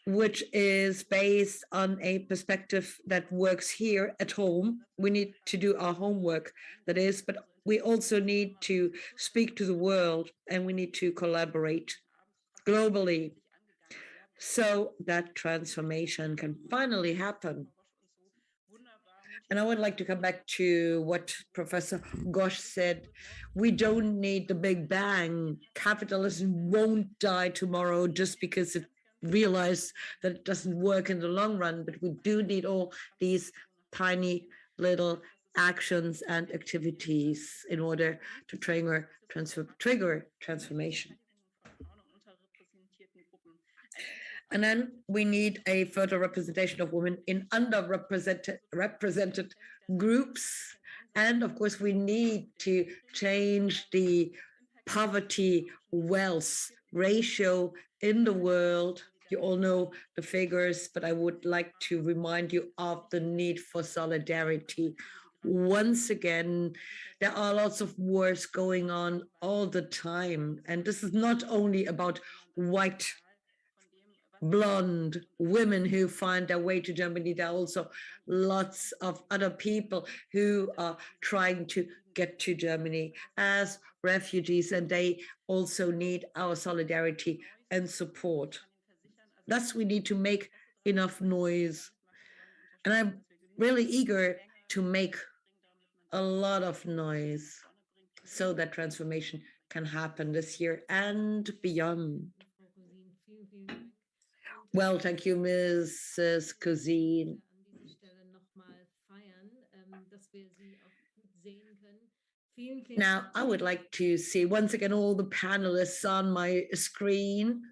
which is based on a perspective that works here at home. We need to do our homework, that is, but we also need to speak to the world, and we need to collaborate globally so that transformation can finally happen. And I would like to come back to what Professor Gosh said. We don't need the Big Bang. Capitalism won't die tomorrow just because it realized that it doesn't work in the long run, but we do need all these tiny little actions and activities in order to trigger transformation. And then we need a further representation of women in underrepresented groups. And of course, we need to change the poverty wealth ratio in the world. You all know the figures, but I would like to remind you of the need for solidarity. Once again, there are lots of wars going on all the time. And this is not only about white blonde women who find their way to Germany. There are also lots of other people who are trying to get to Germany as refugees, and they also need our solidarity and support. Thus, we need to make enough noise. And I'm really eager to make a lot of noise so that transformation can happen this year and beyond. Well, thank you, Mrs. Cousine. Now, I would like to see once again all the panelists on my screen.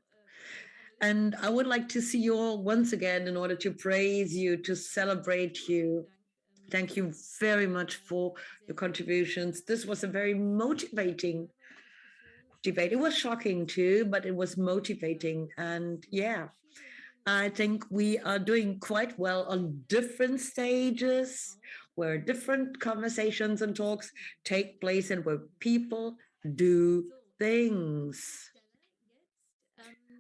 And I would like to see you all once again in order to praise you, to celebrate you. Thank you very much for your contributions. This was a very motivating debate. It was shocking too, but it was motivating. And yeah, I think we are doing quite well on different stages where different conversations and talks take place and where people do things.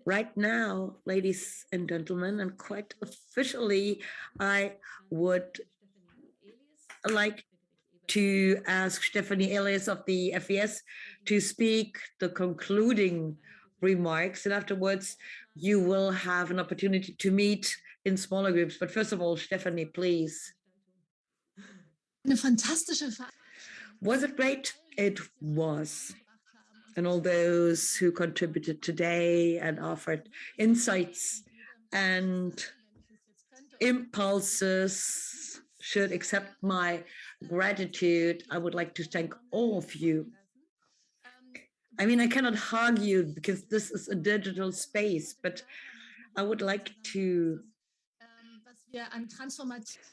Right now, ladies and gentlemen, and quite officially, I would like to ask Stephanie Elias of the FES to speak the concluding remarks, and afterwards you will have an opportunity to meet in smaller groups. But first of all, Stephanie, please. Was it great? It was. And all those who contributed today and offered insights and impulses should accept my gratitude. I would like to thank all of you. I mean, I cannot hug you because this is a digital space, but I would like to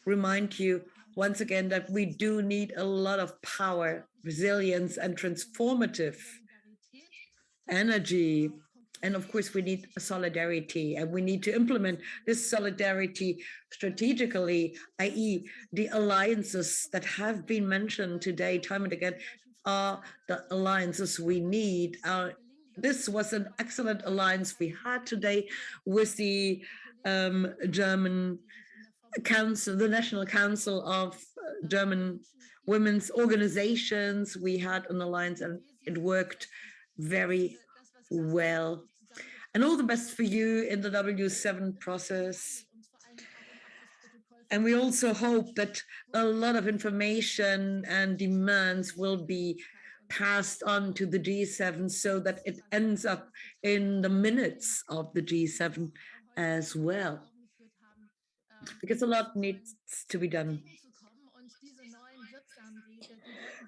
remind you once again that we do need a lot of power, resilience, and transformative energy. And of course, we need solidarity, and we need to implement this solidarity strategically, i.e. the alliances that have been mentioned today time and again are the alliances we need. Our this was an excellent alliance we had today with the German Council, the National Council of German Women's Organizations. We had an alliance and it worked very well. And all the best for you in the W7 process. And we also hope that a lot of information and demands will be passed on to the G7 so that it ends up in the minutes of the G7 as well, because a lot needs to be done.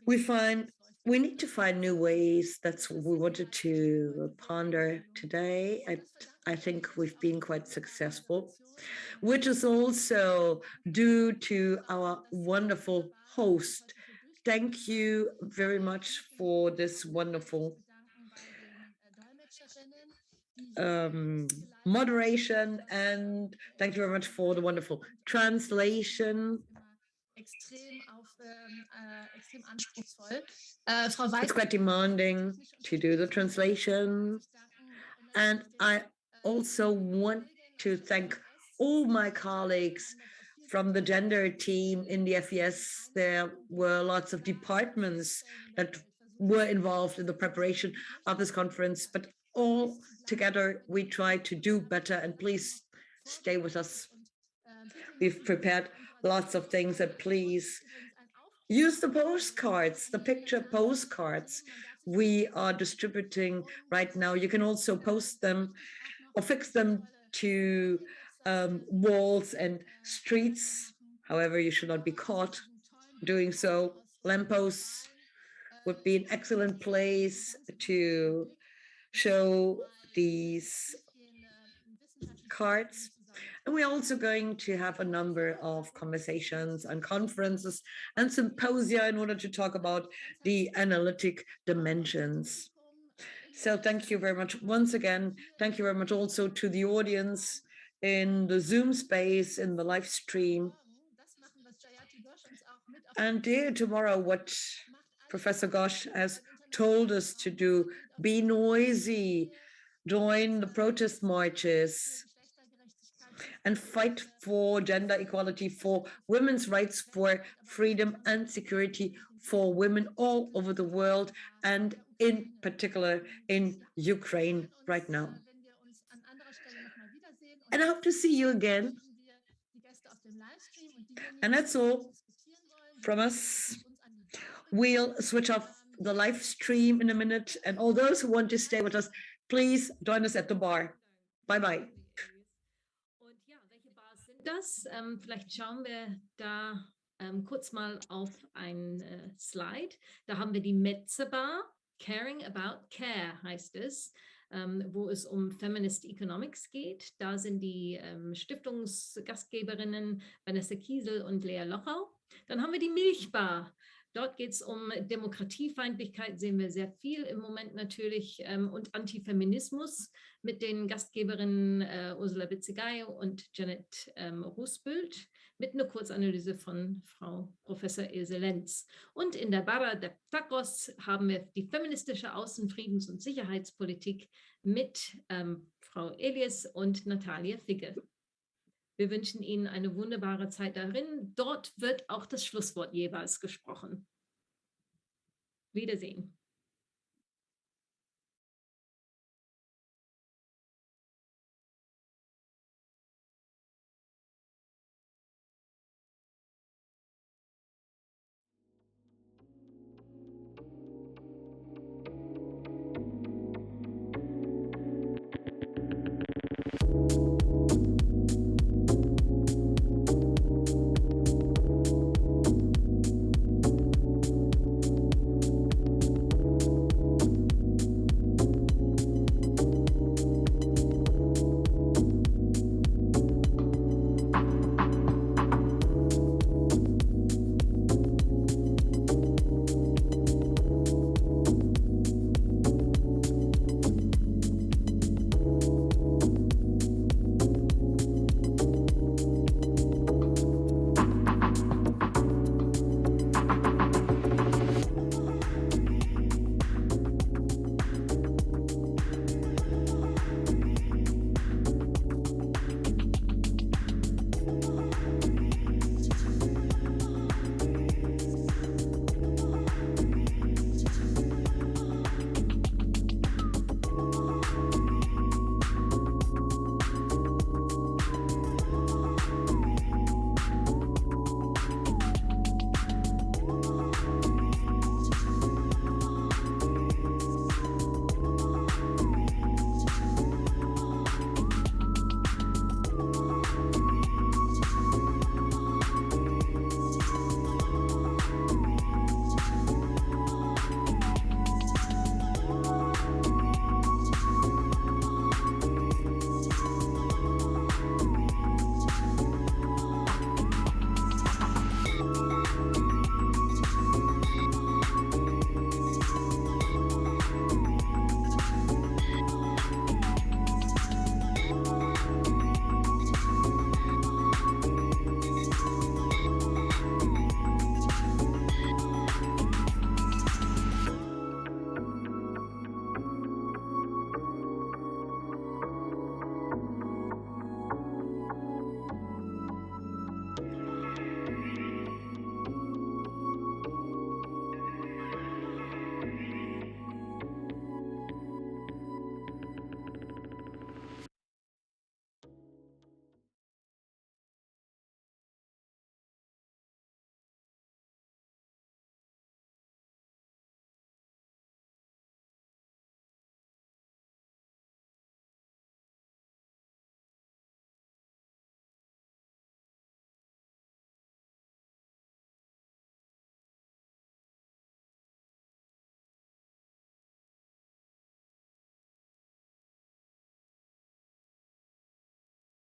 We need to find new ways. That's what we wanted to ponder today. I think we've been quite successful, which is also due to our wonderful host. Thank you very much for this wonderful moderation, and thank you very much for the wonderful translation. It's quite demanding to do the translation. And I also want to thank all my colleagues from the gender team in the FES. There were lots of departments that were involved in the preparation of this conference, but all together we try to do better, and please stay with us. We've prepared lots of things, and please use the postcards, the picture postcards we are distributing right now. You can also post them or fix them to walls and streets. However, you should not be caught doing so. Lampposts would be an excellent place to show these cards. And we're also going to have a number of conversations and conferences and symposia in order to talk about the analytic dimensions. So thank you very much once again. Thank you very much also to the audience in the Zoom space, in the live stream. And dear tomorrow, what Professor Gosch has told us to do, be noisy, join the protest marches, and fight for gender equality, for women's rights, for freedom and security for women all over the world, and in particular in Ukraine right now. And I hope to see you again. And that's all from us. We'll switch off the live stream in a minute, and all those who want to stay with us, please join us at the bar. Bye-bye. Und ja, welche Bars sind das? Vielleicht schauen wir da kurz mal auf ein Slide. Da haben wir die Metze Bar, Caring About Care heißt es, wo es um Feminist Economics geht. Da sind die Stiftungsgastgeberinnen Vanessa Kiesel und Lea Lochau. Dann haben wir die Milchbar. Dort geht es um Demokratiefeindlichkeit, sehen wir sehr viel im Moment natürlich, und Antifeminismus mit den Gastgeberinnen Ursula Witzigay und Janet Rusbült, mit einer Kurzanalyse von Frau Professor Ilse Lenz. Und in der Barra de Tacos haben wir die feministische Außen-, Friedens- und Sicherheitspolitik mit Frau Elias und Natalia Figge. Wir wünschen Ihnen eine wunderbare Zeit darin. Dort wird auch das Schlusswort jeweils gesprochen. Wiedersehen.